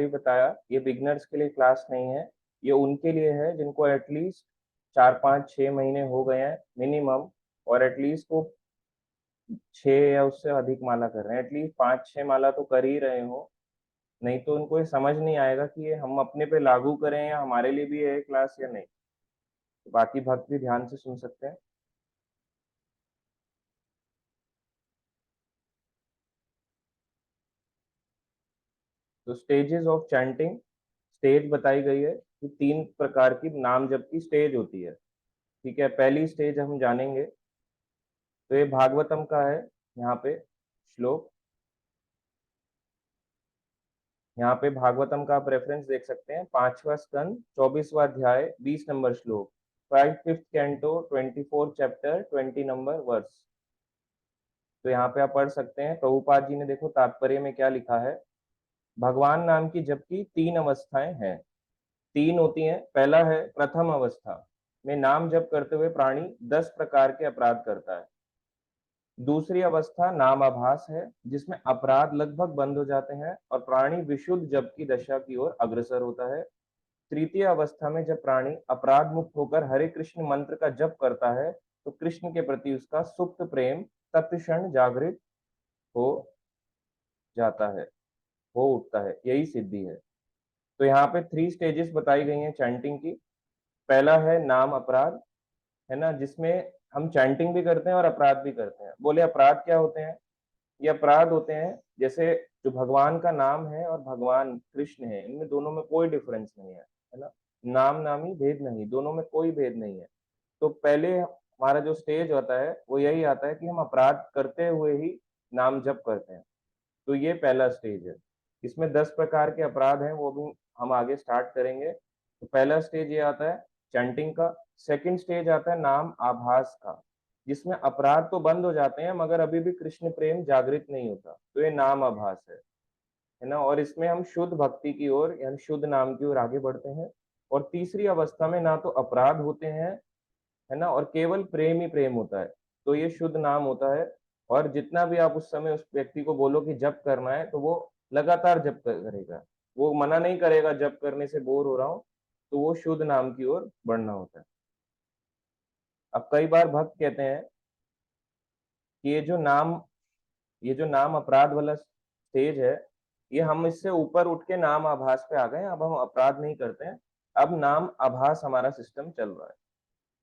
बताया, ये बिगनर्स के लिए क्लास नहीं है। ये उनके लिए है जिनको एटलीस्ट 4, 5, 6 महीने हो गए हैं मिनिमम, और एटलीस्ट वो 6 या उससे अधिक माला कर रहे हैं। एटलीस्ट 5, 6 माला तो कर ही रहे हो, नहीं तो उनको ये समझ नहीं आएगा कि ये हम अपने पे लागू करें या हमारे लिए भी है क्लास या नहीं। तो बाकी भक्त भी ध्यान से सुन सकते हैं। तो स्टेजेस ऑफ चैंटिंग, स्टेज बताई गई है कि 3 प्रकार की नाम जप की स्टेज होती है। ठीक है, पहली स्टेज हम जानेंगे। तो ये भागवतम का है, यहाँ पे श्लोक, यहाँ पे भागवतम का आप रेफरेंस देख सकते हैं, 5वां स्कंद 24वां अध्याय 20 नंबर श्लोक, 5th canto 24 chapter 20 number verse. तो यहाँ पे आप पढ़ सकते हैं। प्रभुपाद जी ने देखो तात्पर्य में क्या लिखा है। भगवान नाम की जप की 3 अवस्थाएं हैं, 3 होती हैं। पहला है प्रथम अवस्था में नाम जप करते हुए प्राणी 10 प्रकार के अपराध करता है। दूसरी अवस्था नाम आभास है, जिसमें अपराध लगभग बंद हो जाते हैं और प्राणी विशुद्ध जप की दशा की ओर अग्रसर होता है। तृतीय अवस्था में जब प्राणी अपराध मुक्त होकर हरे कृष्ण मंत्र का जप करता है, तो कृष्ण के प्रति उसका सुप्त प्रेम तत्क्षण जागृत हो जाता है, हो उठता है। यही सिद्धि है। तो यहाँ पे 3 स्टेजेस बताई गई हैं चैंटिंग की। पहला है नाम अपराध, है ना, जिसमें हम चैंटिंग भी करते हैं और अपराध भी करते हैं। बोले अपराध क्या होते हैं? ये अपराध होते हैं जैसे जो भगवान का नाम है और भगवान कृष्ण है, इनमें दोनों में कोई डिफरेंस नहीं है ना। नाम नामी भेद नहीं, दोनों में कोई भेद नहीं है। तो पहले हमारा जो स्टेज होता है वो यही आता है कि हम अपराध करते हुए ही नाम जप करते हैं। तो ये पहला स्टेज है। इसमें 10 प्रकार के अपराध हैं, वो भी हम आगे स्टार्ट करेंगे। तो पहला स्टेज ये आता है चैंटिंग का। सेकंड स्टेज आता है नाम आभास का, जिसमें अपराध तो बंद हो जाते हैं मगर अभी भी कृष्ण प्रेम जागृत नहीं होता, तो ये नाम आभास है ना। और इसमें हम शुद्ध भक्ति की ओर यानी शुद्ध नाम की ओर आगे बढ़ते हैं। और तीसरी अवस्था में ना तो अपराध होते हैं, है ना, और केवल प्रेम ही प्रेम होता है, तो ये शुद्ध नाम होता है। और जितना भी आप उस समय उस व्यक्ति को बोलो कि जप करना है, तो वो लगातार जप करेगा, वो मना नहीं करेगा जप करने से बोर हो रहा हूँ। तो वो शुद्ध नाम की ओर बढ़ना होता है। अब कई बार भक्त कहते हैं कि ये जो नाम अपराध वाला स्टेज है, ये हम इससे ऊपर उठ के नाम आभास पे आ गए, अब हम अपराध नहीं करते हैं, अब नाम आभास हमारा सिस्टम चल रहा है।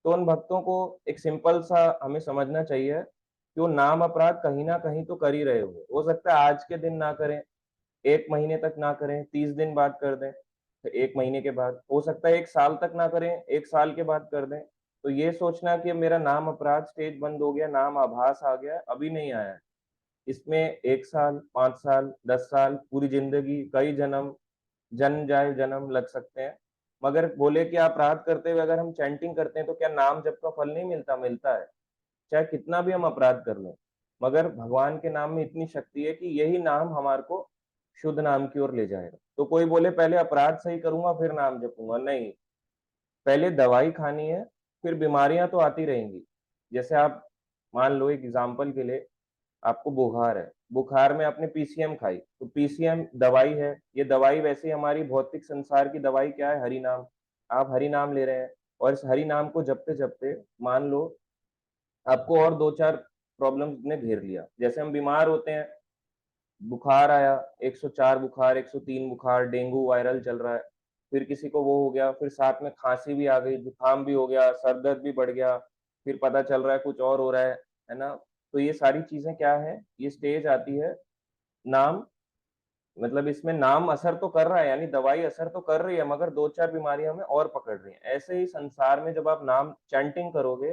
तो उन भक्तों को एक सिंपल सा हमें समझना चाहिए कि वो नाम अपराध कहीं ना कहीं तो कर ही रहे हो सकता है आज के दिन ना करें, 1 महीने तक ना करें, 30 दिन बाद कर दें, तो 1 महीने के बाद हो सकता है 1 साल तक ना करें, 1 साल के बाद कर दें। तो ये सोचना कि मेरा नाम अपराध स्टेज बंद हो गया, नाम आभास आ गया, अभी नहीं आया है। इसमें 1 साल, 5 साल, 10 साल, पूरी जिंदगी, कई जन्म, जन्म जाए जन्म लग सकते हैं। मगर बोले कि अपराध करते हुए अगर हम चैंटिंग करते हैं तो क्या नाम जप का फल नहीं मिलता? मिलता है, चाहे कितना भी हम अपराध कर लें। मगर भगवान के नाम में इतनी शक्ति है कि यही नाम हमारे को शुद्ध नाम की ओर ले जाएगा। तो कोई बोले पहले अपराध सही करूंगा फिर नाम जपूंगा, नहीं, पहले दवाई खानी है, फिर बीमारियां तो आती रहेंगी। जैसे आप मान लो एक एग्जाम्पल के लिए, आपको बुखार है, बुखार में आपने पीसीएम खाई, तो पीसीएम दवाई है। ये दवाई वैसे ही हमारी भौतिक संसार की दवाई क्या है? हरि नाम। आप हरि नाम ले रहे हैं, और इस हरि नाम को जपते जपते मान लो आपको और 2, 4 प्रॉब्लम्स ने घेर लिया। जैसे हम बीमार होते हैं, बुखार आया, 104 बुखार, 103 बुखार, डेंगू वायरल चल रहा है, फिर किसी को वो हो गया, फिर साथ में खांसी भी आ गई, जुकाम भी हो गया, सर दर्द भी बढ़ गया, फिर पता चल रहा है कुछ और हो रहा है ना। तो ये सारी चीजें क्या है? ये स्टेज आती है नाम, मतलब इसमें नाम असर तो कर रहा है, यानी दवाई असर तो कर रही है, मगर 2, 4 बीमारियां हमें और पकड़ रही हैं। ऐसे ही संसार में जब आप नाम चैंटिंग करोगे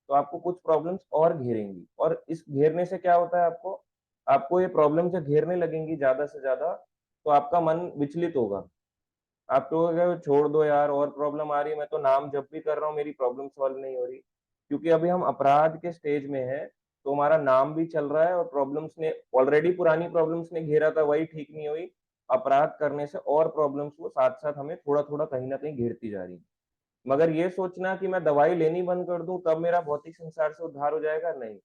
तो आपको कुछ प्रॉब्लम्स और घेरेंगी, और इस घेरने से क्या होता है, आपको आपको ये प्रॉब्लम जब घेरने लगेंगी ज्यादा से ज्यादा, तो आपका मन विचलित होगा। आप कहोगे छोड़ दो यार, और प्रॉब्लम आ रही है, मैं तो नाम जब भी कर रहा हूँ मेरी प्रॉब्लम सॉल्व नहीं हो रही। क्योंकि अभी हम अपराध के स्टेज में है, तो हमारा नाम भी चल रहा है और प्रॉब्लम्स ने ऑलरेडी पुरानी प्रॉब्लम्स ने घेरा था, वही ठीक नहीं हुई। अपराध करने से और प्रॉब्लम्स वो साथ साथ हमें थोड़ा थोड़ा कहीं ना कहीं घेरती जा रही है। मगर ये सोचना कि मैं दवाई लेनी बंद कर दूं तब मेरा भौतिक संसार से उद्धार हो जाएगा, नहीं।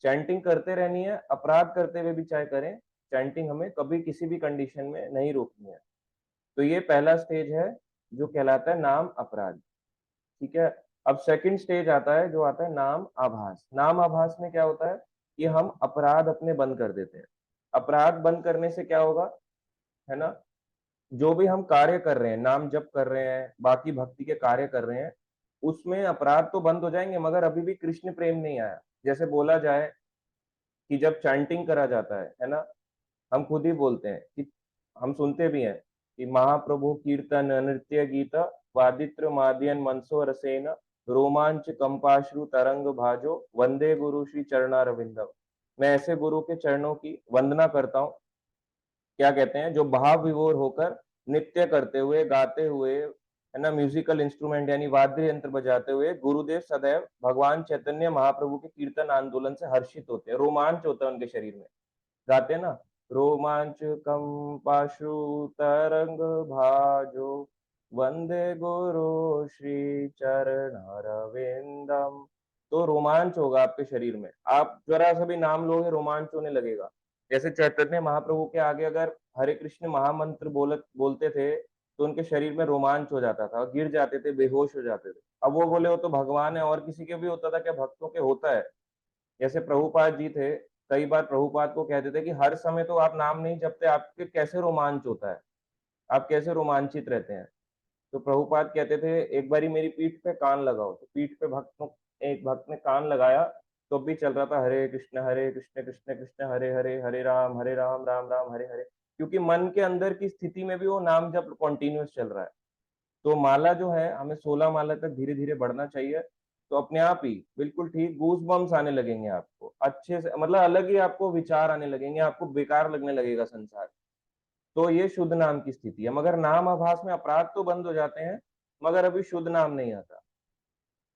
चैंटिंग करते रहनी है, अपराध करते हुए भी चाहे करें, चैंटिंग हमें कभी किसी भी कंडीशन में नहीं रोकनी है। तो ये पहला स्टेज है जो कहलाता है नाम अपराध। ठीक है। अब सेकंड स्टेज आता है जो आता है नाम आभास। नाम आभास में क्या होता है कि हम अपराध अपने बंद कर देते हैं। अपराध बंद करने से क्या होगा, है ना, जो भी हम कार्य कर रहे हैं, नाम जप कर रहे हैं, बाकी भक्ति के कार्य कर रहे हैं, उसमें अपराध तो बंद हो जाएंगे, मगर अभी भी कृष्ण प्रेम नहीं आया। जैसे बोला जाए कि जब चैंटिंग करा जाता है ना, हम खुद ही बोलते हैं कि हम सुनते भी हैं कि महाप्रभु कीर्तन नृत्य गीत वादित्र मादियन मनसो रसेन रोमांच कंपाश्रु तरंग भाजो वंदे गुरु श्री चरणारविंदम। मैं ऐसे गुरु के चरणों की वंदना करता हूँ, क्या कहते हैं, जो भाव विभोर होकर नृत्य करते हुए, गाते हुए, है ना, म्यूजिकल इंस्ट्रूमेंट यानी वाद्य यंत्र बजाते हुए गुरुदेव सदैव भगवान चैतन्य महाप्रभु के कीर्तन आंदोलन से हर्षित होते हैं, रोमांच होता है उनके शरीर में। गाते हैं ना, रोमांच कंपाश्रु तरंग भाजो वंदे गुरु श्री चरणारविंदम। तो रोमांच होगा आपके शरीर में, आप जरा सा भी नाम लोगे रोमांच होने लगेगा। जैसे चैतन्य महाप्रभु के आगे अगर हरे कृष्ण महामंत्र बोलते थे तो उनके शरीर में रोमांच हो जाता था, गिर जाते थे, बेहोश हो जाते थे। अब वो बोले वो तो भगवान है, और किसी के भी होता था क्या, भक्तों के होता है। जैसे प्रभुपाद जी थे, कई बार प्रभुपाद को कहते थे कि हर समय तो आप नाम नहीं जपते, आपके कैसे रोमांच होता है, आप कैसे रोमांचित रहते हैं। तो प्रभुपाद कहते थे एक बारी मेरी पीठ पे कान लगाओ, तो पीठ पे एक भक्त ने कान लगाया, तो भी चल रहा था हरे कृष्ण कृष्ण कृष्ण हरे हरे, हरे राम राम राम हरे हरे, क्योंकि मन के अंदर की स्थिति में भी वो नाम जप कॉन्टिन्यूस चल रहा है। तो माला जो है हमें 16 माला तक धीरे धीरे बढ़ना चाहिए, तो अपने आप ही बिल्कुल ठीक गूज बम्स आने लगेंगे आपको, अच्छे से, मतलब अलग ही आपको विचार आने लगेंगे, आपको बेकार लगने लगेगा संसार। तो ये शुद्ध नाम की स्थिति है। मगर नाम आभास में अपराध तो बंद हो जाते हैं, मगर अभी शुद्ध नाम नहीं आता।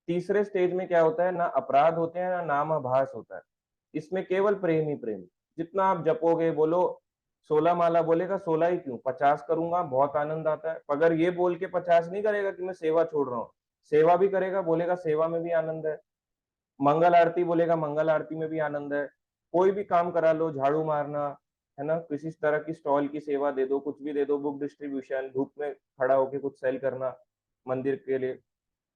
तीसरे स्टेज में क्या होता है, ना अपराध होते हैं ना नाम आभास होता है, इसमें केवल प्रेम ही प्रेम। जितना आप जपोगे, बोलो 16 माला, बोलेगा 16 ही क्यों, 50 करूंगा, बहुत आनंद आता है। अगर ये बोल के 50 नहीं करेगा कि मैं सेवा छोड़ रहा हूँ, सेवा भी करेगा, बोलेगा सेवा में भी आनंद है। मंगल आरती बोलेगा, मंगल आरती में भी आनंद है। कोई भी काम करा लो, झाड़ू मारना, है ना, किसी तरह की स्टॉल की सेवा दे दो, कुछ भी दे दो, बुक डिस्ट्रीब्यूशन, धूप में खड़ा होके कुछ सेल करना, मंदिर के लिए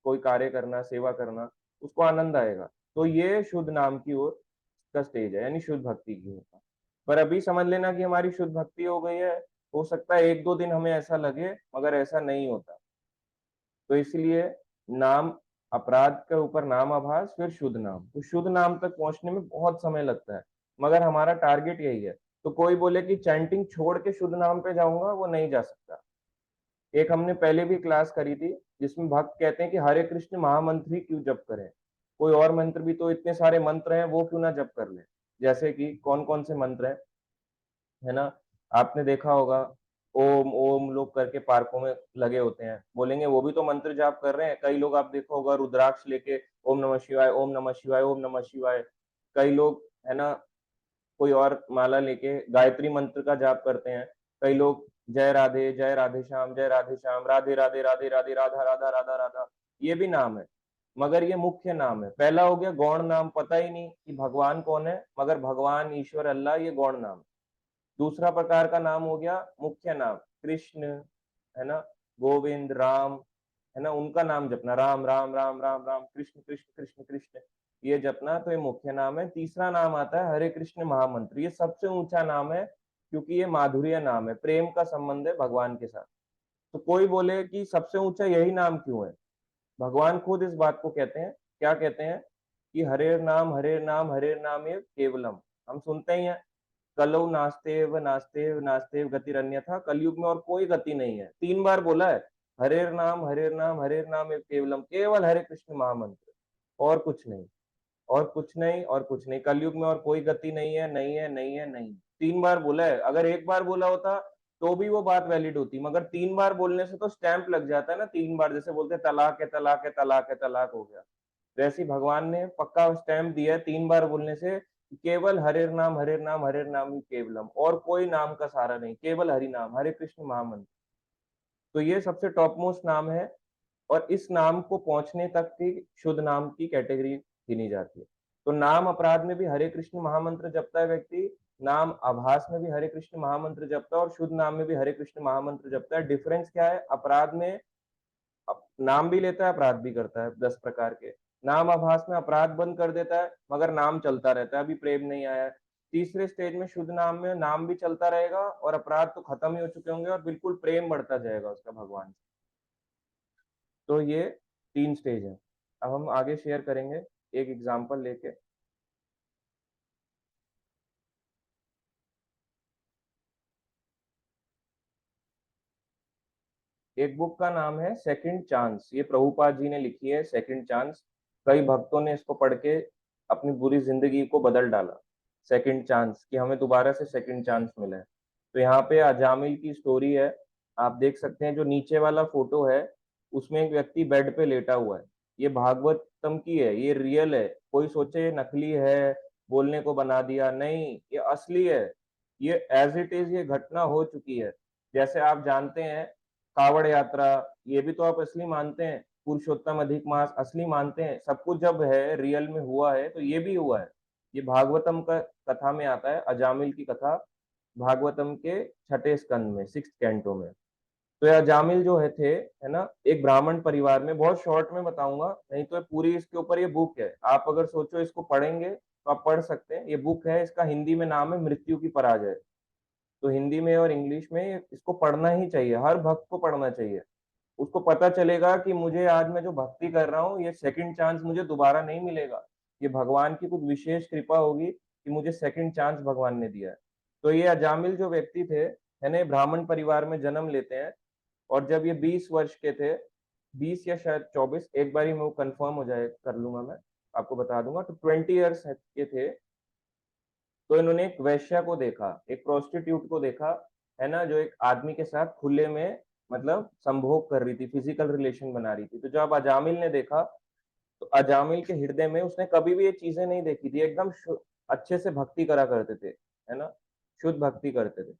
कोई कार्य करना, सेवा करना, उसको आनंद आएगा। तो ये शुद्ध नाम की ओर का स्टेज है, यानी शुद्ध भक्ति की ओर का। पर अभी समझ लेना कि हमारी शुद्ध भक्ति हो गई है, हो सकता है एक दो दिन हमें ऐसा लगे, मगर ऐसा नहीं होता। तो इसलिए नाम अपराध के ऊपर नाम आभास, फिर शुद्ध नाम। तो शुद्ध नाम तक पहुंचने में बहुत समय लगता है, मगर हमारा टारगेट यही है। तो कोई बोले कि चैंटिंग छोड़ के शुद्ध नाम पे जाऊंगा, वो नहीं जा सकता। एक हमने पहले भी क्लास करी थी जिसमें भक्त कहते हैं कि हरे कृष्ण महामंत्र ही क्यों जप करें, कोई और मंत्र भी तो, इतने सारे मंत्र हैं, वो क्यों ना जप कर ले। जैसे कि कौन कौन से मंत्र हैं, है ना, आपने देखा होगा, ओम ओम लोग करके पार्कों में लगे होते हैं, बोलेंगे वो भी तो मंत्र जाप कर रहे हैं। कई लोग आप देखा होगा रुद्राक्ष लेके ओम नमः शिवाय ओम नमः शिवाय ओम नमः शिवाय। कई लोग, है ना, कोई और माला लेके गायत्री मंत्र का जाप करते हैं। कई लोग जय राधे श्याम, जय राधे श्याम, राधे राधे राधे राधे, राधा राधा राधा राधा, ये भी नाम है, मगर ये मुख्य नाम है। पहला हो गया गौण नाम, पता ही नहीं कि भगवान कौन है, मगर भगवान ईश्वर अल्लाह ये गौण नाम। दूसरा प्रकार का नाम हो गया मुख्य नाम, कृष्ण, है ना, गोविंद, राम, है ना, उनका नाम जपना, राम राम राम राम राम, कृष्ण कृष्ण कृष्ण कृष्ण, ये जपना, तो ये मुख्य नाम है। तीसरा नाम आता है हरे कृष्ण महामंत्र, ये सबसे ऊंचा नाम है, क्योंकि ये माधुर्य नाम है, प्रेम का संबंध है भगवान के साथ। तो कोई बोले कि सबसे ऊंचा यही नाम क्यों है, भगवान खुद इस बात को कहते हैं, क्या कहते हैं कि हरे नाम हरे नाम ये केवलम। हम सुनते ही हैं, कलौ नास्तेव नास्तेव नास्तेव गतिरन्यथा, कलयुग में और कोई गति नहीं है, 3 बार बोला है। हरे नाम हरे नाम एव केवलम, केवल हरे कृष्ण महामंत्र, और कुछ नहीं, और कुछ नहीं, और कुछ नहीं, कलयुग में और कोई गति नहीं है, नहीं है, नहीं है, नहीं। 3 बार बोला है, अगर एक बार बोला होता तो भी वो बात वैलिड होती, मगर 3 बार बोलने से तो स्टैंप लग जाता है ना, 3 बार, जैसे बोलते तलाक है तलाक है तलाक है तलाक हो गया, वैसे भगवान ने पक्का स्टैंप दिया है 3 बार बोलने से, केवल हरे नाम हरे नाम हरे नाम ही केवलम, और कोई नाम का सहारा नहीं, केवल हरि नाम, हरे कृष्ण महामंत्र। तो ये सबसे टॉप मोस्ट नाम है, और इस नाम को पहुंचने तक की शुद्ध नाम की कैटेगरी गिनी जाती है। तो नाम अपराध में भी हरे कृष्ण महामंत्र जपता है व्यक्ति, नाम आभास में भी हरे कृष्ण महामंत्र जपता है और शुद्ध नाम में भी हरे कृष्ण महामंत्र जपता है। डिफरेंस क्या है? अपराध में नाम भी लेता है, अपराध भी करता है, 10 प्रकार के। नाम आभास में अपराध बंद कर देता है, मगर नाम चलता रहता है, अभी प्रेम नहीं आया है। तीसरे स्टेज में शुद्ध नाम में नाम भी चलता रहेगा और अपराध तो खत्म ही हो चुके होंगे और बिल्कुल प्रेम बढ़ता जाएगा उसका भगवान से। तो ये 3 स्टेज है। अब हम आगे शेयर करेंगे एक एग्जांपल लेके। एक बुक का नाम है सेकंड चांस, ये प्रभुपाद जी ने लिखी है सेकंड चांस। कई भक्तों ने इसको पढ़ के अपनी बुरी जिंदगी को बदल डाला। सेकंड चांस कि हमें दोबारा से सेकंड चांस मिला है। तो यहाँ पे अजामिल की स्टोरी है। आप देख सकते हैं जो नीचे वाला फोटो है उसमें एक व्यक्ति बेड पे लेटा हुआ है। ये भागवतम की है, ये रियल है। कोई सोचे ये नकली है, बोलने को बना दिया, नहीं, ये असली है। ये एज इट इज ये घटना हो चुकी है। जैसे आप जानते हैं कावड़ यात्रा, ये भी तो आप असली मानते हैं। पुरुषोत्तम अधिक मास असली मानते हैं। सब कुछ जब है रियल में हुआ है तो ये भी हुआ है। ये भागवतम का कथा में आता है, अजामिल की कथा भागवतम के छठे स्कंद में, 6th कैंटो में। तो ये अजामिल जो है ना, एक ब्राह्मण परिवार में, बहुत शॉर्ट में बताऊंगा, नहीं तो पूरी इसके ऊपर ये बुक है। आप अगर सोचो इसको पढ़ेंगे तो आप पढ़ सकते हैं। ये बुक है, इसका हिंदी में नाम है मृत्यु की पराजय। तो हिंदी में और इंग्लिश में इसको पढ़ना ही चाहिए, हर भक्त को पढ़ना चाहिए। उसको पता चलेगा कि मुझे आज मैं जो भक्ति कर रहा हूँ ये सेकंड चांस मुझे दोबारा नहीं मिलेगा। ये भगवान की कुछ विशेष कृपा होगी कि मुझे सेकंड चांस भगवान ने दिया है। तो ये अजामिल जो व्यक्ति थे, है ना, ब्राह्मण परिवार में जन्म लेते हैं। और जब ये 20 वर्ष के थे, 20 या शायद 24, एक बार ही मैं वो कंफर्म हो जाए कर लूंगा, मैं आपको बता दूंगा। तो 20 ईयर्स के थे तो इन्होंने एक वैश्या को देखा, एक प्रोस्टिट्यूट को देखा, है ना, जो एक आदमी के साथ खुले में मतलब संभोग कर रही थी, फिजिकल रिलेशन बना रही थी। तो जब अजामिल ने देखा तो अजामिल के हृदय में, उसने कभी भी ये चीजें नहीं देखी थी, एकदम अच्छे से भक्ति करा करते थे, है ना, शुद्ध भक्ति करते थे।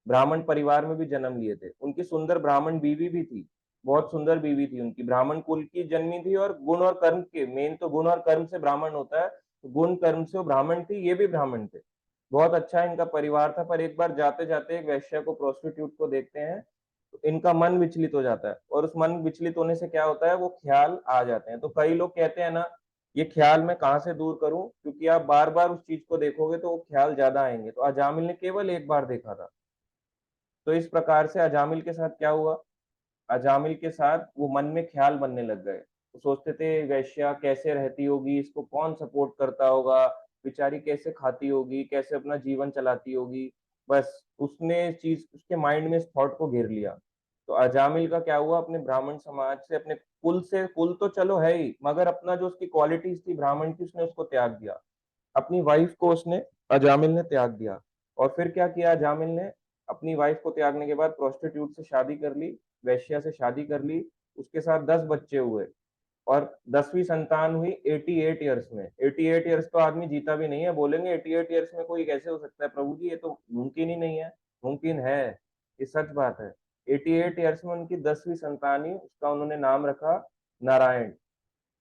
ब्राह्मण परिवार में भी जन्म लिए थे। उनकी सुंदर ब्राह्मण बीवी भी थी, बहुत सुंदर बीवी थी उनकी, ब्राह्मण कुल की जन्मी थी। और गुण और कर्म के, मेन तो गुण और कर्म से ब्राह्मण होता है, तो गुण कर्म से वो ब्राह्मण थी, ये भी ब्राह्मण थे। बहुत अच्छा इनका परिवार था। पर एक बार जाते जाते एक वैश्या को, प्रोस्टिट्यूट को देखते हैं तो इनका मन विचलित हो जाता है। और उस मन विचलित होने से क्या होता है, वो ख्याल आ जाते हैं। तो कई लोग कहते हैं ना, ये ख्याल मैं कहाँ से दूर करूं, क्योंकि आप बार बार उस चीज को देखोगे तो वो ख्याल ज्यादा आएंगे। तो अजामिल ने केवल एक बार देखा था। तो इस प्रकार से अजामिल के साथ क्या हुआ, अजामिल के साथ वो मन में ख्याल बनने लग गए। वो सोचते थे वैश्या कैसे रहती होगी, इसको कौन सपोर्ट करता होगा, बेचारी कैसे खाती होगी, कैसे अपना जीवन चलाती होगी। बस उसने इस चीज, उसके माइंड में इस थॉट को घेर लिया। तो अजामिल का क्या हुआ, अपने ब्राह्मण समाज से, अपने कुल से, कुल तो चलो है ही, मगर अपना जो उसकी क्वालिटीज थी ब्राह्मण की, उसने उसको त्याग दिया। अपनी वाइफ को उसने, अजामिल ने त्याग दिया। और फिर क्या किया अजामिल ने, अपनी वाइफ को त्यागने के बाद प्रोस्टिट्यूट से शादी कर ली, वैश्या से शादी कर ली। उसके साथ 10 बच्चे हुए और 10वीं संतान हुई 88 ईयर्स में। 88 ईयर्स तो आदमी जीता भी नहीं है। बोलेंगे 88 ईयर्स में कोई कैसे हो सकता है प्रभु जी, ये तो मुमकिन ही नहीं है। मुमकिन है, ये सच बात है। 88 ईयर्स में उनकी 10वीं संतान ही, उसका उन्होंने नाम रखा नारायण।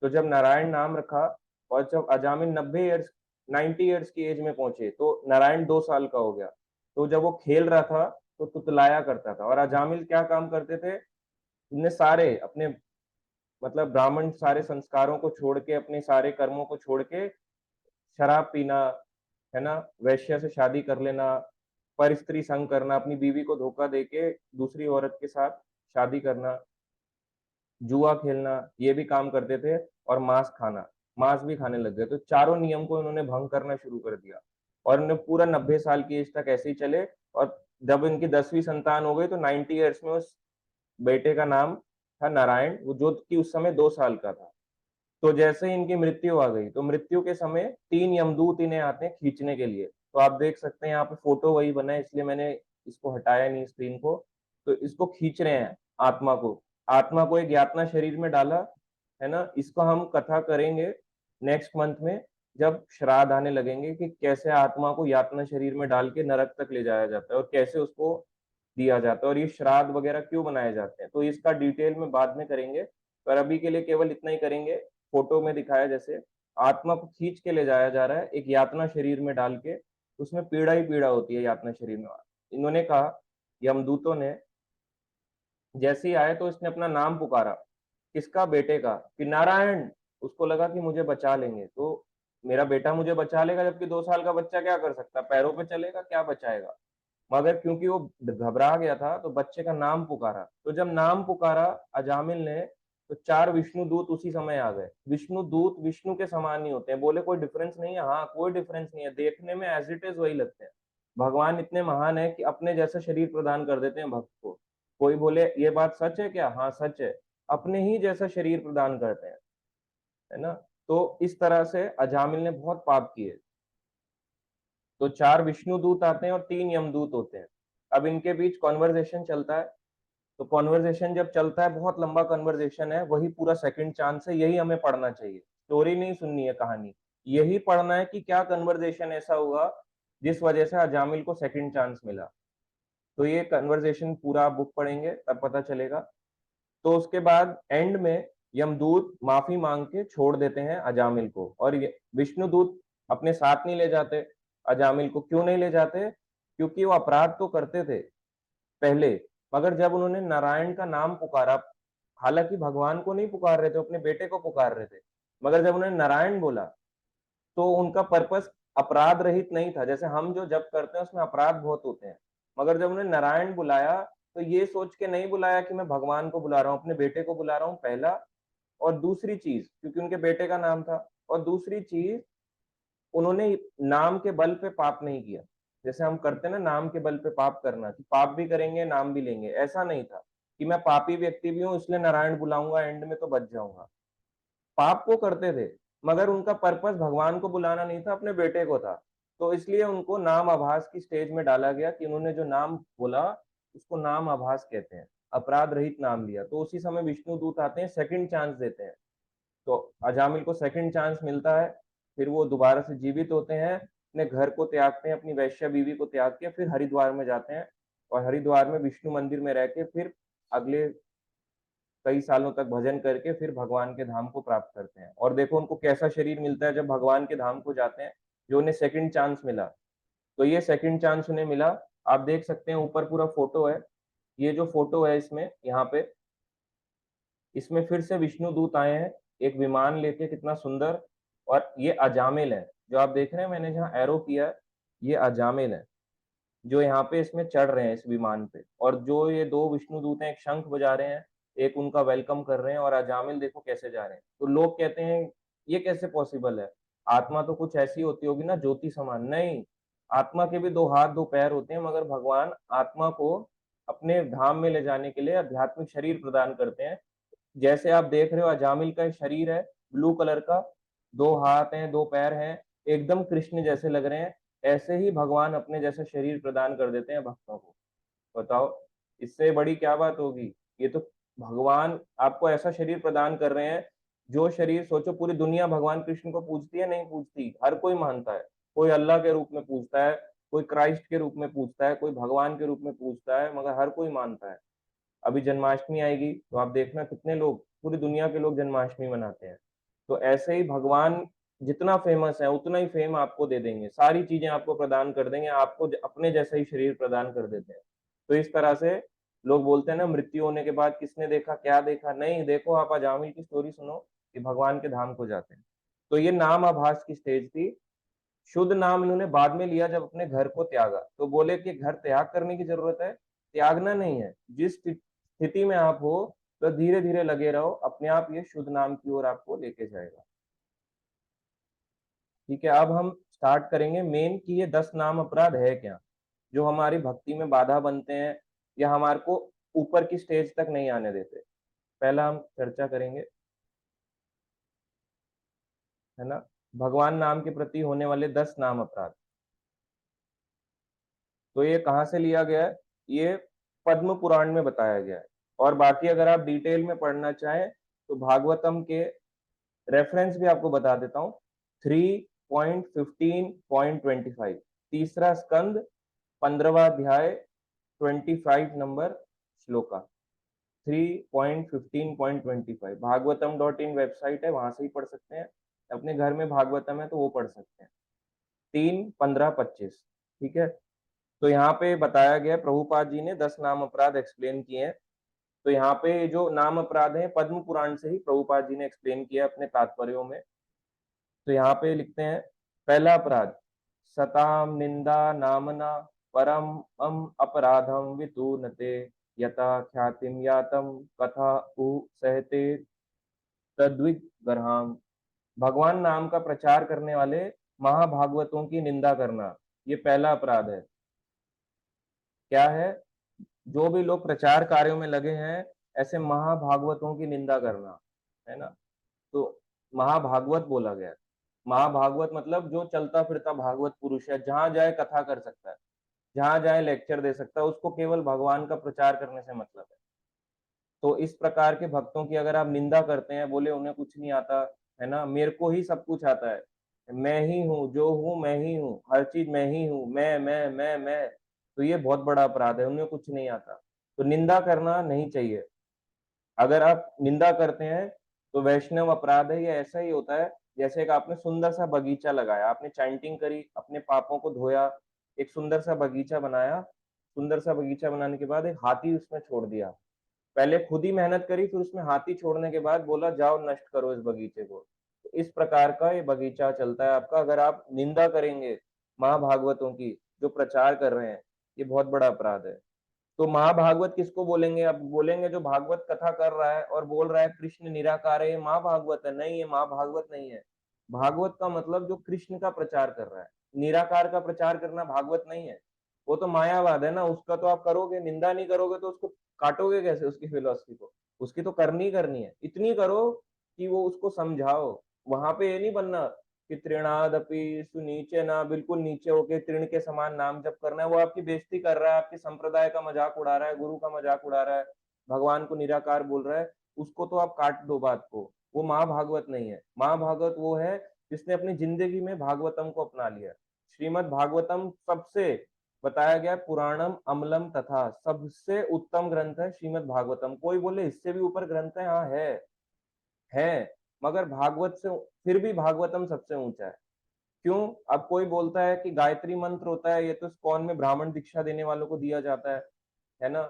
तो जब नारायण नाम रखा, और जब अजामिल 90 ईयर्स, 90 ईयर्स की एज में पहुंचे, तो नारायण 2 साल का हो गया। तो जब वो खेल रहा था तो तुतलाया करता था। और अजामिल क्या काम करते थे, इनने सारे अपने, मतलब ब्राह्मण सारे संस्कारों को छोड़ के, अपने सारे कर्मों को छोड़ के, शराब पीना, है ना, वैश्या से शादी कर लेना, पर स्त्री संग करना, अपनी बीवी को धोखा देके दूसरी औरत के साथ शादी करना, जुआ खेलना, ये भी काम करते थे। और मांस खाना, मांस भी खाने लग गए। तो चारों नियम को इन्होंने भंग करना शुरू कर दिया। और इन्होंने पूरा 90 साल की एज तक ऐसे ही चले। और जब इनकी 10वीं संतान हो गई तो 90 ईयर्स में उस बेटे का नाम था नारायण, वो जो कि उस समय 2 साल का था। तो जैसे ही इनकी मृत्यु आ गई, तो मृत्यु के समय 3 यमदूत इन्हें आते हैं खींचने के लिए। तो आप देख सकते हैं यहाँ पे फोटो वही बना है, इसलिए मैंने इसको हटाया नहीं स्क्रीन को। तो इसको खींच रहे हैं, आत्मा को। आत्मा को एक यातना शरीर में डाला, है ना। इसको हम कथा करेंगे नेक्स्ट मंथ में, जब श्राद्ध आने लगेंगे, कि कैसे आत्मा को यातना शरीर में डाल के नरक तक ले जाया जाता है और कैसे उसको दिया जाता है, और ये श्राद्ध वगैरह क्यों बनाए जाते हैं। तो इसका डिटेल में बाद में करेंगे। पर अभी के लिए केवल इतना ही करेंगे। फोटो में दिखाया जैसे आत्मा को खींच के ले जाया जा रहा है एक यातना शरीर में डाल के, उसमें पीड़ा ही पीड़ा होती है यातना शरीर में। इन्होंने कहा, यमदूतों ने जैसे ही आए तो इसने अपना नाम पुकारा, किसका? बेटे का, कि नारायण। उसको लगा कि मुझे बचा लेंगे, तो मेरा बेटा मुझे बचा लेगा, जबकि 2 साल का बच्चा क्या कर सकता? पैरों पे चलेगा, क्या बचाएगा? मगर क्योंकि वो घबरा गया था तो बच्चे का नाम पुकारा। तो जब नाम पुकारा अजामिल ने, तो 4 विष्णु दूत उसी समय आ गए। विष्णु दूत विष्णु के समान ही होते हैं। बोले कोई डिफरेंस नहीं है? हाँ, कोई डिफरेंस नहीं है, देखने में एज इट इज वही लगते हैं। भगवान इतने महान है कि अपने जैसा शरीर प्रदान कर देते हैं भक्त को। कोई बोले ये बात सच है क्या? हाँ सच है, अपने ही जैसा शरीर प्रदान करते हैं, है ना। तो इस तरह से अजामिल ने बहुत पाप किए। तो 4 विष्णु दूत आते हैं और 3 यमदूत होते हैं। अब इनके बीच कॉन्वर्जेशन चलता है। तो कॉन्वर्जेशन जब चलता है, बहुत लंबा कॉन्वर्जेशन है, वही पूरा सेकंड चांस है, यही हमें पढ़ना चाहिए। स्टोरी नहीं सुननी है, कहानी यही पढ़ना है कि क्या कन्वर्जेशन ऐसा हुआ जिस वजह से अजामिल को सेकंड चांस मिला। तो ये कन्वर्जेशन पूरा आप बुक पढ़ेंगे तब पता चलेगा। तो उसके बाद एंड में यमदूत माफी मांग के छोड़ देते हैं अजामिल को, और विष्णुदूत अपने साथ नहीं ले जाते अजामिल को। क्यों नहीं ले जाते? क्योंकि वो अपराध तो करते थे पहले, मगर जब उन्होंने नारायण का नाम पुकारा, हालांकि भगवान को नहीं पुकार रहे थे, अपने बेटे को पुकार रहे थे, मगर जब उन्होंने नारायण बोला तो उनका पर्पस अपराध रहित नहीं था। जैसे हम जो जप करते हैं उसमें अपराध बहुत होते हैं, मगर जब उन्होंने नारायण बुलाया तो ये सोच के नहीं बुलाया कि मैं भगवान को बुला रहा हूँ, अपने बेटे को बुला रहा हूँ, पहला। और दूसरी चीज, क्योंकि उनके बेटे का नाम था। और दूसरी चीज, उन्होंने नाम के बल पे पाप नहीं किया। जैसे हम करते हैं ना, नाम के बल पे पाप करना, कि पाप भी करेंगे नाम भी लेंगे, ऐसा नहीं था कि मैं पापी व्यक्ति भी हूँ इसलिए नारायण बुलाऊंगा, एंड में तो बच जाऊंगा। पाप को करते थे, मगर उनका पर्पस भगवान को बुलाना नहीं था, अपने बेटे को था। तो इसलिए उनको नाम आभास की स्टेज में डाला गया कि उन्होंने जो नाम बोला उसको नाम आभास कहते हैं, अपराध रहित नाम लिया। तो उसी समय विष्णु दूत आते हैं, सेकंड चांस देते हैं। तो अजामिल को सेकंड चांस मिलता है, फिर वो दोबारा से जीवित होते हैं, अपने घर को त्यागते हैं, अपनी वैश्या बीवी को त्याग के फिर हरिद्वार में जाते हैं, और हरिद्वार में विष्णु मंदिर में रह के फिर अगले कई सालों तक भजन करके फिर भगवान के धाम को प्राप्त करते हैं। और देखो उनको कैसा शरीर मिलता है जब भगवान के धाम को जाते हैं, जो उन्हें सेकंड चांस मिला। तो ये सेकंड चांस उन्हें मिला। आप देख सकते हैं ऊपर पूरा फोटो है, ये जो फोटो है इसमें, यहाँ पे इसमें फिर से विष्णु दूत आए हैं एक विमान लेके, कितना सुंदर। और ये अजामिल है जो आप देख रहे हैं, मैंने जहाँ एरो किया है, ये अजामिल है जो यहाँ पे इसमें चढ़ रहे हैं इस विमान पे। और जो ये 2 विष्णु दूत हैं, एक शंख बजा रहे हैं, एक उनका वेलकम कर रहे हैं, और अजामिल देखो कैसे जा रहे हैं। तो लोग कहते हैं ये कैसे पॉसिबल है? आत्मा तो कुछ ऐसी होती होगी ना, ज्योति समान। नहीं, आत्मा के भी 2 हाथ 2 पैर होते हैं, मगर भगवान आत्मा को अपने धाम में ले जाने के लिए आध्यात्मिक शरीर प्रदान करते हैं। जैसे आप देख रहे हो अजामिल का शरीर है ब्लू कलर का, 2 हाथ हैं 2 पैर हैं, एकदम कृष्ण जैसे लग रहे हैं। ऐसे ही भगवान अपने जैसा शरीर प्रदान कर देते हैं भक्तों को। बताओ, इससे बड़ी क्या बात होगी? ये तो भगवान आपको ऐसा शरीर प्रदान कर रहे हैं, जो शरीर सोचो पूरी दुनिया भगवान कृष्ण को पूजती है, नहीं पूजती? हर कोई मानता है। कोई अल्लाह के रूप में पूजता है, कोई क्राइस्ट के रूप में पूजता है, कोई भगवान के रूप में पूजता है, मगर हर कोई मानता है। अभी जन्माष्टमी आएगी तो आप देखना कितने लोग, पूरी दुनिया के लोग जन्माष्टमी मनाते हैं। तो ऐसे ही भगवान जितना फेमस है उतना ही फेम आपको दे देंगे, सारी चीजें आपको प्रदान कर देंगे, आपको अपने जैसा ही शरीर प्रदान कर देते हैं। तो इस तरह से लोग बोलते हैं ना, मृत्यु होने के बाद किसने देखा क्या देखा? नहीं, देखो आप अजामिल की स्टोरी सुनो कि भगवान के धाम को जाते हैं। तो ये नाम आभास की स्टेज थी। शुद्ध नाम इन्होंने बाद में लिया जब अपने घर को त्यागा। तो बोले कि घर त्याग करने की जरूरत है, त्यागना नहीं है। जिस स्थिति में आप हो तो धीरे धीरे लगे रहो, अपने आप ये शुद्ध नाम की ओर आपको लेके जाएगा। ठीक है, अब हम स्टार्ट करेंगे मेन कि ये 10 नाम अपराध है क्या, जो हमारी भक्ति में बाधा बनते हैं या हमारे को ऊपर की स्टेज तक नहीं आने देते। पहला हम चर्चा करेंगे, है ना, भगवान नाम के प्रति होने वाले 10 नाम अपराध। तो ये कहाँ से लिया गया है? ये पद्म पुराण में बताया गया है। और बाकी अगर आप डिटेल में पढ़ना चाहें तो भागवतम के रेफरेंस भी आपको बता देता हूँ। 3.15.25, तीसरा स्कंद, 15वां अध्याय, 25 नंबर श्लोका। 3.15.25 भागवतम.in वेबसाइट है, वहां से ही पढ़ सकते हैं। अपने घर में भागवतम है तो वो पढ़ सकते हैं। 3, 15, 25। ठीक है, तो यहाँ पे बताया गया, प्रभुपाद जी ने 10 नाम अपराध एक्सप्लेन किए हैं। तो यहाँ पे जो नाम अपराध है पद्म पुराण से ही प्रभुपाद जी ने एक्सप्लेन किया अपने तात्पर्यों में। तो यहाँ पे लिखते हैं, पहला अपराध, सताम निंदा नामना परम अपराधम वितूनते यथा ख्यातिम यातम कथा उ सहते तद्विग्रहाम। भगवान नाम का प्रचार करने वाले महाभागवतों की निंदा करना, ये पहला अपराध है। क्या है? जो भी लोग प्रचार कार्यों में लगे हैं, ऐसे महाभागवतों की निंदा करना, है ना। तो महाभागवत बोला गया, महाभागवत मतलब जो चलता फिरता भागवत पुरुष है, जहां जाए कथा कर सकता है, जहां जाए लेक्चर दे सकता है, उसको केवल भगवान का प्रचार करने से मतलब है। तो इस प्रकार के भक्तों की अगर आप निंदा करते हैं, बोले उन्हें कुछ नहीं आता, है ना, मेरे को ही सब कुछ आता है, मैं ही हूँ जो हूँ, मैं ही हूँ, हर चीज मैं ही हूँ, मैं, तो ये बहुत बड़ा अपराध है, उन्हें कुछ नहीं आता। तो निंदा करना नहीं चाहिए। अगर आप निंदा करते हैं तो वैष्णव अपराध है। ये ऐसा ही होता है जैसे कि आपने सुंदर सा बगीचा लगाया, आपने चैंटिंग करी, अपने पापों को धोया, एक सुंदर सा बगीचा बनाया, सुंदर सा बगीचा बनाने के बाद एक हाथी उसमें छोड़ दिया, पहले खुद ही मेहनत करी, फिर उसमें हाथी छोड़ने के बाद बोला जाओ नष्ट करो इस बगीचे को। तो इस प्रकार का ये बगीचा चलता है आपका। अगर आप निंदा करेंगे महाभागवतों की जो प्रचार कर रहे हैं, ये बहुत बड़ा अपराध है। तो महाभागवत किसको बोलेंगे? अब बोलेंगे जो भागवत कथा कर रहा है और बोल रहा है कृष्ण निराकार है, ये महाभागवत है। नहीं, ये महाभागवत नहीं है। भागवत का मतलब जो कृष्ण का प्रचार कर रहा है, निराकार का प्रचार करना भागवत नहीं है। वो तो मायावाद है ना, उसका तो आप करोगे, निंदा नहीं करोगे तो उसको काटोगे कैसे, उसकी फिलोसफी को? उसकी तो करनी है, इतनी करो कि वो उसको समझाओ। वहां पे ये नहीं बनना कि तृणादपि सुनीचे ना, बिल्कुल नीचे होके तृण के समान नाम जप करना है। वो आपकी बेइज्जती कर रहा है, आपके संप्रदाय का मजाक उड़ा रहा है, गुरु का मजाक उड़ा रहा है, भगवान को निराकार बोल रहा है, उसको तो आप काट दो बात को। वो महाभागवत नहीं है। महाभागवत वो है जिसने अपनी जिंदगी में भागवतम को अपना लिया। श्रीमद् भागवतम सबसे बताया गया पुराणम अमलम तथा, सबसे उत्तम ग्रंथ है श्रीमद् भागवतम। कोई बोले इससे भी ऊपर ग्रंथ है, हाँ है, मगर भागवत से फिर भी भागवतम सबसे ऊंचा है। क्यों? अब कोई बोलता है कि गायत्री मंत्र होता है, ये तो इस्कॉन में ब्राह्मण दीक्षा देने वालों को दिया जाता है ना,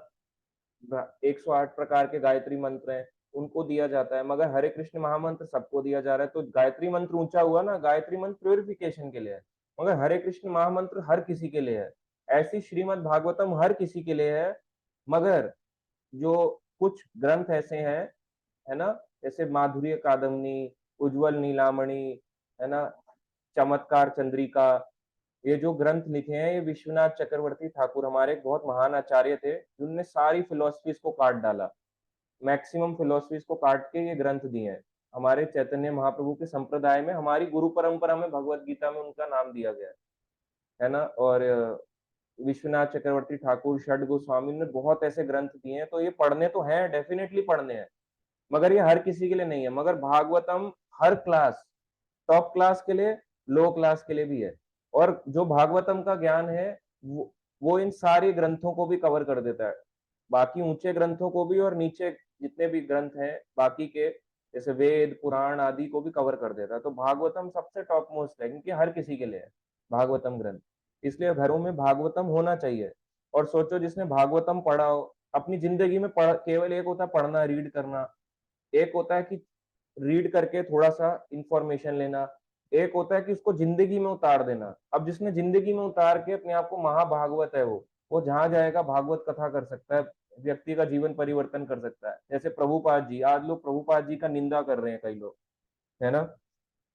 108 प्रकार के गायत्री मंत्र हैं, उनको दिया जाता है, मगर हरे कृष्ण महामंत्र सबको दिया जा रहा है। तो गायत्री मंत्र ऊंचा हुआ ना, गायत्री मंत्र प्योरिफिकेशन के लिए है, मगर हरे कृष्ण महामंत्र हर किसी के लिए है। ऐसी श्रीमद् भागवतम हर किसी के लिए है। मगर जो कुछ ग्रंथ ऐसे हैं, है ना, जैसे माधुर्य कादम्बनी, उज्जवल नीलामणि, है ना, चमत्कार चंद्रिका, ये जो ग्रंथ लिखे हैं, ये विश्वनाथ चक्रवर्ती ठाकुर हमारे बहुत महान आचार्य थे, जिनने सारी फिलोसफीज को काट डाला, मैक्सिमम फिलोसफीज को काट के ये ग्रंथ दिए हैं। हमारे चैतन्य महाप्रभु के संप्रदाय में, हमारी गुरु परंपरा में, भगवत गीता में उनका नाम दिया गया है ना। और विश्वनाथ चक्रवर्ती ठाकुर, षड गोस्वामी ने बहुत ऐसे ग्रंथ दिए हैं। तो ये पढ़ने तो हैं, डेफिनेटली पढ़ने हैं, मगर ये हर किसी के लिए नहीं है। मगर भागवतम हर क्लास, टॉप क्लास के लिए, लो क्लास के लिए भी है। और जो भागवतम का ज्ञान है वो इन सारे ग्रंथों को भी कवर कर देता है, बाकी ऊंचे ग्रंथों को भी, और नीचे जितने भी ग्रंथ हैं बाकी के, जैसे वेद पुराण आदि को भी कवर कर देता है। तो भागवतम सबसे टॉप मोस्ट है, क्योंकि हर किसी के लिए है भागवतम ग्रंथ। इसलिए घरों में भागवतम होना चाहिए। और सोचो, जिसने भागवतम पढ़ा हो अपनी जिंदगी में, केवल एक होता है पढ़ना, रीड करना, एक होता है कि रीड करके थोड़ा सा इंफॉर्मेशन लेना, एक होता है कि उसको जिंदगी में उतार देना। अब जिसने जिंदगी में उतार के अपने आप को महाभागवत है, वो जहां जाएगा भागवत कथा कर सकता है, व्यक्ति का जीवन परिवर्तन कर सकता है। जैसे प्रभुपाद जी, आज लोग प्रभुपाद जी का निंदा कर रहे हैं कई लोग, है ना।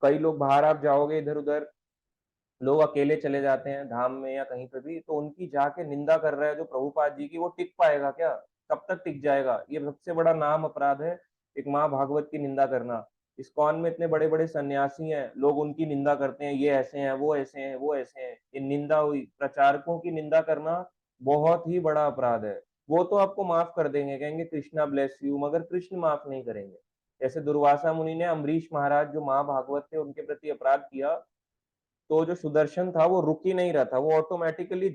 कई लोग बाहर आप जाओगे इधर उधर, लोग अकेले चले जाते हैं धाम में या कहीं पे भी, तो उनकी जाके निंदा कर रहा है जो प्रभुपाद जी की, वो टिक पाएगा क्या? कब तक टिक जाएगा? ये सबसे बड़ा नाम अपराध है, एक माँ भागवत की निंदा करना। इस्कॉन में इतने बड़े बड़े सन्यासी हैं, लोग उनकी निंदा करते हैं, ये ऐसे हैं, वो ऐसे हैं, वो ऐसे हैं। ये निंदा हुई, प्रचारकों की निंदा करना बहुत ही बड़ा अपराध है। वो तो आपको माफ कर देंगे, कहेंगे कृष्णा ब्लेस यू, मगर कृष्ण माफ नहीं करेंगे। जैसे दुर्वासा मुनि ने अम्बरीश महाराज जो महाभागवत थे उनके प्रति अपराध किया, तो जो सुदर्शन था वो रुक ही नहीं रहा था, वो ऑटोमेटिकली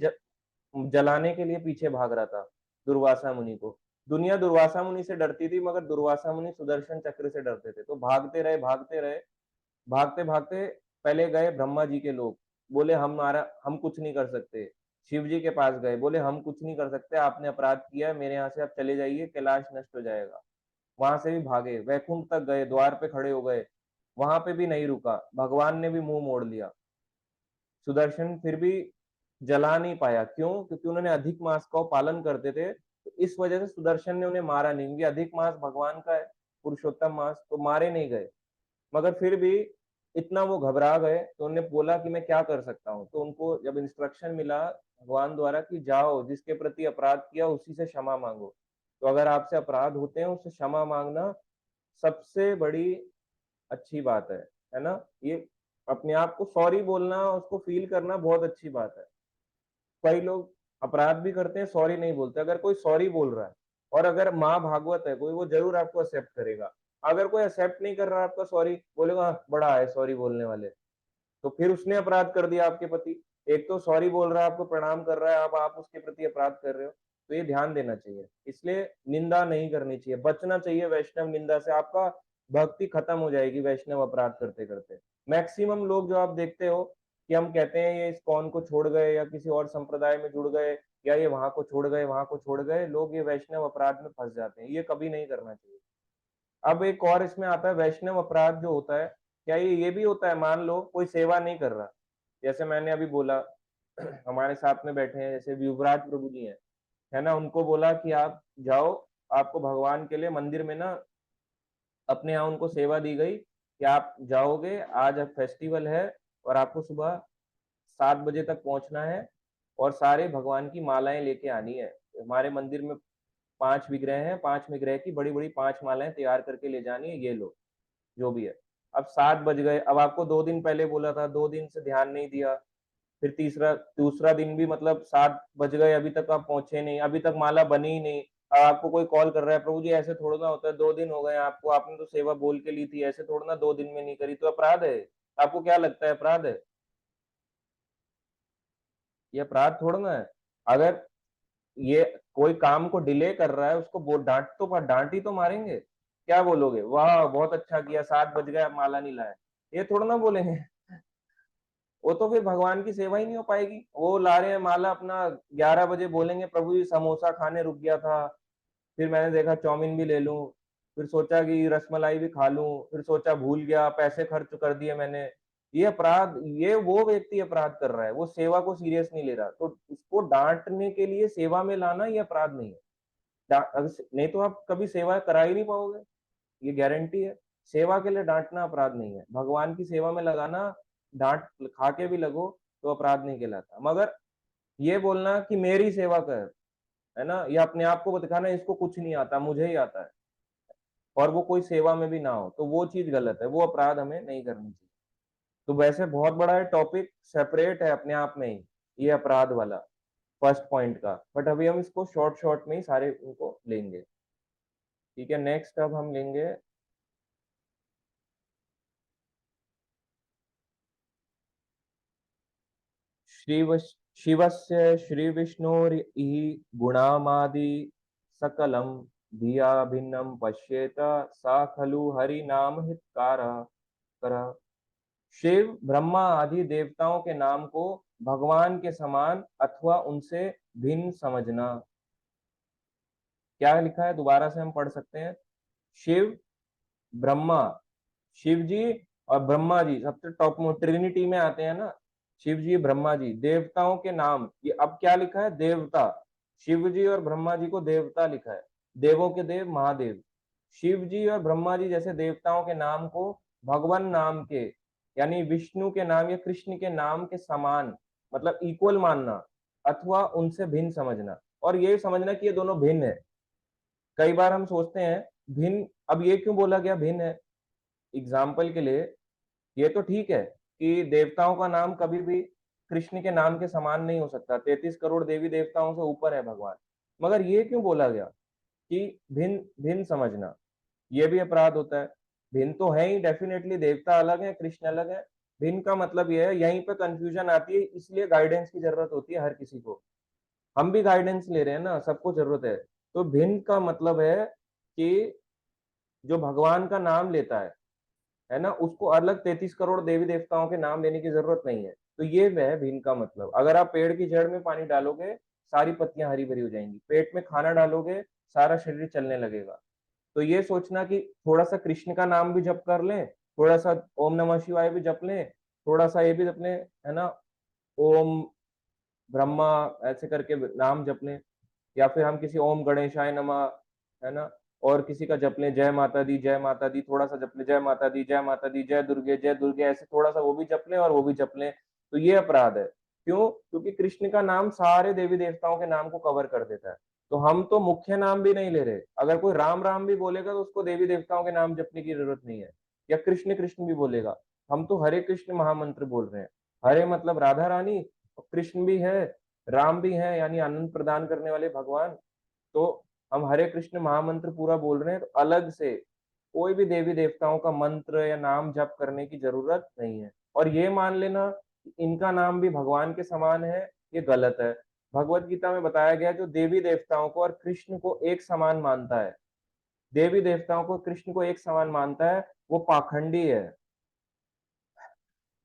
जलाने के लिए पीछे भाग रहा था दुर्वासा मुनि को। दुनिया दुर्वासा मुनि से डरती थी, मगर दुर्वासा मुनि सुदर्शन चक्र से डरते थे। तो भागते रहे, भागते रहे, भागते भागते पहले गए ब्रह्मा जी के लोग, बोले हम कुछ नहीं कर सकते। शिव जी के पास गए, बोले हम कुछ नहीं कर सकते, आपने अपराध किया है, मेरे यहाँ से आप चले जाइए, कैलाश नष्ट हो जाएगा। वहां से भी भागे, वैकुंठ तक गए, द्वार पे खड़े हो गए, वहां पे भी नहीं रुका, भगवान ने भी मुंह मोड़ लिया। सुदर्शन फिर भी जला नहीं पाया, क्यों? क्योंकि उन्होंने अधिक मास का पालन करते थे, तो इस वजह से सुदर्शन ने उन्हें मारा नहीं, क्योंकि अधिक मास भगवान का है, पुरुषोत्तम मास, तो मारे नहीं गए। मगर फिर भी इतना वो घबरा गए, तो उन्होंने बोला कि मैं क्या कर सकता हूँ। तो उनको जब इंस्ट्रक्शन मिला भगवान द्वारा कि जाओ, जिसके प्रति अपराध किया उसी से क्षमा मांगो, तो अगर आपसे अपराध होते हैं उससे क्षमा मांगना सबसे बड़ी अच्छी बात है ना। ये अपने आप को सॉरी बोलना, उसको फील करना बहुत अच्छी बात है। कई लोग अपराध भी करते हैं, सॉरी नहीं बोलते। अगर कोई सॉरी बोल रहा है और अगर माँ भागवत है कोई, वो जरूर आपको एक्सेप्ट करेगा। अगर कोई एक्सेप्ट नहीं कर रहा आपका सॉरी, बोलेगा "हाँ, बड़ा है सॉरी बोलने वाले", तो फिर उसने अपराध कर दिया आपके प्रति। एक तो सॉरी बोल रहा है, आपको प्रणाम कर रहा है, अब आप उसके प्रति अपराध कर रहे हो, तो ये ध्यान देना चाहिए। इसलिए निंदा नहीं करनी चाहिए, बचना चाहिए वैष्णव निंदा से। आपका भक्ति खत्म हो जाएगी वैष्णव अपराध करते करते। मैक्सिमम लोग जो आप देखते हो कि हम कहते हैं ये इस्कॉन को छोड़ गए या किसी और संप्रदाय में जुड़ गए, या ये वहां को छोड़ गए वहां को छोड़ गए, लोग ये वैष्णव अपराध में फंस जाते हैं। ये कभी नहीं करना चाहिए। अब एक और इसमें आता है वैष्णव अपराध जो होता है, क्या ये भी होता है? मान लो कोई सेवा नहीं कर रहा, जैसे मैंने अभी बोला हमारे साथ में बैठे हैं जैसे युवराज प्रभु जी हैं, है ना, उनको बोला कि आप जाओ, आपको भगवान के लिए मंदिर में ना, अपने यहाँ उनको सेवा दी गई कि आप जाओगे, आज अब फेस्टिवल है और आपको सुबह 7 बजे तक पहुंचना है और सारे भगवान की मालाएं लेके आनी है। हमारे मंदिर में 5 विग्रह हैं, 5 विग्रह की बड़ी बड़ी 5 मालाएं तैयार करके ले जानी है, ये लो जो भी है। अब 7 बज गए, अब आपको 2 दिन पहले बोला था, 2 दिन से ध्यान नहीं दिया, फिर तीसरा दूसरा दिन भी मतलब 7 बज गए, अभी तक आप पहुंचे नहीं, अभी तक माला बनी ही नहीं। अब आपको कोई कॉल कर रहा है, प्रभु जी ऐसे थोड़ा ना होता है, 2 दिन हो गए आपको, आपने तो सेवा बोल के ली थी, ऐसे थोड़ा ना 2 दिन में नहीं करी, तो अपराध है। आपको क्या लगता है अपराध है? ये अपराध थोड़ा ना है। अगर ये कोई काम को डिले कर रहा है, उसको डांट ही तो मारेंगे। क्या बोलोगे? वाह बहुत अच्छा किया, 7 बज गए आप माला नहीं लाए, ये थोड़ा ना बोलेंगे। वो तो फिर भगवान की सेवा ही नहीं हो पाएगी। वो ला रहे हैं माला अपना, 11 बजे बोलेंगे प्रभु जी समोसा खाने रुक गया था, फिर मैंने देखा चाउमीन भी ले लूं, फिर सोचा कि रसमलाई भी खा लूं, फिर सोचा भूल गया, पैसे खर्च कर दिए मैंने। ये अपराध, ये वो व्यक्ति अपराध कर रहा है, वो सेवा को सीरियस नहीं ले रहा, तो उसको डांटने के लिए सेवा में लाना ये अपराध नहीं है। नहीं तो आप कभी सेवा करा ही नहीं पाओगे, ये गारंटी है। सेवा के लिए डांटना अपराध नहीं है, भगवान की सेवा में लगाना, डांट खा के भी लगो तो अपराध नहीं कहलाता। मगर ये बोलना कि मेरी सेवा कर, है ना, या अपने आप को दिखाना इसको कुछ नहीं आता मुझे ही आता है, और वो कोई सेवा में भी ना हो, तो वो चीज गलत है, वो अपराध हमें नहीं करनी चाहिए। तो वैसे बहुत बड़ा है टॉपिक, सेपरेट है अपने आप में ही, ये अपराध वाला फर्स्ट पॉइंट का, बट अभी हम इसको शॉर्ट शॉर्ट में ही सारे उनको लेंगे। ठीक है, नेक्स्ट अब हम लेंगे शिव शिवस्य श्रीविष्णोरिहि गुणामादि सकलं धिया भिन्नं पश्येत सा खलु हरिनाम हितकारः करः। शिव ब्रह्मा आदि देवताओं के नाम को भगवान के समान अथवा उनसे भिन्न समझना। क्या लिखा है, दोबारा से हम पढ़ सकते हैं। शिव, ब्रह्मा, शिव जी और ब्रह्मा जी सबसे टॉप में ट्रिनिटी में आते हैं ना, शिव जी ब्रह्मा जी, देवताओं के नाम, ये अब क्या लिखा है, देवता। शिव जी और ब्रह्मा जी को देवता लिखा है, देवों के देव महादेव। शिव जी और ब्रह्मा जी जैसे देवताओं के नाम को भगवान नाम के, यानी विष्णु के नाम या कृष्ण के नाम के समान, मतलब इक्वल मानना, अथवा उनसे भिन्न समझना। और ये समझना कि ये दोनों भिन्न है। कई बार हम सोचते हैं भिन्न, अब ये क्यों बोला गया भिन्न है? एग्जाम्पल के लिए, ये तो ठीक है कि देवताओं का नाम कभी भी कृष्ण के नाम के समान नहीं हो सकता, 33 करोड़ देवी देवताओं से ऊपर है भगवान। मगर ये क्यों बोला गया कि भिन्न भिन्न समझना? ये भी अपराध होता है। भिन्न तो है ही, डेफिनेटली देवता अलग है, कृष्ण अलग है। भिन्न का मतलब ये है, यहीं पे कंफ्यूजन आती है, इसलिए गाइडेंस की जरूरत होती है हर किसी को। हम भी गाइडेंस ले रहे हैं ना, सबको जरूरत है। तो भिन्न का मतलब है कि जो भगवान का नाम लेता है ना, उसको अलग 33 करोड़ देवी देवताओं के नाम लेने की जरूरत नहीं है। तो ये वह भिन्न का मतलब। अगर आप पेड़ की जड़ में पानी डालोगे, सारी पत्तियां हरी भरी हो जाएंगी। पेट में खाना डालोगे, सारा शरीर चलने लगेगा। तो ये सोचना कि थोड़ा सा कृष्ण का नाम भी जप कर लें, थोड़ा सा ओम नमः शिवाय भी जप लें, थोड़ा सा ये भी जप लें, है ना, ओम ब्रह्मा ऐसे करके नाम जप लें, या फिर हम किसी ओम गणेशाय नमः, है ना, और किसी का जप लें जय माता दी, जय माता दी, थोड़ा सा जप लें जय माता दी, जय माता दी, जय दुर्गे, ऐसे थोड़ा सा वो भी जप लें और वो भी जप लें। तो ये अपराध है। क्यों? क्योंकि कृष्ण का नाम सारे देवी देवताओं के नाम को कवर कर देता है। तो हम तो मुख्य नाम भी नहीं ले रहे। अगर कोई राम राम भी बोलेगा तो उसको देवी देवताओं के नाम जपने की जरूरत नहीं है। या कृष्ण कृष्ण भी बोलेगा, हम तो हरे कृष्ण महामंत्र बोल रहे हैं। हरे मतलब राधा रानी, और कृष्ण भी है, राम भी है, यानी आनंद प्रदान करने वाले भगवान। तो हम हरे कृष्ण महामंत्र पूरा बोल रहे हैं, तो अलग से कोई भी देवी देवताओं का मंत्र या नाम जप करने की जरूरत नहीं है। और ये मान लेना कि इनका नाम भी भगवान के समान है, ये गलत है। भगवत गीता में बताया गया जो देवी देवताओं को और कृष्ण को एक समान मानता है, देवी देवताओं को कृष्ण को एक समान मानता है, वो पाखंडी है।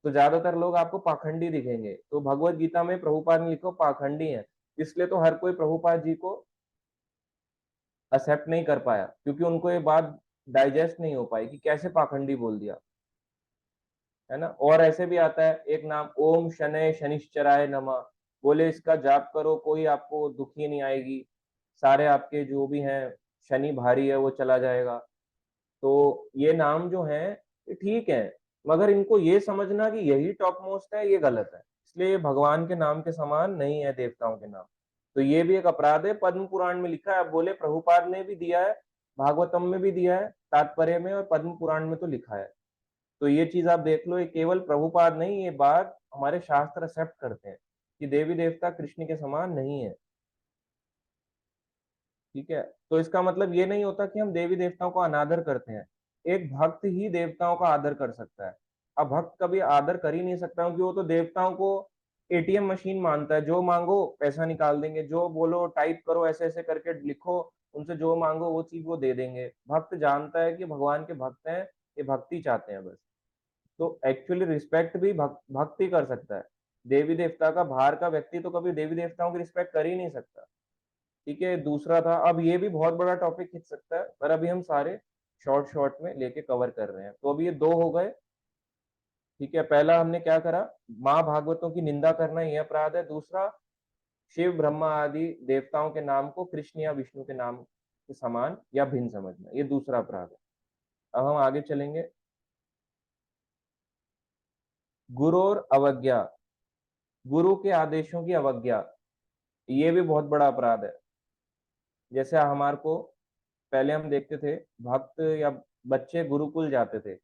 तो ज्यादातर लोग आपको पाखंडी दिखेंगे। तो भगवत गीता में प्रभुपाद ने लिखो पाखंडी है। इसलिए तो हर कोई प्रभुपाद जी को एक्सेप्ट नहीं कर पाया, क्योंकि उनको ये बात डाइजेस्ट नहीं हो पाई कि कैसे पाखंडी बोल दिया, है ना। और ऐसे भी आता है एक नाम ओम शनैः शनिश्चराय नमः, बोले इसका जाप करो, कोई आपको दुखी नहीं आएगी, सारे आपके जो भी हैं शनि भारी है वो चला जाएगा। तो ये नाम जो है ये ठीक है, मगर इनको ये समझना कि यही टॉप मोस्ट है, ये गलत है। इसलिए ये भगवान के नाम के समान नहीं है देवताओं के नाम। तो ये भी एक अपराध है। पद्म पुराण में लिखा है। अब बोले प्रभुपाद ने भी दिया है, भागवतम में भी दिया है, तात्पर्य में, और पद्म पुराण में तो लिखा है। तो ये चीज आप देख लो, ये केवल प्रभुपाद नहीं, ये बात हमारे शास्त्र एक्सेप्ट करते हैं कि देवी देवता कृष्ण के समान नहीं है। ठीक है। तो इसका मतलब ये नहीं होता कि हम देवी देवताओं को अनादर करते हैं। एक भक्त ही देवताओं का आदर कर सकता है। अब भक्त कभी आदर कर ही नहीं सकता, क्योंकि वो तो देवताओं को एटीएम मशीन मानता है, जो मांगो पैसा निकाल देंगे, जो बोलो टाइप करो ऐसे ऐसे करके लिखो, उनसे जो मांगो वो चीज वो दे देंगे। भक्त जानता है कि भगवान के भक्त हैं, ये भक्ति चाहते हैं बस। तो एक्चुअली रिस्पेक्ट भी भक्त ही कर सकता है। देवी देवता का बाहर का व्यक्ति तो कभी देवी देवताओं की रिस्पेक्ट कर ही नहीं सकता। ठीक है। दूसरा था, अब ये भी बहुत बड़ा टॉपिक खिंच सकता है, पर अभी हम सारे शॉर्ट शॉर्ट में लेके कवर कर रहे हैं। तो अभी ये दो हो गए। ठीक है। पहला हमने क्या करा, माँ भागवतों की निंदा करना, ये अपराध है। दूसरा, शिव ब्रह्मा आदि देवताओं के नाम को कृष्ण या विष्णु के नाम के समान या भिन्न समझना, ये दूसरा अपराध है। अब हम आगे चलेंगे। गुरु और अवज्ञा, गुरु के आदेशों की अवज्ञा, ये भी बहुत बड़ा अपराध है। जैसे हमारे को पहले हम देखते थे, भक्त या बच्चे गुरुकुल जाते थे,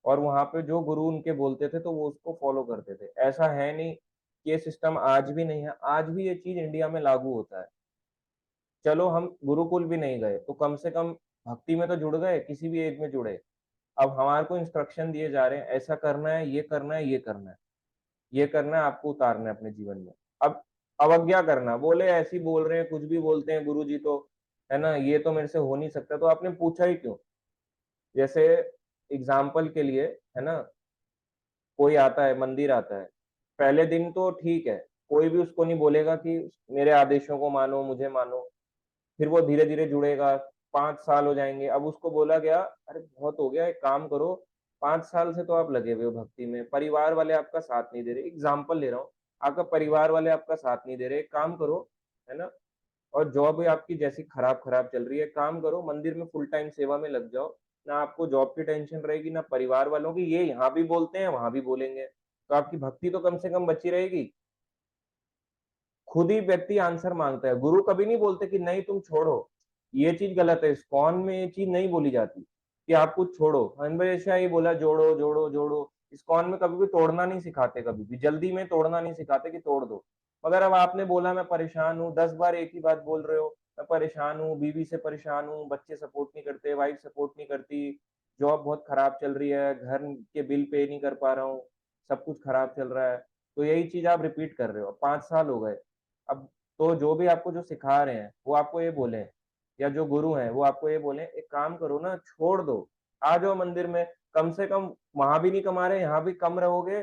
और वहां पे जो गुरु उनके बोलते थे तो वो उसको फॉलो करते थे। ऐसा है नहीं कि ये सिस्टम आज भी नहीं है, आज भी ये चीज इंडिया में लागू होता है। चलो हम गुरुकुल भी नहीं गए तो कम से कम भक्ति में तो जुड़ गए, किसी भी एज में जुड़े। अब हमारे को इंस्ट्रक्शन दिए जा रहे हैं, ऐसा करना है, ये करना है, ये करना है, ये करना है, आपको उतारना है अपने जीवन में। अब अवज्ञा करना, बोले ऐसे ही बोल रहे हैं, कुछ भी बोलते हैं गुरु जी तो, है ना, ये तो मेरे से हो नहीं सकता, तो आपने पूछा ही क्यों? जैसे एग्जाम्पल के लिए, है ना, कोई आता है, मंदिर आता है, पहले दिन तो ठीक है, कोई भी उसको नहीं बोलेगा कि मेरे आदेशों को मानो, मुझे मानो। फिर वो धीरे धीरे जुड़ेगा, 5 साल हो जाएंगे, अब उसको बोला गया अरे बहुत हो गया, एक काम करो, 5 साल से तो आप लगे हुए हो भक्ति में, परिवार वाले आपका साथ नहीं दे रहे, एग्जाम्पल ले रहा हूँ, आपका परिवार वाले आपका साथ नहीं दे रहे, एक काम करो, है ना, और जॉब भी आपकी जैसी खराब खराब चल रही है, काम करो मंदिर में फुल टाइम सेवा में लग जाओ। ना आपको जॉब की टेंशन रहेगी, ना परिवार वालों की, ये यहाँ भी बोलते हैं वहां भी बोलेंगे, तो आपकी भक्ति तो कम से कम बची रहेगी। खुद ही व्यक्ति आंसर मांगता है, गुरु कभी नहीं बोलते कि नहीं तुम छोड़ो। ये चीज गलत है, इस्कॉन में ये चीज नहीं बोली जाती कि आप कुछ छोड़ो। हमेशा ये बोला जोड़ो जोड़ो जोड़ो। इस्कॉन में कभी भी तोड़ना नहीं सिखाते, कभी भी जल्दी में तोड़ना नहीं सिखाते कि तोड़ दो। मगर अब आपने बोला मैं परेशान हूँ, 10 बार एक ही बात बोल रहे हो, मैं परेशान हूँ, बीवी से परेशान हूँ, बच्चे सपोर्ट नहीं करते, वाइफ सपोर्ट नहीं करती, जॉब बहुत खराब चल रही है, घर के बिल पे नहीं कर पा रहा हूँ, सब कुछ खराब चल रहा है, तो यही चीज आप रिपीट कर रहे हो, 5 साल हो गए। अब तो जो भी आपको जो सिखा रहे हैं वो आपको ये बोले, या जो गुरु हैं वो आपको ये बोले एक काम करो ना, छोड़ दो, आ जाओ मंदिर में, कम से कम वहां भी नहीं कमा रहे, यहाँ भी कम रहोगे,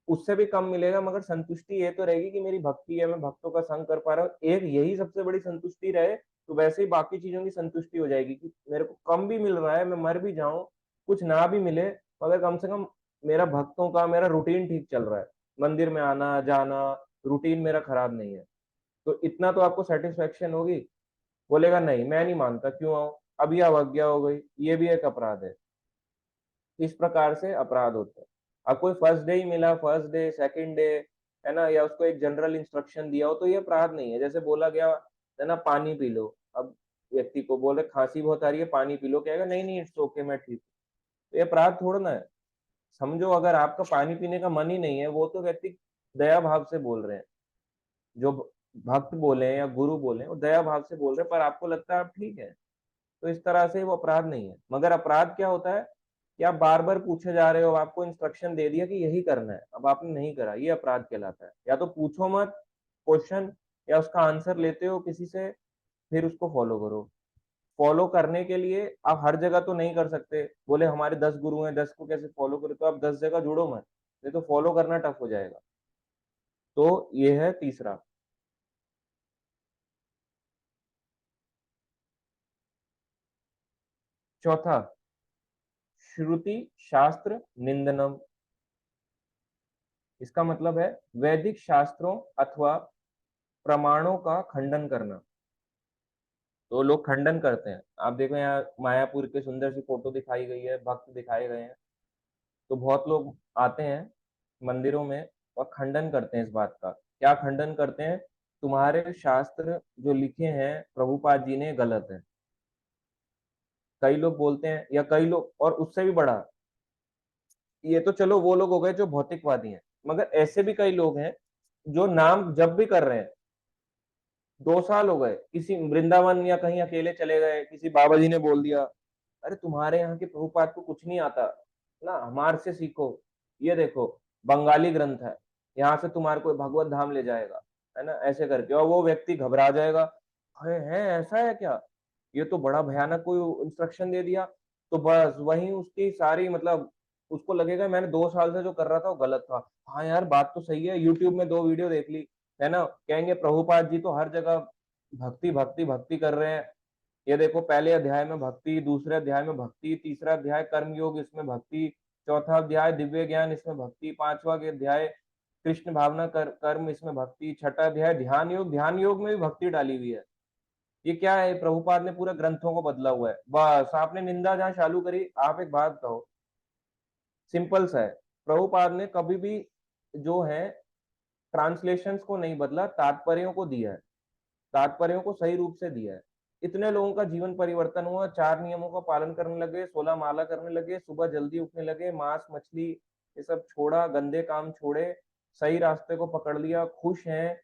उससे भी कम मिलेगा, मगर संतुष्टि ये तो रहेगी कि मेरी भक्ति है, मैं भक्तों का संग कर पा रहा हूँ, एक यही सबसे बड़ी संतुष्टि रहे, तो वैसे ही बाकी चीजों की संतुष्टि हो जाएगी कि मेरे को कम भी मिल रहा है, मैं मर भी जाऊं, कुछ ना भी मिले, मगर कम से कम मेरा भक्तों का मेरा रूटीन ठीक चल रहा है, मंदिर में आना जाना, रूटीन मेरा खराब नहीं है, तो इतना तो आपको सेटिस्फेक्शन होगी। बोलेगा नहीं मैं नहीं मानता, क्यों आऊं, अब ये अवज्ञा हो गई, ये भी एक अपराध है। इस प्रकार से अपराध होते हैं। अब कोई फर्स्ट डे ही मिला, फर्स्ट डे सेकंड डे, है ना, या उसको एक जनरल इंस्ट्रक्शन दिया हो, तो ये अपराध नहीं है। जैसे बोला गया है ना पानी पी लो, अब व्यक्ति को बोले खांसी बहुत आ रही है पानी पी लो, कहेगा नहीं नहीं इट्स ओके मैं ठीक हूँ, तो ये अपराध थोड़ा ना है। समझो अगर आपका पानी पीने का मन ही नहीं है, वो तो व्यक्ति दया भाव से बोल रहे हैं, जो भक्त बोले या गुरु बोले वो दया भाव से बोल रहे हैं, पर आपको लगता है आप ठीक है, तो इस तरह से वो अपराध नहीं है। मगर अपराध क्या होता है कि आप बार बार पूछे जा रहे हो, आपको इंस्ट्रक्शन दे दिया कि यही करना है, अब आपने नहीं करा, ये अपराध कहलाता है। या तो पूछो मत क्वेश्चन, या उसका आंसर लेते हो किसी से, फिर उसको फॉलो करो। फॉलो करने के लिए आप हर जगह तो नहीं कर सकते, बोले हमारे 10 गुरु हैं, 10 को कैसे फॉलो करें, तो आप 10 जगह जुड़ो मत, नहीं तो फॉलो करना टफ हो जाएगा। तो ये है तीसरा। चौथा, श्रुति शास्त्र निंदनम। इसका मतलब है वैदिक शास्त्रों अथवा प्रमाणों का खंडन करना। तो लोग खंडन करते हैं, आप देखो यहाँ मायापुर के सुंदर सी फोटो दिखाई गई है, भक्त दिखाए गए हैं, तो बहुत लोग आते हैं मंदिरों में और खंडन करते हैं इस बात का। क्या खंडन करते हैं? तुम्हारे शास्त्र जो लिखे हैं प्रभुपाद जी ने गलत है। कई लोग बोलते हैं, या कई लोग, और उससे भी बड़ा, ये तो चलो वो लोग हो गए जो भौतिकवादी हैं, मगर ऐसे भी कई लोग हैं जो नाम जब भी कर रहे हैं, 2 साल हो गए, किसी वृंदावन या कहीं अकेले चले गए, किसी बाबा जी ने बोल दिया अरे तुम्हारे यहाँ के प्रभुपाद को कुछ नहीं आता ना, हमारे से सीखो, ये देखो बंगाली ग्रंथ है, यहाँ से तुम्हारे को भगवत धाम ले जाएगा, है ना, ऐसे करके, और वो व्यक्ति घबरा जाएगा, है ऐसा है क्या, ये तो बड़ा भयानक कोई इंस्ट्रक्शन दे दिया, तो बस वही उसकी सारी मतलब, उसको लगेगा मैंने 2 साल से जो कर रहा था वो गलत था। हाँ यार बात तो सही है, यूट्यूब में 2 वीडियो देख ली, है ना, कहेंगे प्रभुपाद जी तो हर जगह भक्ति भक्ति भक्ति कर रहे हैं, ये देखो पहले अध्याय में भक्ति, दूसरे अध्याय में भक्ति, तीसरा अध्याय कर्मयोग इसमें भक्ति, चौथा अध्याय दिव्य ज्ञान इसमें भक्ति, पांचवा अध्याय कृष्ण भावना कर्म इसमें भक्ति, छठा अध्याय ध्यान योग, ध्यान योग में भी भक्ति डाली हुई है। ये क्या है, प्रभुपाद ने पूरे ग्रंथों को बदला हुआ है, बस आपने निंदा जहां चालू करी। आप एक बात कहो, सिंपल सा है, प्रभुपाद ने कभी भी जो है ट्रांसलेशंस को नहीं बदला, तात्पर्यों को दिया है, तात्पर्यों को सही रूप से दिया है। इतने लोगों का जीवन परिवर्तन हुआ, 4 नियमों का पालन करने लगे, 16 माला करने लगे, सुबह जल्दी उठने लगे, मांस मछली ये सब छोड़ा, गंदे काम छोड़े, सही रास्ते को पकड़ लिया, खुश हैं।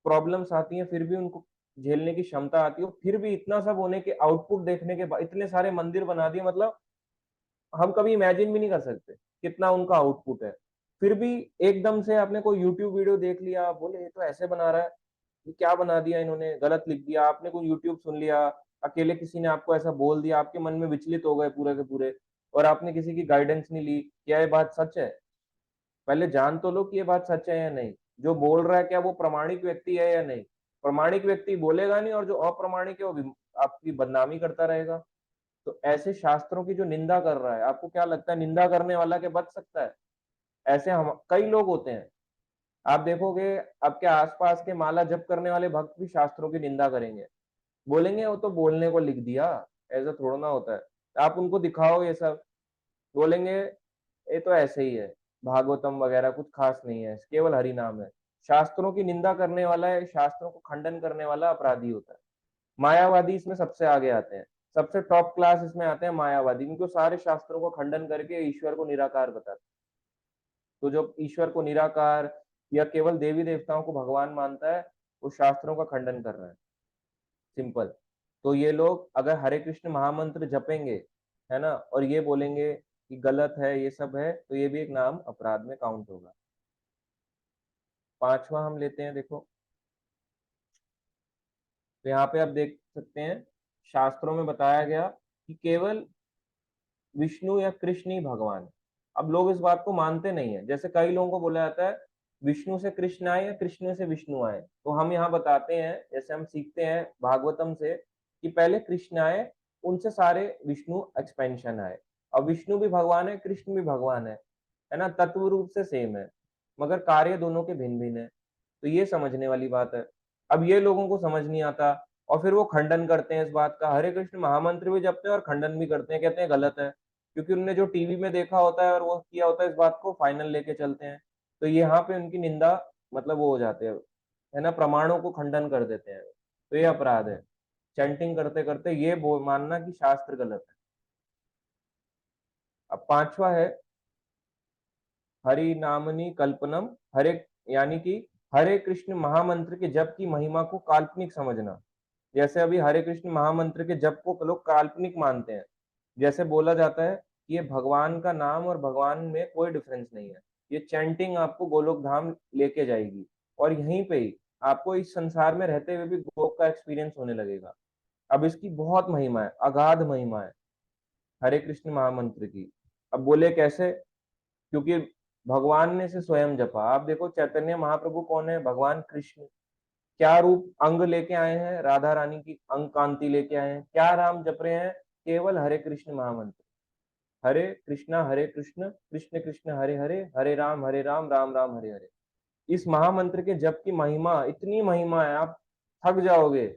प्रॉब्लम्स आती हैं फिर भी उनको झेलने की क्षमता आती है, फिर भी इतना सब होने के आउटपुट देखने के बाद इतने सारे मंदिर बना दिए, मतलब हम कभी इमेजिन भी नहीं कर सकते कितना उनका आउटपुट है। फिर भी एकदम से आपने कोई यूट्यूब वीडियो देख लिया, बोले ये तो ऐसे बना रहा है, ये क्या बना दिया इन्होंने, गलत लिख दिया, आपने कोई यूट्यूब सुन लिया, अकेले किसी ने आपको ऐसा बोल दिया, आपके मन में विचलित हो गए पूरे के पूरे, और आपने किसी की गाइडेंस नहीं ली, क्या ये बात सच है? पहले जान तो लो कि ये बात सच है या नहीं, जो बोल रहा है क्या वो प्रमाणिक व्यक्ति है या नहीं। प्रमाणिक व्यक्ति बोलेगा नहीं, और जो अप्रमाणिक है वो आपकी बदनामी करता रहेगा। तो ऐसे शास्त्रों की जो निंदा कर रहा है, आपको क्या लगता है निंदा करने वाला के बच सकता है? ऐसे हम कई लोग होते हैं, आप देखोगे आपके आसपास के माला जप करने वाले भक्त भी शास्त्रों की निंदा करेंगे, बोलेंगे वो तो बोलने को लिख दिया, ऐसा थोड़ा ना होता है। आप उनको दिखाओ ये सब, बोलेंगे ये तो ऐसे ही है, भागवतम वगैरह कुछ खास नहीं है, केवल हरि नाम है। शास्त्रों की निंदा करने वाला है, शास्त्रों को खंडन करने वाला अपराधी होता है। मायावादी इसमें सबसे आगे आते हैं, सबसे टॉप क्लास इसमें आते हैं मायावादी, क्योंकि वो सारे शास्त्रों को खंडन करके ईश्वर को निराकार बताते हैं। तो जो ईश्वर को निराकार या केवल देवी देवताओं को भगवान मानता है, वो शास्त्रों का खंडन कर रहा है, सिंपल। तो ये लोग अगर हरे कृष्ण महामंत्र जपेंगे, है ना, और ये बोलेंगे कि गलत है ये सब है, तो ये भी एक नाम अपराध में काउंट होगा। पांचवा हम लेते हैं, देखो, तो यहाँ पे आप देख सकते हैं शास्त्रों में बताया गया कि केवल विष्णु या कृष्ण ही भगवान है। अब लोग इस बात को मानते नहीं है। जैसे कई लोगों को बोला जाता है विष्णु से कृष्ण आए या कृष्ण से विष्णु आए, तो हम यहाँ बताते हैं, जैसे हम सीखते हैं भागवतम से, कि पहले कृष्ण आए, उनसे सारे विष्णु एक्सपेंशन आए। अब विष्णु भी भगवान है, कृष्ण भी भगवान है ना, तत्व रूप से सेम है, मगर कार्य दोनों के भिन्न भिन्न है। तो ये समझने वाली बात है। अब ये लोगों को समझ नहीं आता, और फिर वो खंडन करते हैं इस बात का, हरे कृष्ण महामंत्र भी जपते हैं और खंडन भी करते हैं, कहते हैं गलत है, क्योंकि उनने जो टीवी में देखा होता है और वो किया होता है, इस बात को फाइनल लेके चलते हैं। तो यहाँ पे उनकी निंदा, मतलब वो हो जाते हैं, है ना, प्रमाणों को खंडन कर देते हैं। तो ये अपराध है, चैंटिंग करते करते ये मानना कि शास्त्र गलत है। अब पांचवा है हरि नामनी कल्पनम, हरे, यानी कि हरे कृष्ण महामंत्र के जप की महिमा को काल्पनिक समझना। जैसे अभी हरे कृष्ण महामंत्र के जप को लोग काल्पनिक मानते हैं। जैसे बोला जाता है कि ये भगवान का नाम और भगवान में कोई डिफरेंस नहीं है, ये चैंटिंग आपको गोलोक धाम लेके जाएगी, और यहीं पे ही आपको इस संसार में रहते हुए भी गोलोक का एक्सपीरियंस होने लगेगा। अब इसकी बहुत महिमा है, अगाध महिमा है हरे कृष्ण महामंत्र की। अब बोले कैसे? क्योंकि भगवान ने इसे स्वयं जपा। आप देखो चैतन्य महाप्रभु कौन है? भगवान कृष्ण। क्या रूप अंग लेके आए हैं? राधा रानी की अंग कांति लेके आए हैं। क्या राम जप रहे हैं? केवल हरे कृष्ण महामंत्र, हरे कृष्ण कृष्ण कृष्ण हरे हरे, हरे राम राम राम हरे हरे। इस महामंत्र के जप की महिमा, इतनी महिमा है, आप थक जाओगे,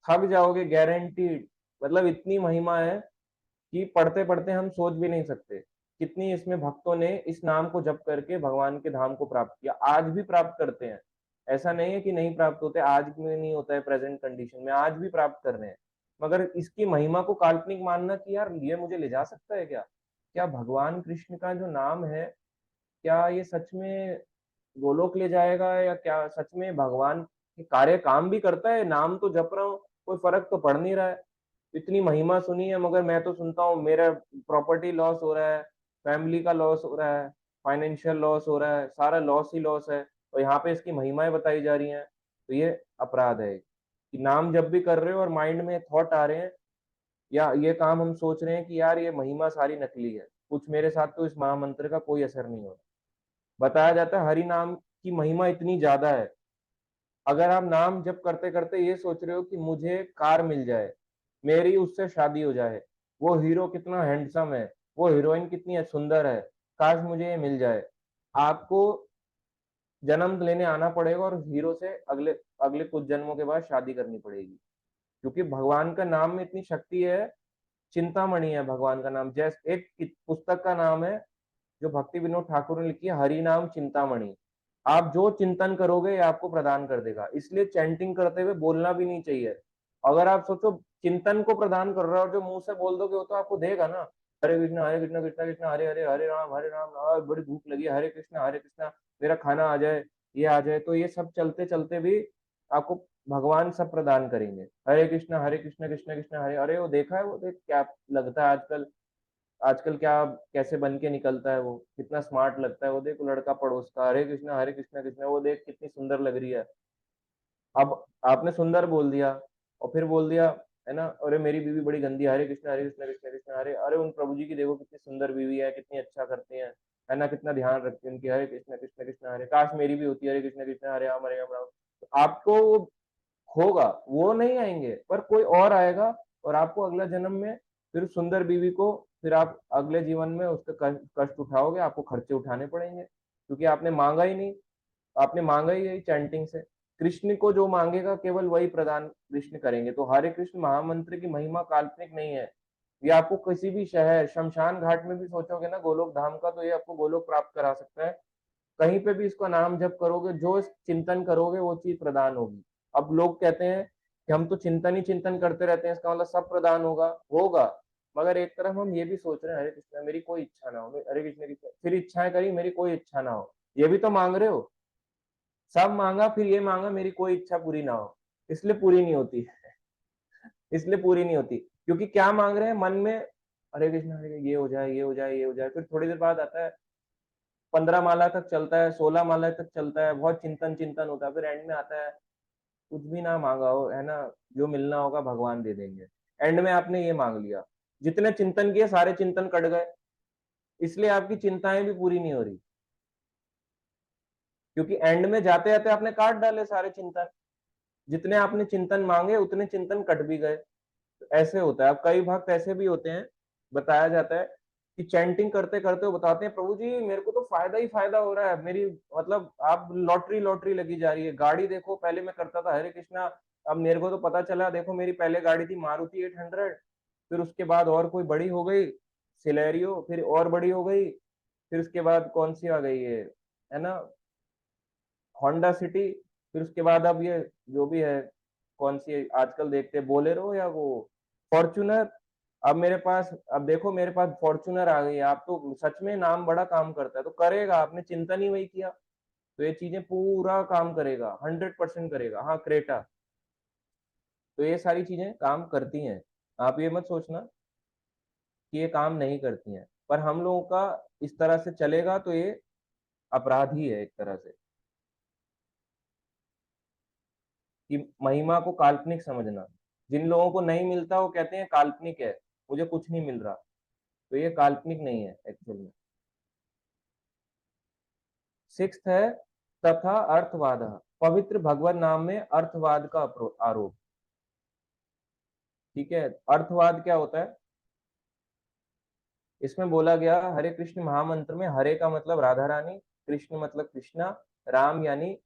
थक जाओगे गारंटीड। मतलब इतनी महिमा है कि पढ़ते पढ़ते हम सोच भी नहीं सकते कितनी इसमें भक्तों ने इस नाम को जप करके भगवान के धाम को प्राप्त किया, आज भी प्राप्त करते हैं। ऐसा नहीं है कि नहीं प्राप्त होते, आज में नहीं होता है, प्रेजेंट कंडीशन में आज भी प्राप्त कर रहे हैं। मगर इसकी महिमा को काल्पनिक मानना कि यार ये मुझे ले जा सकता है क्या? क्या भगवान कृष्ण का जो नाम है, क्या ये सच में गोलोक ले जाएगा, या क्या सच में भगवान के कार्य काम भी करता है? नाम तो जप रहा हूँ, कोई फर्क तो पड़ नहीं रहा है। इतनी महिमा सुनी है, मगर मैं तो सुनता हूँ मेरा प्रॉपर्टी लॉस हो रहा है, फैमिली का लॉस हो रहा है, फाइनेंशियल लॉस हो रहा है, सारा लॉस ही लॉस है, और यहाँ पे इसकी महिमाएं बताई जा रही हैं। तो ये अपराध है कि नाम जब भी कर रहे हो और माइंड में थॉट आ रहे हैं, या ये काम हम सोच रहे हैं कि यार ये महिमा सारी नकली है, कुछ मेरे साथ तो इस महामंत्र का कोई असर नहीं हो रहा। बताया जाता है हरि नाम की महिमा इतनी ज्यादा है, अगर आप नाम जप करते करते ये सोच रहे हो कि मुझे कार मिल जाए, मेरी उससे शादी हो जाए, वो हीरो कितना हैंडसम है, वो हीरोइन कितनी सुंदर है, काश मुझे ये मिल जाए, आपको जन्म लेने आना पड़ेगा और हीरो से अगले अगले कुछ जन्मों के बाद शादी करनी पड़ेगी। क्योंकि भगवान का नाम में इतनी शक्ति है। चिंतामणि है भगवान का नाम। जैसे एक पुस्तक का नाम है जो भक्ति विनोद ठाकुर ने लिखी है, हरि नाम चिंतामणि। आप जो चिंतन करोगे ये आपको प्रदान कर देगा, इसलिए चैंटिंग करते हुए बोलना भी नहीं चाहिए। अगर आप सोचो चिंतन को प्रदान कर रहा हो और जो मुंह से बोल दोगे वो तो आपको देगा ना। हरे कृष्ण कृष्ण कृष्ण हरे हरे, हरे राम बड़ी भूख लगी है, हरे कृष्णा मेरा खाना आ जाए, ये आ जाए, तो ये सब चलते चलते भी आपको भगवान सब प्रदान करेंगे। हरे कृष्ण कृष्ण कृष्ण हरे, अरे वो देखा है, वो देख क्या लगता है आजकल, आजकल क्या कैसे बन के निकलता है, वो कितना स्मार्ट लगता है, वो देख वो लड़का पड़ोस का, हरे कृष्णा कृष्णा, वो देख कितनी सुंदर लग रही है। अब आपने सुंदर बोल दिया और फिर बोल दिया, है ना, अरे मेरी बीवी बड़ी गंदी है, हरे कृष्णा कृष्णा कृष्णा हरे, अरे उन प्रभु जी की देखो कितनी सुंदर बीवी है, कितनी अच्छा करते हैं, है ना, कितना ध्यान रखते हैं उनकी, हरे कृष्णा हरे, काश मेरी भी होती, हरे कृष्णा हरे राम राम। तो आपको वो होगा, वो नहीं आएंगे पर कोई और आएगा, और आपको अगला जन्म में फिर सुंदर बीवी को, फिर आप अगले जीवन में उसका कष्ट उठाओगे, आपको खर्चे उठाने पड़ेंगे, क्योंकि आपने मांगा ही नहीं, आपने मांगा ही यही चैंटिंग से। कृष्ण को जो मांगेगा केवल वही प्रदान कृष्ण करेंगे। तो हरे कृष्ण महामंत्र की महिमा काल्पनिक नहीं है, ये आपको किसी भी शहर शमशान घाट में भी सोचोगे ना गोलोक धाम का, तो ये आपको गोलोक प्राप्त करा सकता है। कहीं पे भी इसका नाम जप करोगे, जो चिंतन करोगे वो चीज प्रदान होगी। अब लोग कहते हैं कि हम तो चिंतन ही चिंतन करते रहते हैं, इसका मतलब सब प्रदान होगा, होगा। मगर एक तरफ हम ये भी सोच रहे हैं हरे कृष्णा मेरी कोई इच्छा ना हो, हरे कृष्ण की फिर इच्छाएं करी, मेरी कोई इच्छा ना हो, ये भी तो मांग रहे हो। सब मांगा फिर ये मांगा मेरी कोई इच्छा पूरी ना हो, इसलिए पूरी नहीं होती, इसलिए पूरी नहीं होती, क्योंकि क्या मांग रहे हैं मन में, हरे कृष्ण हरे कृष्ण, ये हो जाए ये हो जाए ये हो जाए, फिर थोड़ी देर बाद आता है 15 माला तक चलता है, 16 माला तक चलता है, बहुत चिंतन चिंतन होता है, फिर एंड में आता है कुछ भी ना मांगा हो, है ना, जो मिलना होगा भगवान दे देंगे। एंड में आपने ये मांग लिया, जितने चिंतन किए सारे चिंतन कट गए, इसलिए आपकी चिंताएं भी पूरी नहीं हो रही, क्योंकि एंड में जाते जाते आपने काट डाले सारे चिंतन। जितने आपने चिंतन मांगे उतने चिंतन कट भी गए। तो ऐसे होता है। अब कई भक्त ऐसे भी होते हैं, बताया जाता है कि चैंटिंग करते करते वो बताते हैं, प्रभु जी मेरे को तो फायदा ही फायदा हो रहा है, मेरी मतलब आप लॉटरी लॉटरी लगी जा रही है। गाड़ी देखो, पहले मैं करता था हरे कृष्णा, अब मेरे को तो पता चला, देखो मेरी पहले गाड़ी थी मारुति 800, फिर उसके बाद और कोई बड़ी हो गई सिलेरियो, फिर और बड़ी हो गई, फिर उसके बाद कौन सी आ गई है ना, होंडा सिटी, फिर उसके बाद अब ये जो भी है, कौन सी आजकल देखते हैं बोलेरो या वो फॉर्च्यूनर। अब मेरे पास, अब देखो मेरे पास फॉर्च्यूनर आ गई है। आप तो सच में नाम बड़ा काम करता है, तो करेगा, आपने चिंतन ही वही किया तो ये चीजें पूरा काम करेगा, 100% करेगा। हाँ क्रेटा, तो ये सारी चीजें काम करती हैं। आप ये मत सोचना कि ये काम नहीं करती हैं, पर हम लोगों का इस तरह से चलेगा तो ये अपराध ही है एक तरह से, कि महिमा को काल्पनिक समझना। जिन लोगों को नहीं मिलता वो कहते हैं काल्पनिक है, मुझे कुछ नहीं मिल रहा, तो ये काल्पनिक नहीं है एक्चुअल में। सिक्स्थ है तथा अर्थवाद, पवित्र भगवत नाम में अर्थवाद का आरोप। ठीक है, अर्थवाद क्या होता है? इसमें बोला गया हरे कृष्ण महामंत्र में, हरे का मतलब राधा रानी, कृष्ण मतलब कृष्णा, राम यानी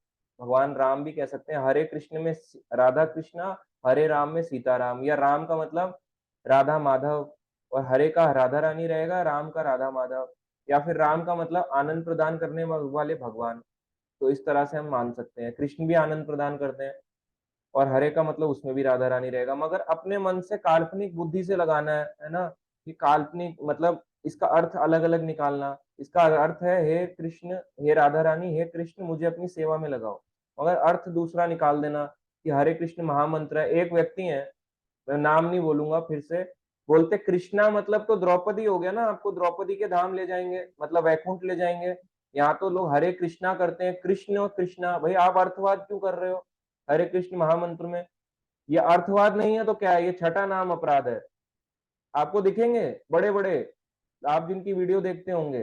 भगवान राम भी कह सकते हैं। हरे कृष्ण में राधा कृष्णा, हरे राम में सीता राम, या राम का मतलब राधा माधव और हरे का राधा रानी रहेगा, राम का राधा माधव, या फिर राम का मतलब आनंद प्रदान करने वाले भगवान। तो इस तरह से हम मान सकते हैं, कृष्ण भी आनंद प्रदान करते हैं, और हरे का मतलब उसमें भी राधा रानी रहेगा। मगर अपने मन से काल्पनिक बुद्धि से लगाना है ना, कि काल्पनिक मतलब इसका अर्थ अलग अलग निकालना। इसका अर्थ है हे कृष्ण, हे राधा रानी, हे कृष्ण मुझे अपनी सेवा में लगाओ, मगर अर्थ दूसरा निकाल देना कि हरे कृष्ण महामंत्र है। एक व्यक्ति है, मैं नाम नहीं बोलूंगा, फिर से बोलते कृष्णा मतलब तो द्रौपदी हो गया ना, आपको द्रौपदी के धाम ले जाएंगे, मतलब वैकुंठ ले जाएंगे। यहाँ तो लोग हरे कृष्णा करते हैं, कृष्ण और कृष्णा, भाई आप अर्थवाद क्यों कर रहे हो हरे कृष्ण महामंत्र में? ये अर्थवाद नहीं है तो क्या है? ये छठा नाम अपराध है। आपको दिखेंगे बड़े बड़े, आप जिनकी वीडियो देखते होंगे,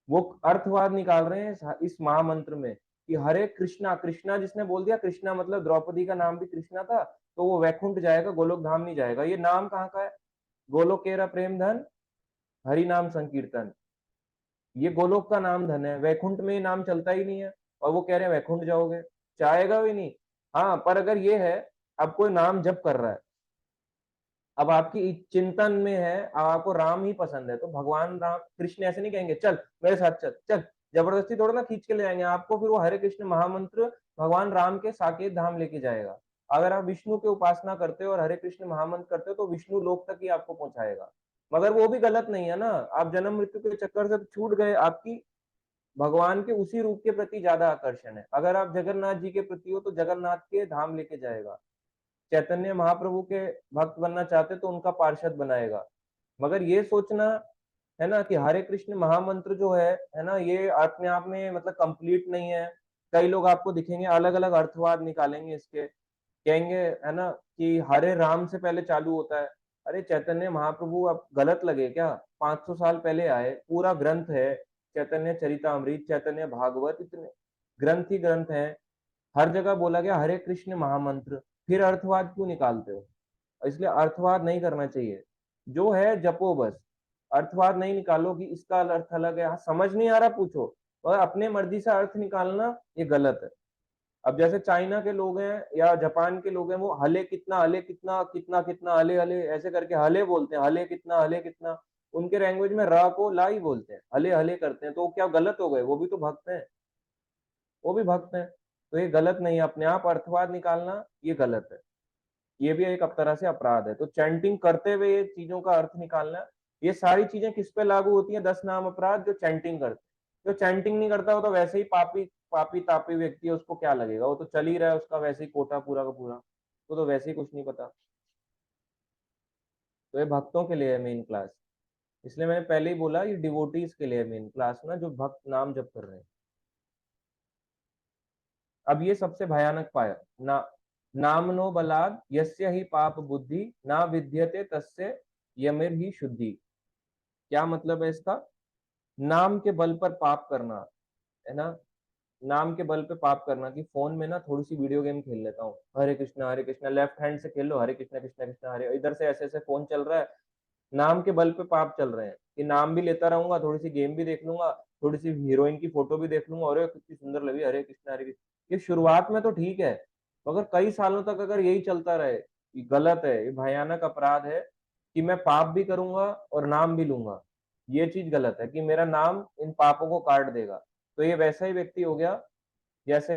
वो अर्थवाद निकाल रहे हैं इस महामंत्र में कि हरे कृष्णा, कृष्णा जिसने बोल दिया, कृष्णा मतलब द्रौपदी का नाम भी कृष्णा था, तो वो वैकुंठ जाएगा, गोलोक धाम नहीं जाएगा। ये नाम कहाँ का है? गोलोकेरा प्रेम धन हरि नाम संकीर्तन, ये गोलोक का नाम धन है, वैकुंठ में ये नाम चलता ही नहीं है। और वो कह रहे हैं वैकुंठ जाओगे, चाहेगा भी नहीं। हाँ, पर अगर ये है, अब कोई नाम जप कर रहा है, अब आपकी चिंतन में है, अब आपको राम ही पसंद है, तो भगवान राम कृष्ण ऐसे नहीं कहेंगे चल मेरे साथ चल चल, जबरदस्ती थोड़ा ना खींच के ले जाएंगे आपको, फिर वो हरे कृष्ण महामंत्र भगवान राम के साकेत धाम लेके जाएगा। अगर आप विष्णु की उपासना करते हो और हरे कृष्ण महामंत्र करते हो तो विष्णु लोक तक ही आपको पहुंचाएगा। मगर वो भी गलत नहीं है ना, आप जन्म मृत्यु के चक्कर से छूट गए, आपकी भगवान के उसी रूप के प्रति ज्यादा आकर्षण है। अगर आप जगन्नाथ जी के प्रति हो तो जगन्नाथ के धाम लेके जाएगा। चैतन्य महाप्रभु के भक्त बनना चाहते तो उनका पार्षद बनाएगा। मगर ये सोचना है ना कि हरे कृष्ण महामंत्र जो है ना, ये अपने आप में मतलब कंप्लीट नहीं है। कई लोग आपको दिखेंगे अलग अलग अर्थवाद निकालेंगे इसके, कहेंगे है ना कि हरे राम से पहले चालू होता है। अरे चैतन्य महाप्रभु आप गलत लगे क्या? 500 साल पहले आए, पूरा ग्रंथ है, चैतन्य चरितामृत, चैतन्य भागवत, इतने ग्रंथ ही ग्रंथ हैं। हर जगह बोला गया हरे कृष्ण महामंत्र, फिर अर्थवाद क्यों निकालते हो? इसलिए अर्थवाद नहीं करना चाहिए, जो है जपो बस। अर्थवाद नहीं निकालो कि इसका अर्थ अलग है, हाँ समझ नहीं आ रहा पूछो, और अपने मर्जी से अर्थ निकालना ये गलत है। अब जैसे चाइना के लोग हैं या जापान के लोग हैं, वो हले कितना कितना कितना हले हले ऐसे करके हले बोलते हैं, हले कितना, उनके लैंग्वेज में रा को ला ही बोलते हैं, हले हले करते हैं, तो क्या गलत हो गए? वो भी तो भक्त हैं, वो भी भक्त हैं। तो ये गलत नहीं है, अपने आप अर्थवाद निकालना ये गलत है, ये भी एक तरह से अपराध है। तो चैंटिंग करते हुए ये चीजों का अर्थ निकालना, ये सारी चीजें किस पे लागू होती हैं? 10 नाम अपराध जो चैंटिंग करते, जो चैंटिंग नहीं करता वो तो वैसे ही पापी पापी तापी व्यक्ति है, उसको क्या लगेगा? वो तो चल ही रहा है, उसका वैसे ही कोटा पूरा का पूरा, वो तो वैसे ही कुछ नहीं पता। तो ये भक्तों के लिए है मेन क्लास, इसलिए मैंने पहले ही बोला ये डिवोटीज के लिए मेन क्लास ना, जो भक्त नाम जप कर रहे हैं। अब ये सबसे भयानक पाया ना, नामनो बलाद यस्य ही पाप बुद्धि ना विद्यते तस्य यमिर ही शुद्धि। क्या मतलब है इसका? नाम के बल पर पाप करना, है ना, नाम के बल पे पाप करना कि फोन में ना थोड़ी सी वीडियो गेम खेल लेता हूँ, हरे कृष्णा लेफ्ट हैंड से खेल लो, हरे कृष्णा कृष्णा कृष्णा हरे, इधर से ऐसे ऐसे फोन चल रहा है, नाम के बल पे पाप चल रहे हैं कि नाम भी लेता रहूंगा, थोड़ी सी गेम भी देख लूंगा, थोड़ी सी हीरोइन की फोटो भी देख लूंगा, अरे कितनी सुंदर लगी, हरे कृष्णा हरे कृष्णा। ये शुरुआत में तो ठीक है, मगर कई सालों तक अगर यही चलता रहे, ये गलत है, ये भयानक अपराध है कि मैं पाप भी करूंगा और नाम भी लूंगा। ये चीज गलत है कि मेरा नाम इन पापों को काट देगा। तो ये वैसा ही व्यक्ति हो गया जैसे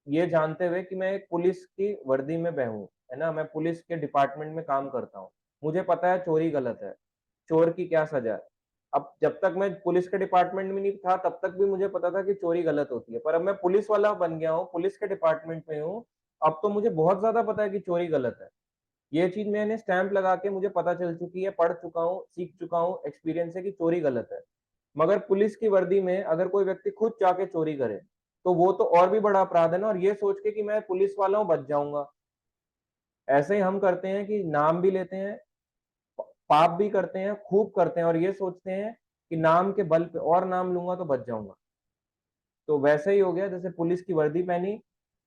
ये जानते हुए कि मैं एक पुलिस की वर्दी में बहूं, है ना, मैं पुलिस के डिपार्टमेंट में काम करता हूँ, मुझे पता है चोरी गलत है, चोर की क्या सजा है। अब जब तक मैं पुलिस के डिपार्टमेंट में नहीं था तब तक भी मुझे पता था कि चोरी गलत होती है, पर अब मैं पुलिस वाला बन गया हूँ, पुलिस के डिपार्टमेंट में हूँ, अब तो मुझे बहुत ज्यादा पता है कि चोरी गलत है। ये चीज मैंने स्टैंप लगा के मुझे पता चल चुकी है, पढ़ चुका हूँ, सीख चुका हूँ, एक्सपीरियंस है कि चोरी गलत है। मगर पुलिस की वर्दी में अगर कोई व्यक्ति खुद जाके चोरी करे तो वो तो और भी बड़ा अपराध है ना, और ये सोच के कि मैं पुलिस वाला हूं बच जाऊंगा। ऐसे ही हम करते हैं कि नाम भी लेते हैं, पाप भी करते हैं, खूब करते हैं, और ये सोचते हैं कि नाम के बल पे और नाम लूंगा तो बच जाऊंगा। तो वैसे ही हो गया जैसे पुलिस की वर्दी पहनी,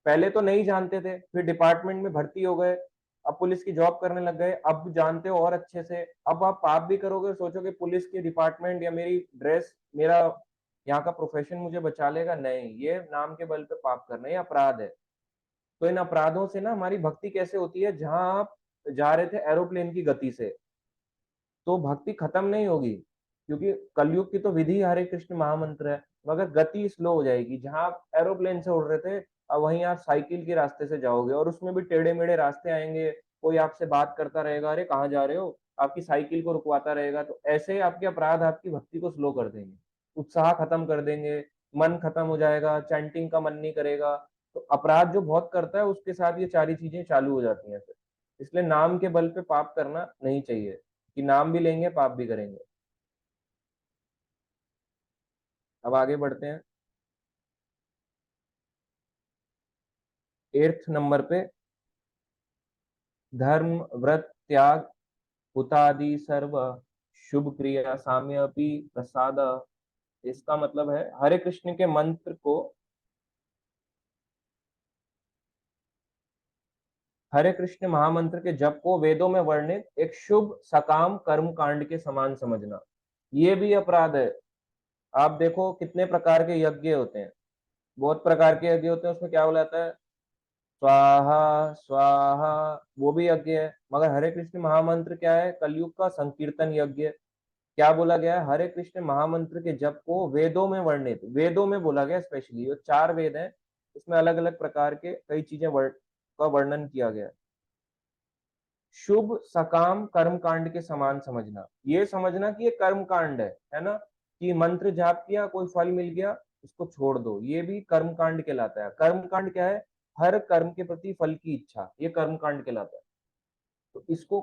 पहले तो नहीं जानते थे, फिर डिपार्टमेंट में भर्ती हो गए, अब पुलिस की जॉब करने लग गए, अब जानते हो और अच्छे से, अब आप पाप भी करोगे, सोचोगे पुलिस की डिपार्टमेंट या मेरी ड्रेस, मेरा यहाँ का प्रोफेशन मुझे बचा लेगा, नहीं, ये नाम के बल पे पाप करना, ये अपराध है। तो इन अपराधों से ना हमारी भक्ति कैसे होती है, जहां आप जा रहे थे एरोप्लेन की गति से, तो भक्ति खत्म नहीं होगी, क्योंकि कलयुग की तो विधि हरे कृष्ण महामंत्र है, मगर गति स्लो हो जाएगी। जहां आप एरोप्लेन से उड़ रहे थे, अब वहीं आप साइकिल के रास्ते से जाओगे, और उसमें भी टेढ़े मेढ़े रास्ते आएंगे, कोई आपसे बात करता रहेगा, अरे कहाँ जा रहे हो, आपकी साइकिल को रुकवाता रहेगा, तो ऐसे आपके अपराध आपकी भक्ति को स्लो कर देंगे, उत्साह खत्म कर देंगे, मन खत्म हो जाएगा, चैंटिंग का मन नहीं करेगा। तो अपराध जो बहुत करता है उसके साथ ये सारी चीजें चालू हो जाती हैं फिर। इसलिए नाम के बल पे पाप करना नहीं चाहिए, कि नाम भी लेंगे पाप भी करेंगे। अब आगे बढ़ते हैं 8th नंबर पे, धर्म व्रत त्याग हुतादि सर्व शुभ क्रिया साम्य अपि प्रसाद। इसका मतलब है हरे कृष्ण के मंत्र को, हरे कृष्ण महामंत्र के जप को वेदों में वर्णित एक शुभ सकाम कर्म कांड के समान समझना, ये भी अपराध है। आप देखो कितने प्रकार के यज्ञ होते हैं, बहुत प्रकार के यज्ञ होते हैं, उसमें क्या बोला जाता है, स्वाहा स्वाहा, वो भी यज्ञ है। मगर हरे कृष्ण महामंत्र क्या है, कलयुग का संकीर्तन यज्ञ। क्या बोला गया है, हरे कृष्ण महामंत्र के जप को वेदों में वर्णित, वेदों में बोला गया, स्पेशली जो 4 वेद हैं उसमें अलग अलग प्रकार के कई चीजें का वर्णन किया गया है। शुभ सकाम कर्म कांड के समान समझना, ये समझना कि ये कर्म कांड है ना, कि मंत्र जाप किया कोई फल मिल गया उसको छोड़ दो, ये भी कर्म कांड कहलाता है। कर्म कांड क्या है, हर कर्म के प्रति फल की इच्छा, ये कर्म कांड कहलाता है। तो इसको,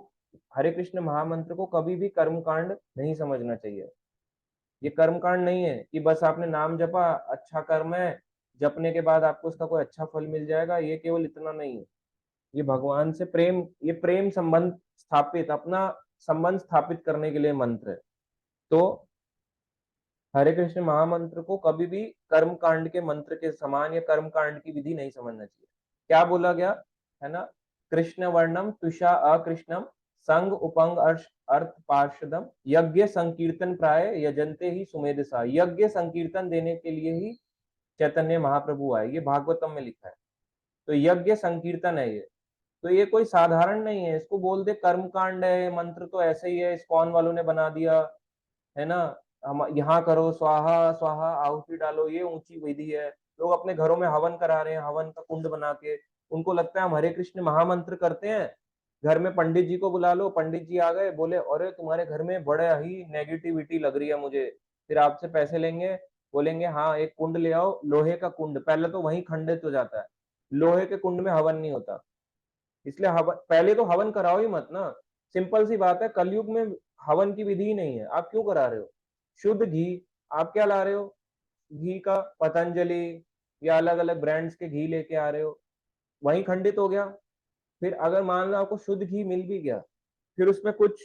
हरे कृष्ण महामंत्र को कभी भी कर्म कांड नहीं समझना चाहिए। ये कर्म कांड नहीं है कि बस आपने नाम जपा, अच्छा कर्म है, जपने के बाद आपको उसका कोई अच्छा फल मिल जाएगा, ये केवल इतना नहीं है। ये भगवान से प्रेम, ये प्रेम संबंध स्थापित, अपना संबंध स्थापित करने के लिए मंत्र है। तो हरे कृष्ण महामंत्र को कभी भी कर्म कांड के मंत्र के समान या कर्म कांड की विधि नहीं समझना चाहिए। क्या बोला गया, है ना, कृष्ण वर्णम तुषा अकृष्णम संग उपंग अर्थ पार्षदम यज्ञ संकीर्तन प्राय यजंते ही सुमेधसा, यज्ञ संकीर्तन देने के लिए ही चैतन्य महाप्रभु आए, ये भागवतम में लिखा है। तो यज्ञ संकीर्तन है ये, तो ये कोई साधारण नहीं है, इसको बोल दे कर्म कांड है, मंत्र तो ऐसे ही है, इस्कॉन वालों ने बना दिया, है ना, हम यहाँ करो, स्वाहा स्वाहा आहुति डालो, ये ऊंची विधि है। लोग अपने घरों में हवन करा रहे हैं, हवन का कुंड बना के, उनको लगता है हम हरे कृष्ण महामंत्र करते हैं, घर में पंडित जी को बुला लो, पंडित जी आ गए, बोले अरे तुम्हारे घर में बड़ा ही नेगेटिविटी लग रही है मुझे, फिर आपसे पैसे लेंगे, बोलेंगे हाँ एक कुंड ले आओ, लोहे का कुंड, पहले तो वही खंडित हो जाता है, लोहे के कुंड में हवन नहीं होता। इसलिए हवन, पहले तो हवन कराओ ही मत ना, सिंपल सी बात है, कलयुग में हवन की विधि ही नहीं है, आप क्यों करा रहे हो। शुद्ध घी, आप क्या ला रहे हो, घी का पतंजलि या अलग अलग ब्रांड्स के घी लेके आ रहे हो, वही खंडित हो गया। फिर अगर मान लो आपको शुद्ध घी मिल भी गया, फिर उसमें कुछ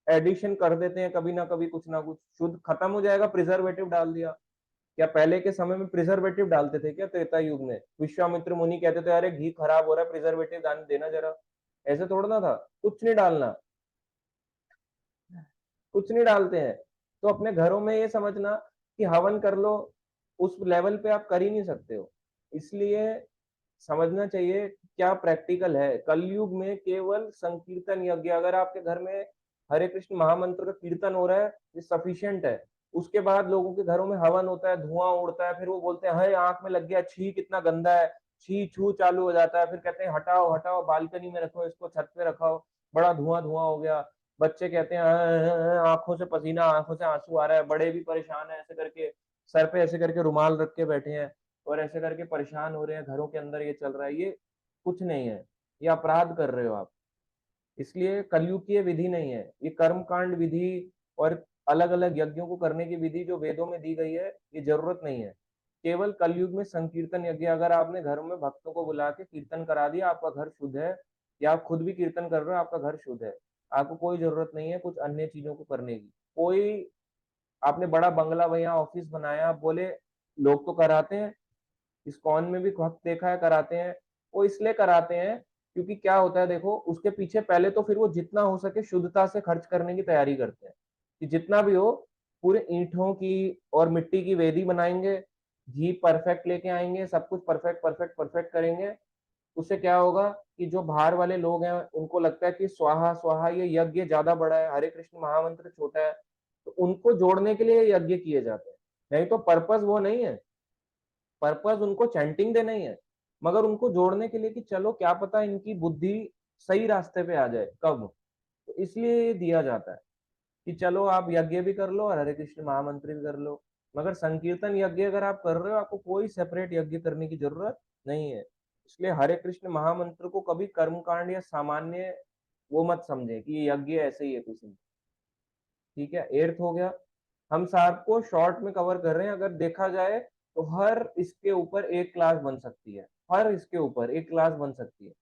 एडिशन कर देते हैं कभी ना कभी, कुछ ना कुछ। शुद्ध खत्म हो जाएगा, प्रिजर्वेटिव डाल दिया। क्या पहले के समय में प्रिजर्वेटिव डालते थे क्या? त्रेता युग में विश्वामित्र मुनि कहते थे अरे घी खराब हो रहा है, प्रिजर्वेटिव देना जरा। ऐसे थोड़ा ना था, कुछ नहीं डालना, कुछ नहीं डालते हैं। तो अपने घरों में ये समझना कि हवन कर लो, उस लेवल पे आप कर ही नहीं सकते हो। इसलिए समझना चाहिए क्या प्रैक्टिकल है। कलयुग में केवल संकीर्तन यज्ञ, अगर आपके घर में हरे कृष्ण महामंत्र का कीर्तन हो रहा है, ये सफिशियंट है। उसके बाद लोगों के घरों में हवन होता है, धुआं उड़ता है, फिर वो बोलते हैं हाय आंख में लग गया, छी कितना गंदा है, छी छू चालू हो जाता है, फिर कहते हैं हटाओ हटाओ, बालकनी में रखो इसको, छत पे रखाओ, बड़ा धुआं धुआं हो गया। बच्चे कहते हैं आंखों से पसीना, आंखों से आंसू आ रहा है, बड़े भी परेशान है, ऐसे करके सर पे ऐसे करके रुमाल रख के बैठे हैं और ऐसे करके परेशान हो रहे हैं, घरों के अंदर ये चल रहा है। ये कुछ नहीं है, ये अपराध कर रहे हो आप। इसलिए कलयुग की ये विधि नहीं है, ये कर्म कांड विधि और अलग अलग यज्ञों को करने की विधि जो वेदों में दी गई है, ये जरूरत नहीं है। केवल कलयुग में संकीर्तन यज्ञ, अगर आपने घरों में भक्तों को बुला के कीर्तन करा दिया, आपका घर शुद्ध है, या आप खुद भी कीर्तन कर रहे हो, आपका घर शुद्ध है। आपको कोई जरूरत नहीं है कुछ अन्य चीजों को करने की। कोई आपने बड़ा बंगला भैया ऑफिस बनाया, आप बोले लोग तो कराते हैं, इस्कॉन में भी वक्त देखा है कराते हैं। वो इसलिए कराते हैं क्योंकि क्या होता है देखो, उसके पीछे पहले तो फिर वो जितना हो सके शुद्धता से खर्च करने की तैयारी करते हैं कि जितना भी हो पूरे ईंटों की और मिट्टी की वेदी बनाएंगे, घी परफेक्ट लेके आएंगे, सब कुछ परफेक्ट परफेक्ट परफेक्ट करेंगे। उससे क्या होगा कि जो बाहर वाले लोग हैं उनको लगता है कि स्वाहा स्वाहा ये यज्ञ ज्यादा बड़ा है, हरे कृष्ण महामंत्र छोटा है, तो उनको जोड़ने के लिए यज्ञ किए जाते हैं। नहीं तो पर्पस वो नहीं है, पर्पस उनको चैंटिंग देना ही है, मगर उनको जोड़ने के लिए कि चलो क्या पता इनकी बुद्धि सही रास्ते पे आ जाए कब, तो इसलिए ये दिया जाता है कि चलो आप यज्ञ भी कर लो और हरे कृष्ण महामंत्र भी कर लो। मगर संकीर्तन यज्ञ अगर आप कर रहे हो, आपको कोई सेपरेट यज्ञ करने की जरूरत नहीं है। इसलिए हरे कृष्ण महामंत्र को कभी कर्मकांड या सामान्य वो मत समझे कि ये यज्ञ ऐसे ही है कुछ नहीं। ठीक है, एर्थ हो गया। हम साहब को शॉर्ट में कवर कर रहे हैं, अगर देखा जाए तो हर इसके ऊपर एक क्लास बन सकती है, हर इसके ऊपर एक क्लास बन सकती है।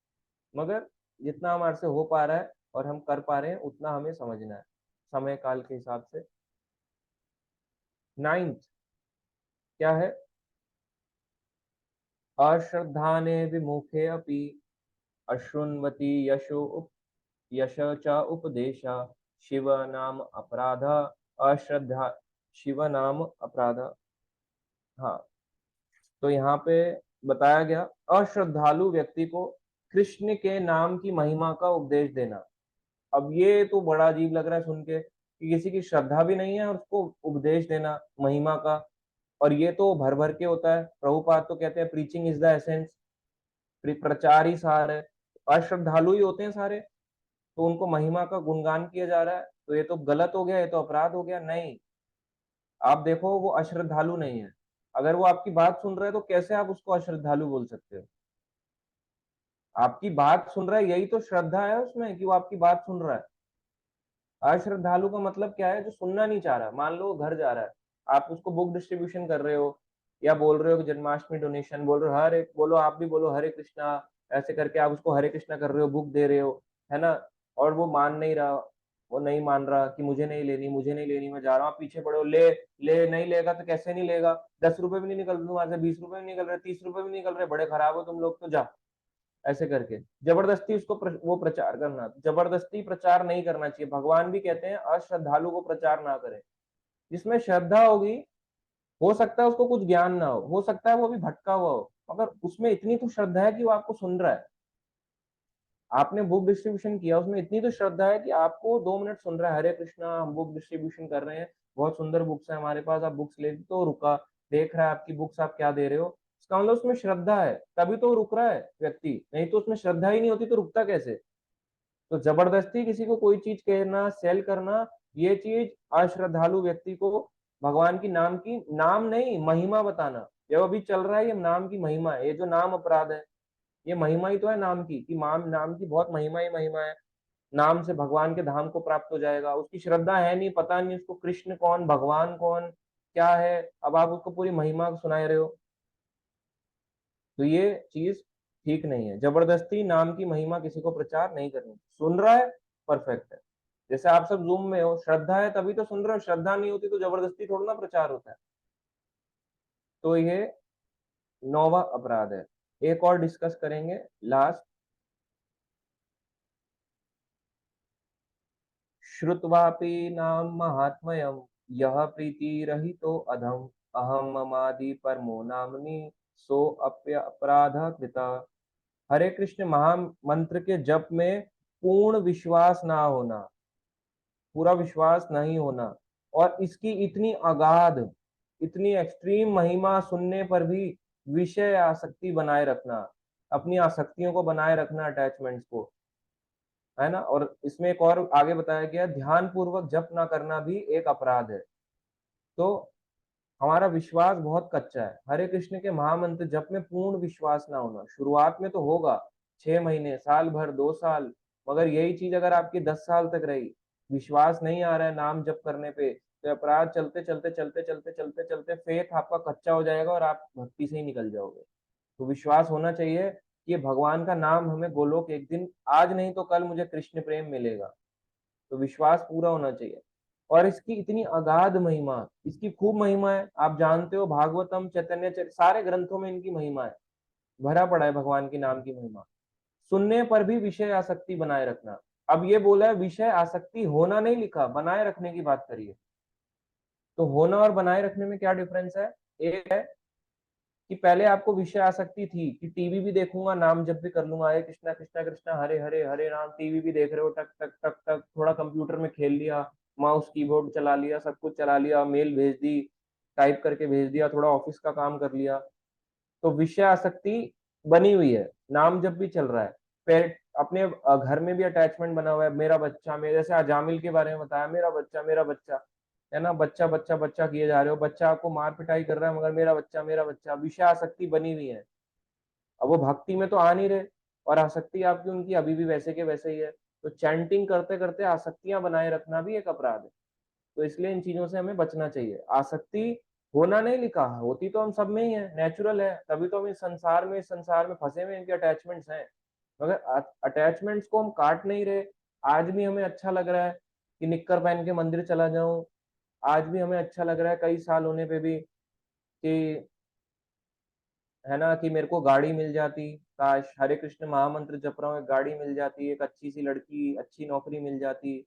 मगर जितना हमारे से हो पा रहा है और हम कर पा रहे हैं उतना हमें समझना है समय काल के हिसाब से। नाइन्थ क्या है? अश्रद्धाने विमुखे अपि अशृण्वति यश च उपदेश शिव नाम अपराध, अश्रद्धा शिव नाम अपराध। हाँ, तो यहाँ पे बताया गया अश्रद्धालु व्यक्ति को कृष्ण के नाम की महिमा का उपदेश देना। अब ये तो बड़ा अजीब लग रहा है सुन के कि किसी की श्रद्धा भी नहीं है और उसको उपदेश देना महिमा का। और ये तो भर भर के होता है, प्रभुपाद तो कहते हैं प्रीचिंग इज द एसेंस, प्रचार ही सार है। अश्रद्धालु ही होते हैं सारे, तो उनको महिमा का गुणगान किया जा रहा है, तो ये तो गलत हो गया, ये तो अपराध हो गया। नहीं, आप देखो वो अश्रद्धालु नहीं है, अगर वो आपकी बात सुन रहे है तो कैसे आप उसको अश्रद्धालु बोल सकते हो? आपकी बात सुन रहा है, यही तो श्रद्धा है उसमें कि वो आपकी बात सुन रहा है। अश्रद्धालु का मतलब क्या है? जो सुनना नहीं चाह रहा। मान लो वो घर जा रहा है, आप उसको बुक डिस्ट्रीब्यूशन कर रहे हो या बोल रहे हो कि जन्माष्टमी डोनेशन, बोल रहे हो हरे, बोलो आप भी बोलो हरे कृष्णा, ऐसे करके आप उसको हरे कृष्णा कर रहे हो, बुक दे रहे हो, है ना? और वो मान नहीं रहा, वो नहीं मान रहा कि मुझे नहीं लेनी, मुझे नहीं लेनी, मैं जा रहा हूँ, आप पीछे पड़े हो, ले ले, नहीं लेगा तो कैसे नहीं लेगा, 10 रुपए भी नहीं निकल रहे वहां से, 20 रुपए भी निकल रहे, 30 रुपए भी निकल रहे, बड़े खराब हो तुम लोग तो, जा। ऐसे करके जबरदस्ती उसको वो प्रचार करना, जबरदस्ती प्रचार नहीं करना चाहिए। भगवान भी कहते हैं अश्रद्धालु को प्रचार ना करें। जिसमें श्रद्धा होगी, हो सकता है उसको कुछ ज्ञान ना हो सकता है वो भी भटका हुआ हो, मगर उसमें इतनी तो श्रद्धा है कि वो आपको सुन रहा है। आपने बुक डिस्ट्रीब्यूशन किया, उसमें इतनी तो श्रद्धा है कि आपको 2 मिनट सुन रहा है, हरे कृष्णा हम बुक डिस्ट्रीब्यूशन कर रहे हैं, बहुत सुंदर बुक्स है हमारे पास, आप बुक्स ले, तो रुका, देख रहा है आपकी बुक्स आप क्या दे रहे हो, इसका मतलब उसमें श्रद्धा है, तभी तो रुक रहा है व्यक्ति, नहीं तो उसमें श्रद्धा ही नहीं होती तो रुकता कैसे? तो जबरदस्ती किसी को कोई चीज कहना, सेल करना, ये चीज अश्रद्धालु व्यक्ति को भगवान की नाम नहीं महिमा बताना, जो अभी चल रहा है ये नाम की महिमा है, ये जो नाम अपराध है, ये महिमा ही तो है नाम की, कि नाम की बहुत महिमा ही महिमा है। नाम से भगवान के धाम को प्राप्त हो जाएगा। उसकी श्रद्धा है नहीं, पता नहीं उसको कृष्ण कौन, भगवान कौन, क्या है, अब आप उसको पूरी महिमा सुना रहे हो, तो ये चीज ठीक नहीं है। जबरदस्ती नाम की महिमा किसी को प्रचार नहीं करनी। सुन रहा है, परफेक्ट है। जैसे आप सब जूम में हो, श्रद्धा है तभी तो सुन रहे हो, श्रद्धा नहीं होती तो जबरदस्ती थोड़ा ना प्रचार होता है। तो ये 9वां अपराध है। एक और डिस्कस करेंगे लास्ट। श्रुत्वापि नाम महात्म्यम यह प्रीतिरहितो अधम अहम ममादि परमो नामनि सो अप्य अपराध कृता। हरे कृष्ण महामंत्र के जप में पूर्ण विश्वास ना होना, पूरा विश्वास नहीं होना, और इसकी इतनी अगाध, इतनी एक्सट्रीम महिमा सुनने पर भी विषय आसक्ति बनाए रखना, अपनी आसक्तियों को बनाए रखना, अटैचमेंट्स को, है ना। और इसमें एक और आगे बताया गया, ध्यान पूर्वक जप ना करना भी एक अपराध है। तो हमारा विश्वास बहुत कच्चा है। हरे कृष्ण के महामंत्र जप में पूर्ण विश्वास ना होना, शुरुआत में तो होगा, 6 महीने, साल भर, 2 साल, मगर यही चीज अगर आपकी 10 साल तक रही, विश्वास नहीं आ रहा है नाम जप करने पे, तो अपराध चलते चलते चलते चलते चलते चलते फेथ आपका कच्चा हो जाएगा और आप भक्ति से ही निकल जाओगे। तो विश्वास होना चाहिए कि ये भगवान का नाम हमें गोलोक एक दिन, आज नहीं तो कल मुझे कृष्ण प्रेम मिलेगा। तो विश्वास पूरा होना चाहिए। और इसकी इतनी अगाध महिमा, इसकी खूब महिमा है, आप जानते हो, भागवतम, चैतन्य चरित, सारे ग्रंथों में इनकी महिमा है, भरा पड़ा है भगवान की नाम की महिमा। सुनने पर भी विषय आसक्ति बनाए रखना। अब ये बोला है विषय आसक्ति, होना नहीं लिखा, बनाए रखने की बात करिए। तो होना और बनाए रखने में क्या डिफरेंस है? एक है कि पहले आपको विषय आसक्ति थी कि टीवी भी देखूंगा, नाम जप भी कर लूंगा, हरे कृष्णा कृष्णा कृष्णा हरे हरे हरे राम, टीवी भी देख रहे हो, टक टक टक टक, थोड़ा कंप्यूटर में खेल लिया, माउस कीबोर्ड चला लिया, सब कुछ चला लिया, मेल भेज दी, टाइप करके भेज दिया, थोड़ा ऑफिस का काम कर लिया, तो विषय आसक्ति बनी हुई है, नाम जप भी चल रहा है, पेट अपने घर में भी अटैचमेंट बना हुआ है, मेरा बच्चा, मेरे, जैसे अजामिल के बारे में बताया, मेरा बच्चा मेरा बच्चा, है ना, बच्चा बच्चा बच्चा किए जा रहे हो, बच्चा आपको मार पिटाई कर रहा है, मगर मेरा बच्चा, विषय आसक्ति बनी हुई है। अब वो भक्ति में तो आ नहीं रहे, और आसक्ति आपकी उनकी अभी भी वैसे के वैसे ही है। तो चैंटिंग करते करते आसक्तियां बनाए रखना भी एक अपराध है। तो इसलिए इन चीजों से हमें बचना चाहिए। आसक्ति होना नहीं लिखा, होती तो हम सब में ही है, नेचुरल है, तभी तो हम इस संसार में फंसे हुए, इनके अटैचमेंट्स हैं। मगर अटैचमेंट्स को हम काट नहीं रहे। आज भी हमें अच्छा लग रहा है कि निक्कर पहन के मंदिर चला जाऊं, आज भी हमें अच्छा लग रहा है कई साल होने पे भी कि, है ना, कि मेरे को गाड़ी मिल जाती, काश हरे कृष्ण महामंत्र जप रहा हूँ, एक गाड़ी मिल जाती, एक अच्छी सी लड़की, अच्छी नौकरी मिल जाती,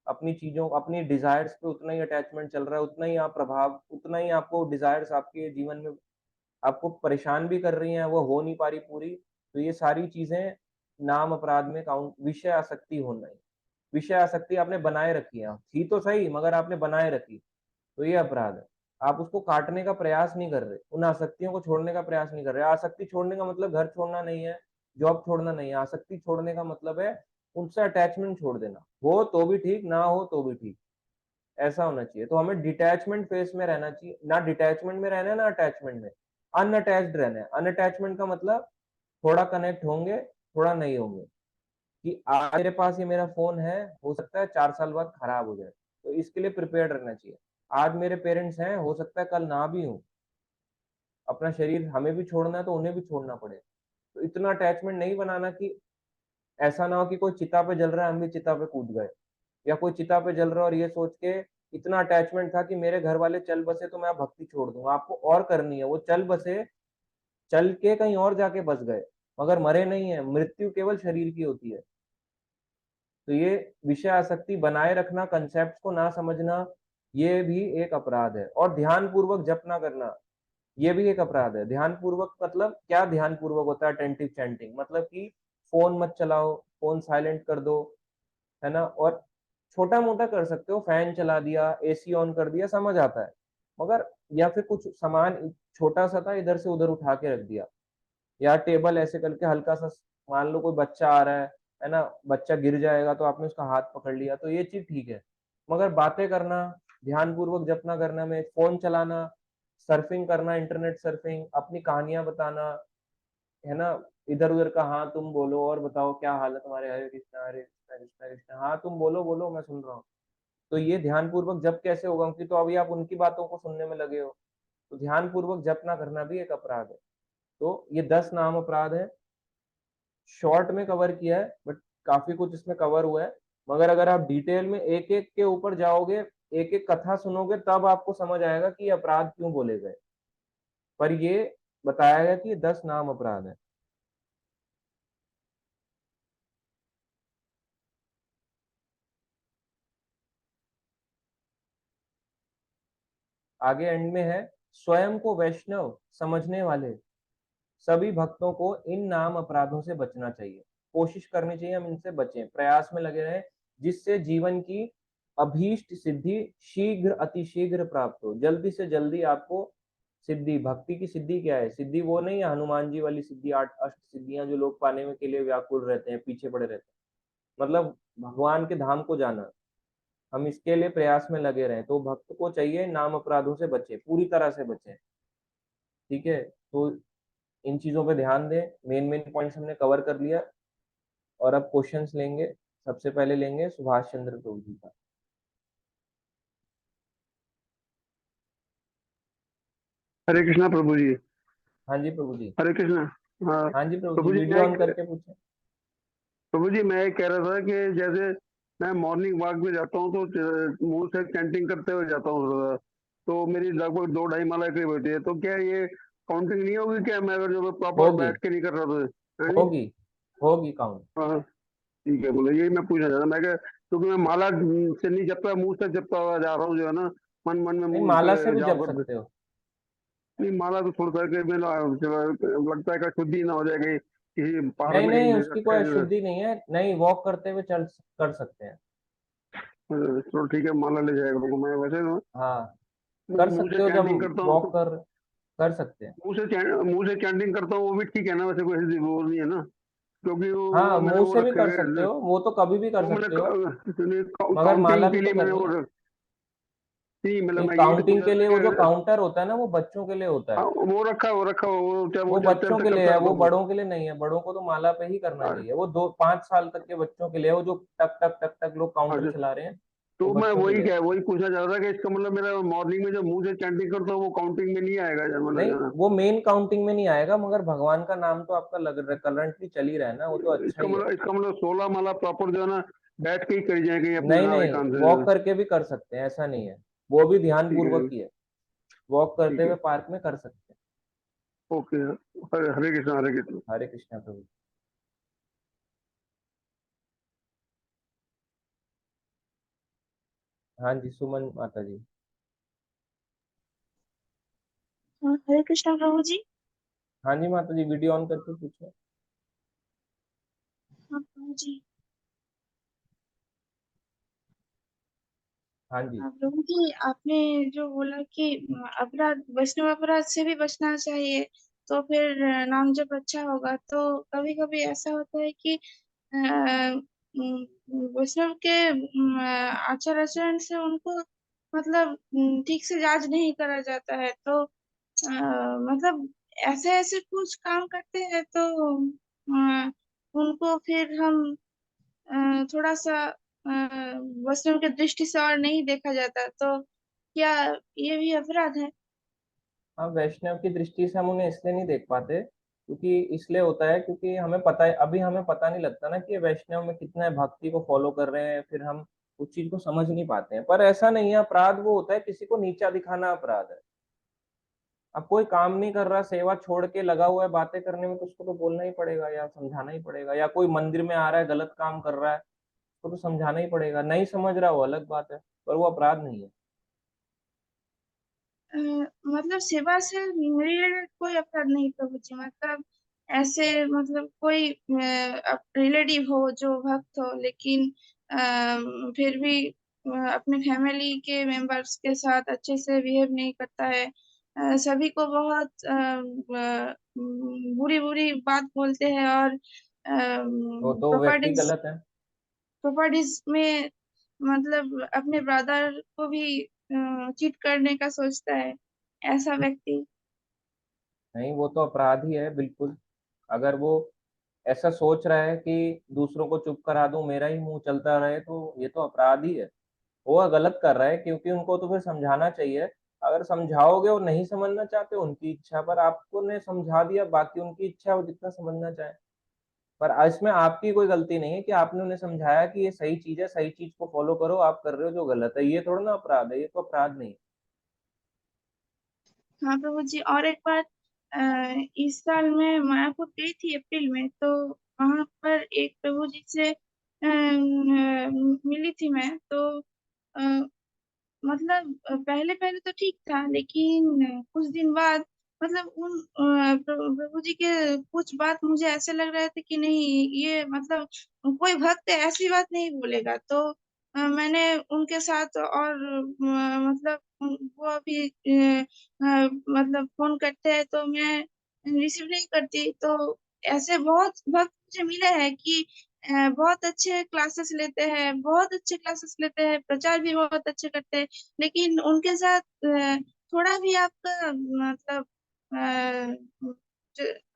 अपनी चीजों, अपनी डिजायर्स पे उतना ही अटैचमेंट चल रहा है, उतना ही आप प्रभाव, उतना ही आपको डिजायर्स आपके जीवन में आपको परेशान भी कर रही हैं, वो हो नहीं पा रही पूरी। तो ये सारी चीजें नाम अपराध में काउंट, विषय आसक्ति होना है। विषय आसक्ति आपने बनाए रखी है, थी तो सही मगर आपने बनाए रखी, तो ये अपराध है। आप उसको काटने का प्रयास नहीं कर रहे, उन आसक्तियों को छोड़ने का प्रयास नहीं कर रहे। आसक्ति छोड़ने का मतलब घर छोड़ना नहीं है, जॉब छोड़ना नहीं है। आसक्ति छोड़ने का मतलब है उनसे अटैचमेंट छोड़ देना, हो तो भी ठीक, ना हो तो भी ठीक, ऐसा होना चाहिए। तो हमें डिटैचमेंट फेस में रहना चाहिए, ना डिटैचमेंट में रहना है ना अटैचमेंट में, अनअटैच्ड रहना है। अनअटैचमेंट का मतलब थोड़ा कनेक्ट होंगे, थोड़ा नहीं होंगे, कि आज मेरे पास ये मेरा फोन है, हो सकता है 4 साल बाद खराब हो जाए, तो इसके लिए प्रिपेयर्ड रहना चाहिए। आज मेरे पेरेंट्स हैं, हो सकता है कल ना भी हो, अपना शरीर हमें भी छोड़ना है तो उन्हें भी छोड़ना पड़े। तो इतना अटैचमेंट नहीं बनाना कि ऐसा ना हो कि कोई चिता पे जल रहा है, हम भी चिता पे कूद गए, या कोई चिता पे जल रहा है और ये सोच के इतना अटैचमेंट था कि मेरे घर वाले चल बसे तो मैं अब भक्ति छोड़ दूंगा। आपको और करनी है, वो चल बसे, चल के कहीं और जाके बस गए, मगर मरे नहीं है, मृत्यु केवल शरीर की होती है। तो ये विषय आसक्ति बनाए रखना, कंसेप्ट को ना समझना, ये भी एक अपराध है। और ध्यान पूर्वक जप ना करना, ये भी एक अपराध है। ध्यान पूर्वक मतलब क्या? ध्यान पूर्वक होता है अटेंटिव चैंटिंग, मतलब कि फोन मत चलाओ, फोन साइलेंट कर दो, है ना, और छोटा मोटा कर सकते हो, फैन चला दिया, एसी ऑन कर दिया, समझ आता है, मगर या फिर कुछ सामान छोटा सा था इधर से उधर उठा के रख दिया, या टेबल ऐसे करके हल्का सा, मान लो कोई बच्चा आ रहा है ना, बच्चा गिर जाएगा तो आपने उसका हाथ पकड़ लिया, तो ये चीज ठीक है। मगर बातें करना, ध्यान पूर्वक जप ना करना में, फोन चलाना, सर्फिंग करना, इंटरनेट सर्फिंग, अपनी कहानियां बताना, है ना, इधर उधर का, हाँ तुम बोलो और बताओ क्या हाल है तुम्हारे, हरे कृष्णा हरे कृष्णा कृष्णा कृष्णा, हाँ तुम बोलो बोलो मैं सुन रहा हूँ। तो ये ध्यान पूर्वक जप कैसे होगा, क्योंकि तो अभी आप उनकी बातों को सुनने में लगे हो। तो ध्यान पूर्वक जप ना करना भी एक अपराध है। तो ये 10 नाम अपराध है, शॉर्ट में कवर किया है, बट काफी कुछ इसमें कवर हुआ है। मगर अगर आप डिटेल में एक एक के ऊपर जाओगे, एक एक कथा सुनोगे, तब आपको समझ आएगा कि ये अपराध क्यों बोले गए। पर ये बताया गया कि ये 10 नाम अपराध है। आगे एंड में है, स्वयं को वैष्णव समझने वाले सभी भक्तों को इन नाम अपराधों से बचना चाहिए। कोशिश करनी चाहिए हम इनसे बचें, प्रयास में लगे रहें, जिससे जीवन की अभीष्ट सिद्धि शीघ्र अतिशीघ्र प्राप्त हो। जल्दी से जल्दी आपको सिद्धि, भक्ति की सिद्धि क्या है? सिद्धि वो नहीं है हनुमान जी वाली सिद्धि, 8 अष्ट सिद्धियां जो लोग पाने में के लिए व्याकुल रहते हैं, पीछे पड़े रहते हैं। मतलब भगवान के धाम को जाना, हम इसके लिए प्रयास में लगे रहें। तो भक्त को चाहिए नाम अपराधों से बचे, पूरी तरह से बचे। ठीक है, तो इन चीजों पे ध्यान दें। मेन मेन पॉइंट्स हमने कवर कर लिया, और अब क्वेश्चंस लेंगे। सबसे पहले लेंगे सुभाष चंद्र प्रभु जी का। हरे कृष्णा प्रभु जी। हाँ जी प्रभु जी। हरे कृष्णा। हाँ हाँ जी प्रभु जी, प्रभु जी, वीडियो ऑन करके पूछे। प्रभु जी मैं ये कह रहा था कि जैसे मैं मॉर्निंग वॉक में जाता हूँ तो मुंह से चैंटिंग करते हुए जाता हूँ थोड़ा, तो मेरी लगभग 2-2.5 माला करीब होती है, तो क्या ये काउंटिंग नहीं होगी क्या? मैं अगर जो प्रॉपर होगी, बैठ के नहीं कर रहा तो, है नहीं? होगी, होगी काउंट। हाँ ठीक है, बोलो यही मैं पूछना चाहता, मैं क्या, क्योंकि मैं माला से नहीं जपता, मुंह से जपता हुआ जा रहा हूँ जो है ना, मन मन में नहीं, मुंह माला से पे भी जाप जप करते। सकते हो। नहीं माला तो थोड़ा सा कि लगता है कि शुद्धि ना हो जाएगी, किसी पहाड़ नहीं में नहीं, कहीं उसकी कोई अशुद्धि नहीं है, नहीं, वॉक करते हुए चल कर सकते हैं। तो ठीक है, माला ले जाएगा लोगों, मैं वैसे तो हाँ, कर मुंह से सकते हो जब चैंटिंग करता हूँ वॉक तो, कर सकते हैं। मुंह से चैंटिंग करता हूँ वो भी ठीक है ना? वैसे कोई ऐसी वो नहीं है ना? क्योंकि हाँ, वो मैंने मुंह वो से भी रखे कर सकते हुए, हो, वो तो कभी भी कर वो मैंने सकते हो। मगर माला काउंटिंग के भी तो लिए मैंने करनी वो है। नहीं, मतलब नहीं, मैं ये काउंटिंग पूछा के था लिए वो जो कि काउंटर होता है ना, वो बच्चों के लिए होता हाँ, है। वो चाहे वो वो चलते बच्चों चलते के लिए करता है, रहता वो हूँ। बड़ों के लिए नहीं है। बड़ों को तो माला पे ही करना चाहिए। वो 2-5 साल तक के बच्चों के लिए है, वो जो टक टक टक टक लोग काउंटर अच्छा, चला रहे हैं, वो तो मैं बच्चों के लिए है। वही पूछना चाह रहा था कि इसका मतलब मेरा मॉर्निंग में जो मुंह से चैंटिंग करता हूँ वो काउंटिंग में नहीं आएगा, मतलब नहीं, जाना? वो मेन काउंटिंग में नहीं आएगा, मगर भगवान का नाम तो आपका लग करंटली चल ही रहा है ना, वो तो अच्छा ही है। इसका मतलब 16 माला प्रॉपर जो है ना, बैठ के ही करी जाएगी अपने नहीं आप नहीं, एकांत वॉक से? करके भी कर सकते हैं, ऐसा नहीं है। वो भी ध्यान ठीक है, पूर्वक ही है, वॉक करते ठीक हुए है, पार्क में कर सकते हैं। ओके। हरे कृष्णा, हरे कृष्णा। हरे कृष्णा प्रभु। हाँ जी, सुमन माता जी। हाँ, हरे कृष्णा प्रभु जी। हाँ जी माता जी, वीडियो ऑन करके पूछो। हाँ प्रभु जी। हाँ जी। हाँ, प्रभु जी आपने जो बोला कि अपराध, वैष्णव अपराध से भी बचना चाहिए, तो फिर नाम जब अच्छा होगा। तो कभी कभी ऐसा होता है कि वैष्णव के आचार आचरण से उनको मतलब ठीक से जांच नहीं करा जाता है, तो मतलब ऐसे ऐसे कुछ काम करते हैं, तो उनको फिर हम थोड़ा सा वैष्णव की दृष्टि से और नहीं देखा जाता, तो क्या ये भी अपराध है? हाँ, वैष्णव की दृष्टि से हम उन्हें इसलिए नहीं देख पाते, क्योंकि इसलिए होता है क्योंकि हमें पता है, अभी हमें पता नहीं लगता ना कि ये वैष्णव में कितना भक्ति को फॉलो कर रहे हैं, फिर हम उस चीज को समझ नहीं पाते हैं। पर ऐसा नहीं है, अपराध वो होता है किसी को नीचा दिखाना अपराध है। अब कोई काम नहीं कर रहा, सेवा छोड़ के लगा हुआ है बातें करने में, तो उसको तो बोलना ही पड़ेगा या समझाना ही पड़ेगा। या कोई मंदिर में आ रहा है, गलत काम कर रहा है, उसको तो समझाना ही पड़ेगा। नहीं समझ रहा, वो अलग बात है, पर वो अपराध नहीं है। मतलब सेवा से रिलेटेड कोई अपराध नहीं प्रभु जी, मतलब ऐसे मतलब कोई रिलेटिव हो जो भक्त हो, लेकिन फिर भी अपने फैमिली के मेंबर्स के साथ अच्छे से बिहेव नहीं करता है, सभी को बहुत बुरी बुरी बात बोलते हैं, और वो तो व्यक्ति प्रॉपर्टीज गलत है। प्रॉपर्टीज में मतलब अपने ब्रदर को भी चीट करने का सोचता है ऐसा व्यक्ति। नहीं, वो तो अपराध ही है बिल्कुल। अगर वो ऐसा सोच रहा है कि दूसरों को चुप करा दूं, मेरा ही मुंह चलता रहे, तो ये तो अपराध ही है। वो गलत कर रहा है, क्योंकि उनको तो फिर समझाना चाहिए। अगर समझाओगे और नहीं समझना चाहते, उनकी इच्छा, पर आपको ने समझा दिया, बाकी उनकी इच्छा है वो जितना समझना चाहे। पर इसमें आपकी कोई गलती नहीं है कि आपने उन्हें समझाया कि ये सही चीज है, सही चीज को फॉलो करो, आप कर रहे हो जो गलत है, ये थोड़ा ना अपराध है, ये तो अपराध नहीं है। हाँ प्रभु जी, और एक बात, इस साल मैं मायापुर गई थी अप्रैल में, तो वहां पर एक प्रभु जी से मिली थी मैं। तो अ, मतलब पहले पहले तो ठीक था, लेकिन कुछ दिन बाद मतलब उन प्रभु जी के कुछ बात मुझे ऐसे लग रहे थे कि नहीं, ये मतलब कोई भक्त ऐसी बात नहीं बोलेगा। तो मैंने उनके साथ, और मतलब वो अभी मतलब फोन करते हैं तो मैं रिसीव नहीं करती। तो ऐसे बहुत भक्त मुझे मिले हैं कि बहुत अच्छे क्लासेस लेते हैं, बहुत अच्छे क्लासेस लेते हैं, प्रचार भी बहुत अच्छे करते हैं, लेकिन उनके साथ थोड़ा भी आपका मतलब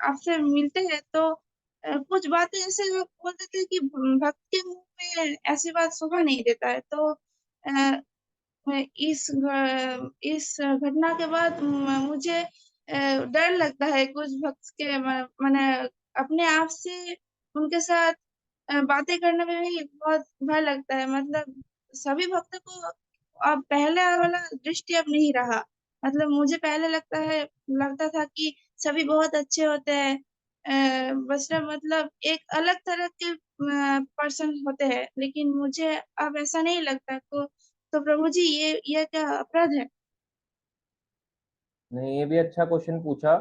आपसे मिलते हैं तो कुछ बातें ऐसे वो बोल देते हैं कि भक्त के मुंह में ऐसी बात शोभा नहीं देता है। तो अ, इस घटना के बाद मुझे डर लगता है कुछ भक्त के मैंने अपने आप से उनके साथ बातें करने में भी बहुत भय लगता है। मतलब सभी भक्तों को अब पहले वाला दृष्टि अब नहीं रहा। मतलब मुझे पहले लगता था कि सभी बहुत अच्छे होते हैं, बस मतलब एक अलग तरह के पर्सन होते हैं, लेकिन मुझे अब ऐसा नहीं लगता। तो प्रभु जी, ये क्या अपराध है? नहीं, ये भी अच्छा क्वेश्चन पूछा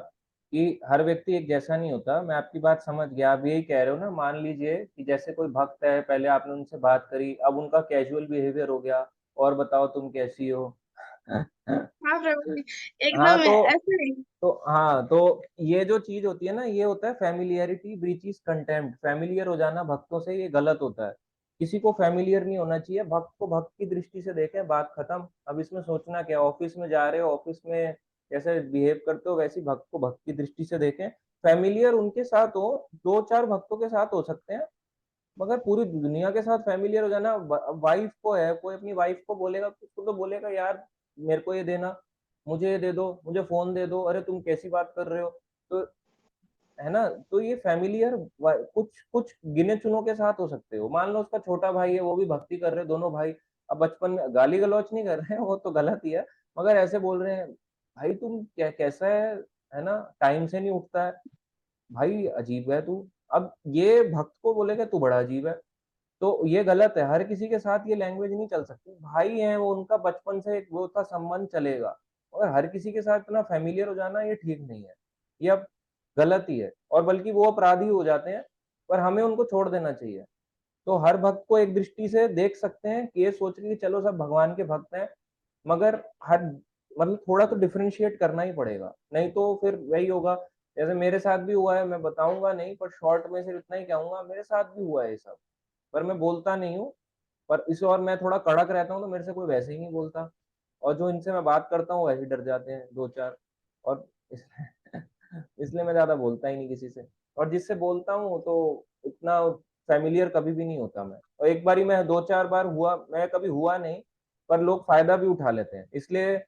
कि हर व्यक्ति एक जैसा नहीं होता। मैं आपकी बात समझ गया। आप यही कह रहे हो ना, मान लीजिए कि जैसे कोई भक्त है, पहले आपने उनसे बात करी, अब उनका कैजुअल बिहेवियर हो गया, और बताओ तुम कैसी हो। हाँ प्रभु जी, हाँ एकदम तो ऐसे ही। हाँ तो ये जो चीज होती है ना, ये होता है फैमिलियरिटी ब्रीचिस कंटेम्प्ट। फैमिलियर हो जाना भक्तों से, ये गलत होता है। किसी को फैमिलियर नहीं होना चाहिए। भक्त को भक्त की दृष्टि से देखें, बात खत्म। अब इसमें सोचना क्या, ऑफिस में जा रहे हो, ऑफिस में जैसे बिहेव करते हो वैसे भक्त को भक्त की दृष्टि से देखें। फैमिलियर उनके साथ हो, दो चार भक्तों के साथ हो सकते हैं, मगर पूरी दुनिया के साथ फैमिलियर हो जाना। वाइफ को है, कोई अपनी वाइफ को बोलेगा, उसको तो बोलेगा यार मेरे को ये देना, मुझे ये दे दो, मुझे फोन दे दो, अरे तुम कैसी बात कर रहे हो। तो है ना, तो ये फैमिलियर कुछ कुछ गिने चुनों के साथ हो सकते हो। मान लो उसका छोटा भाई है, वो भी भक्ति कर रहे हैं दोनों भाई। अब बचपन में गाली गलौच नहीं कर रहे हैं, वो तो गलत ही है, मगर ऐसे बोल रहे हैं भाई तुम कैसा है ना, टाइम से नहीं उठता है, भाई अजीब है तू। अब ये भक्त को बोलेगा तू बड़ा अजीब है, तो ये गलत है। हर किसी के साथ ये लैंग्वेज नहीं चल सकती। भाई है वो, उनका बचपन से एक वो था संबंध, चलेगा। और हर किसी के साथ इतना फेमिलियर हो जाना ये ठीक नहीं है, ये अब गलत ही है, और बल्कि वो अपराधी हो जाते हैं। पर हमें उनको छोड़ देना चाहिए। तो हर भक्त को एक दृष्टि से देख सकते हैं कि ये सोच के कि चलो सब भगवान के भक्त हैं, मगर हर मतलब थोड़ा तो डिफरेंशिएट करना ही पड़ेगा, नहीं तो फिर वही होगा। जैसे मेरे साथ भी हुआ है, मैं बताऊंगा नहीं, पर शॉर्ट में सिर्फ इतना ही कहूंगा, मेरे साथ भी हुआ है ये सब। पर मैं बोलता नहीं हूँ। पर इस और मैं थोड़ा कड़क रहता हूँ, तो मेरे से कोई वैसे ही नहीं बोलता, और जो इनसे मैं बात करता हूँ वैसे ही डर जाते हैं दो चार। और इसलिए इसलिए मैं ज्यादा बोलता ही नहीं किसी से। और जिससे बोलता हूँ तो इतना फैमिलियर कभी भी नहीं होता मैं। और एक बारी मैं, दो चार बार हुआ, मैं कभी हुआ नहीं, पर लोग फायदा भी उठा लेते हैं। इसलिए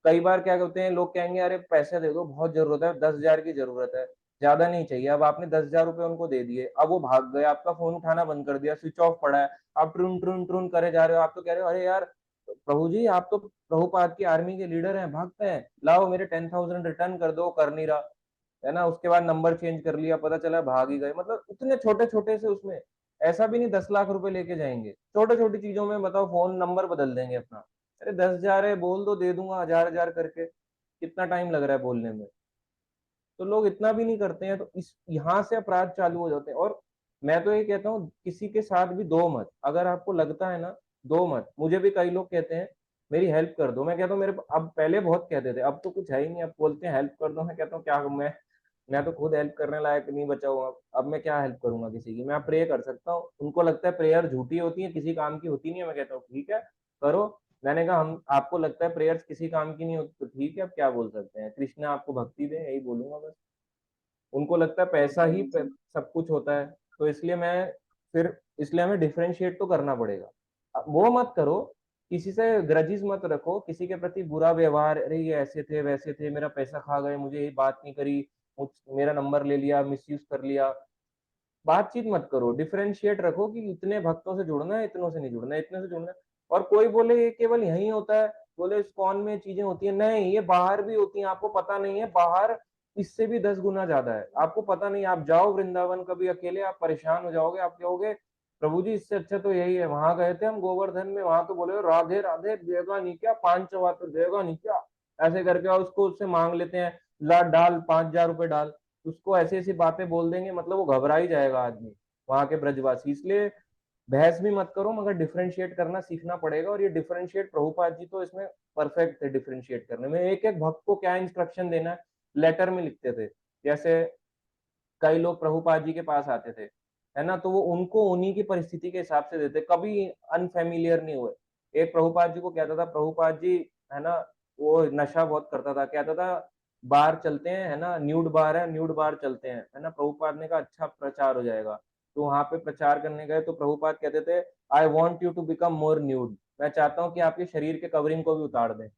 कई बार क्या करते हैं लोग, कहेंगे अरे पैसे दे दो, बहुत जरूरत है, 10,000 की जरूरत है, ज्यादा नहीं चाहिए। अब आपने 10,000 रुपए उनको दे दिए, अब वो भाग गए, आपका फोन उठाना बंद कर दिया, स्विच ऑफ पड़ा है, आप ट्रून ट्रून ट्रून करे जा रहे हो। आप तो कह रहे हो अरे यार प्रभु जी, आप तो प्रभुपाद की आर्मी के लीडर हैं, भक्त हैं, लाओ मेरे 10,000 रिटर्न कर दो, कर नहीं रहा है ना। उसके बाद नंबर चेंज कर लिया, पता चला भाग ही गए। मतलब इतने छोटे छोटे से उसमें, ऐसा भी नहीं 10 लाख रुपए लेके जाएंगे, छोटे छोटी चीजों में बताओ फोन नंबर बदल देंगे अपना। अरे 10,000 है, बोल दो दे दूंगा, 1,000 1,000 करके, कितना टाइम लग रहा है बोलने में। तो लोग इतना भी नहीं करते हैं, तो इस यहाँ से अपराध चालू हो जाते हैं। और मैं तो ये कहता हूँ किसी के साथ भी दो मत, अगर आपको लगता है ना, दो मत। मुझे भी कई लोग कहते हैं मेरी हेल्प कर दो, मैं कहता हूँ मेरे, अब पहले बहुत कहते थे, अब तो कुछ है ही नहीं, अब बोलते हैं हेल्प कर दो, मैं कहता हूँ क्या मैं तो खुद हेल्प करने लायक नहीं बचा हूँ। अब मैं क्या हेल्प करूंगा किसी की। मैं प्रे कर सकता हूँ, उनको लगता है प्रेयर झूठी होती है, किसी काम की होती नहीं है, मैं कहता हूँ ठीक है करो। मैंने कहा हम, आपको लगता है प्रेयर्स किसी काम की नहीं होती तो ठीक है, अब क्या बोल सकते हैं, कृष्ण आपको भक्ति दे, यही बोलूंगा बस। उनको लगता है पैसा ही सब कुछ होता है। तो इसलिए मैं, फिर इसलिए हमें डिफरेंशिएट तो करना पड़ेगा। वो मत करो, किसी से ग्रजिस मत रखो, किसी के प्रति बुरा व्यवहार, अरे ये ऐसे थे वैसे थे, मेरा पैसा खा गए, मुझे ये बात नहीं करी, मेरा नंबर ले लिया, मिसयूज कर लिया, बातचीत मत करो, डिफरेंशिएट रखो कि इतने भक्तों से जुड़ना है, इतनों से नहीं जुड़ना है, इतने से जुड़ना है। और कोई बोले ये केवल यहीं होता है, बोले इस्कॉन में चीजें होती है, नहीं, ये बाहर भी होती हैं, आपको पता नहीं है, बाहर इससे भी 10 गुना ज्यादा है, आपको पता नहीं। आप जाओ वृंदावन कभी अकेले, आप परेशान हो जाओगे, आप कहोगे प्रभु जी इससे अच्छा तो यही है। वहां गए थे हम गोवर्धन में, वहां तो बोले राधे राधे देगा नहीं क्या, 5 तो देगा नहीं क्या, ऐसे करके और उसको उससे मांग लेते हैं, ला डाल 5,000 रुपए डाल, उसको ऐसी ऐसी बातें बोल देंगे, मतलब वो घबरा ही जाएगा आदमी, वहां के ब्रजवासी। इसलिए बहस भी मत करो, मगर डिफरेंशिएट करना सीखना पड़ेगा। और ये डिफरेंशिएट प्रभुपाद जी तो इसमें परफेक्ट थे डिफरेंशिएट करने में। एक एक भक्त को क्या इंस्ट्रक्शन देना है लेटर में लिखते थे। जैसे कई लोग प्रभुपाद जी के पास आते थे, है ना, तो वो उनको उन्हीं की परिस्थिति के हिसाब से देते, कभी अनफेमिलियर नहीं हुए। एक प्रभुपाद जी को कहता था, प्रभुपाद जी, है ना, वो नशा बहुत करता था, कहता था बार चलते हैं, है ना, न्यूड बार है, न्यूड बार चलते हैं, है ना। प्रभुपाद ने कहा अच्छा प्रचार हो जाएगा, तो वहां पे प्रचार करने गए तो प्रभुपाद कहते थे I want you to become more nude, मैं चाहता हूँ कि आपके शरीर के कवरिंग को भी उतार दें।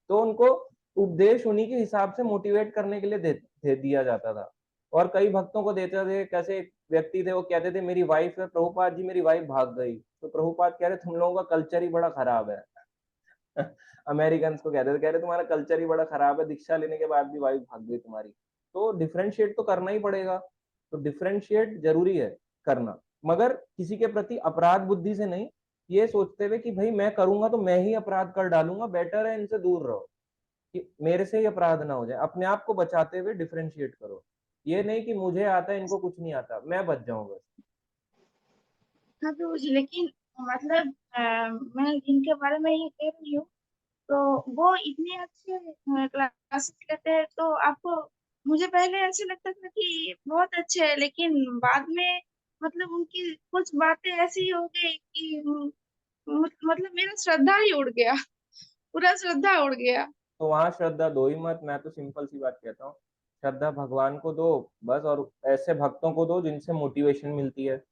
तो उनको उपदेश उन्हीं के हिसाब से मोटिवेट करने के लिए दे दिया जाता था। और कई भक्तों को देते थे, कैसे एक व्यक्ति थे, वो कहते थे मेरी वाइफ है प्रभुपाद जी, मेरी वाइफ भाग गई, तो प्रभुपाद कह रहे तुम लोगों का कल्चर ही बड़ा खराब है। अमेरिकन को कहते थे, कह रहे तुम्हारा कल्चर ही बड़ा खराब है, दीक्षा लेने के बाद भी वाइफ भाग गई तुम्हारी। तो डिफरेंशिएट तो करना ही पड़ेगा, तो डिफरेंशिएट जरूरी है करना, मगर किसी के प्रति अपराध बुद्धि से नहीं, ये सोचते हुए कि भाई मैं करूंगा तो मैं ही अपराध कर डालूंगा, बेटर है इनसे दूर रहो, कि मेरे से ही अपराध ना हो जाए। अपने आप को बचाते हुए डिफरेंशिएट करो, ये नहीं कि मुझे आता है इनको कुछ नहीं आता, मैं बच जाऊं बस। हाँ तो लेकिन मतलब मैं जिनके बारे में ये कह रही हूँ, तो वो इतने अच्छे क्लासेस लेते हैं, तो आपको, मुझे पहले ऐसे लगता था कि बहुत अच्छे है, लेकिन बाद में मतलब उनकी कुछ बातें ऐसी हो गई कि मतलब मेरा श्रद्धा ही उड़ गया, पूरा श्रद्धा उड़ गया। तो वहां श्रद्धा दो ही मत, मैं तो सिंपल सी बात कहता हूँ, श्रद्धा भगवान को दो बस, और ऐसे भक्तों को दो जिनसे मोटिवेशन मिलती है।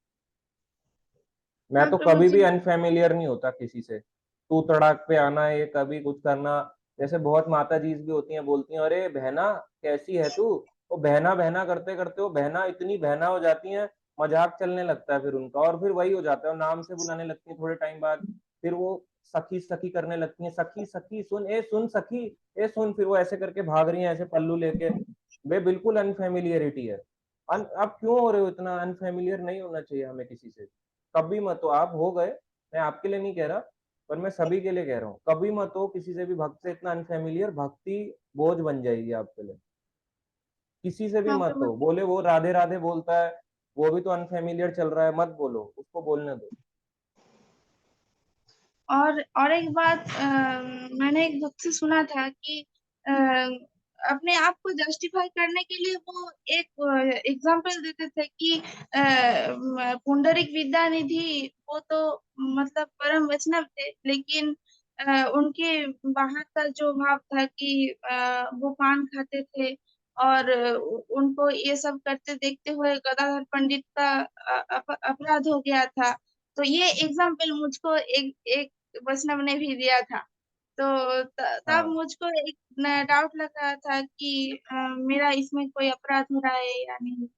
मैं हाँ तो प्रभु कभी जी। भी अनफेमिलियर नहीं होता किसी से, तू तड़ाक पे आना है, कभी कुछ करना। जैसे बहुत माता जी भी होती हैं, बोलती हैं अरे बहना कैसी है तू, वो बहना बहना करते करते वो बहना इतनी बहना हो जाती हैं, मजाक चलने लगता है फिर उनका, और फिर वही हो जाता है, वो नाम से बुलाने लगती हैं थोड़े टाइम बाद। फिर वो सखी सखी करने लगती हैं, सखी सखी सुन, ए सुन सखी, ए सुन, फिर वो ऐसे करके भाग रही हैं ऐसे पल्लू लेके। वे बिल्कुल अनफेमिलियरिटी है। अब क्यों हो रहे हो इतना अनफेमिलियर, नहीं होना चाहिए हमें किसी से, कभी मत हो। आप हो गए, मैं आपके लिए नहीं कह रहा, पर मैं सभी के लिए कह रहा हूँ, कभी मत हो किसी से भी भक्त से इतना अनफेमिलियर, भक्ति बोझ बन जाएगी आपके लिए। किसी से भी हाँ मत प्रभु हो, जी। बोले वो राधे राधे बोलता है, वो भी तो अनफेमिलियर चल रहा है, मत बोलो उसको, बोलने दो। और एक बात, मैंने एक भक्त से सुना था कि अपने आप को जस्टिफाई करने के लिए वो एक एग्जांपल देते थे कि पुंडरीक विद्यानिधि वो तो मतलब परम वैष्णव थे, लेकिन उनके बाहर का जो भाव था कि वो पान खाते थे, और उनको ये सब करते देखते हुए गदाधर पंडित का अपराध हो गया था। तो ये एग्जाम्पल मुझको एक एक वैष्णव ने भी दिया था। तो तब हाँ, मुझको एक डाउट लग रहा था कि मेरा इसमें कोई अपराध हो रहा है या नहीं।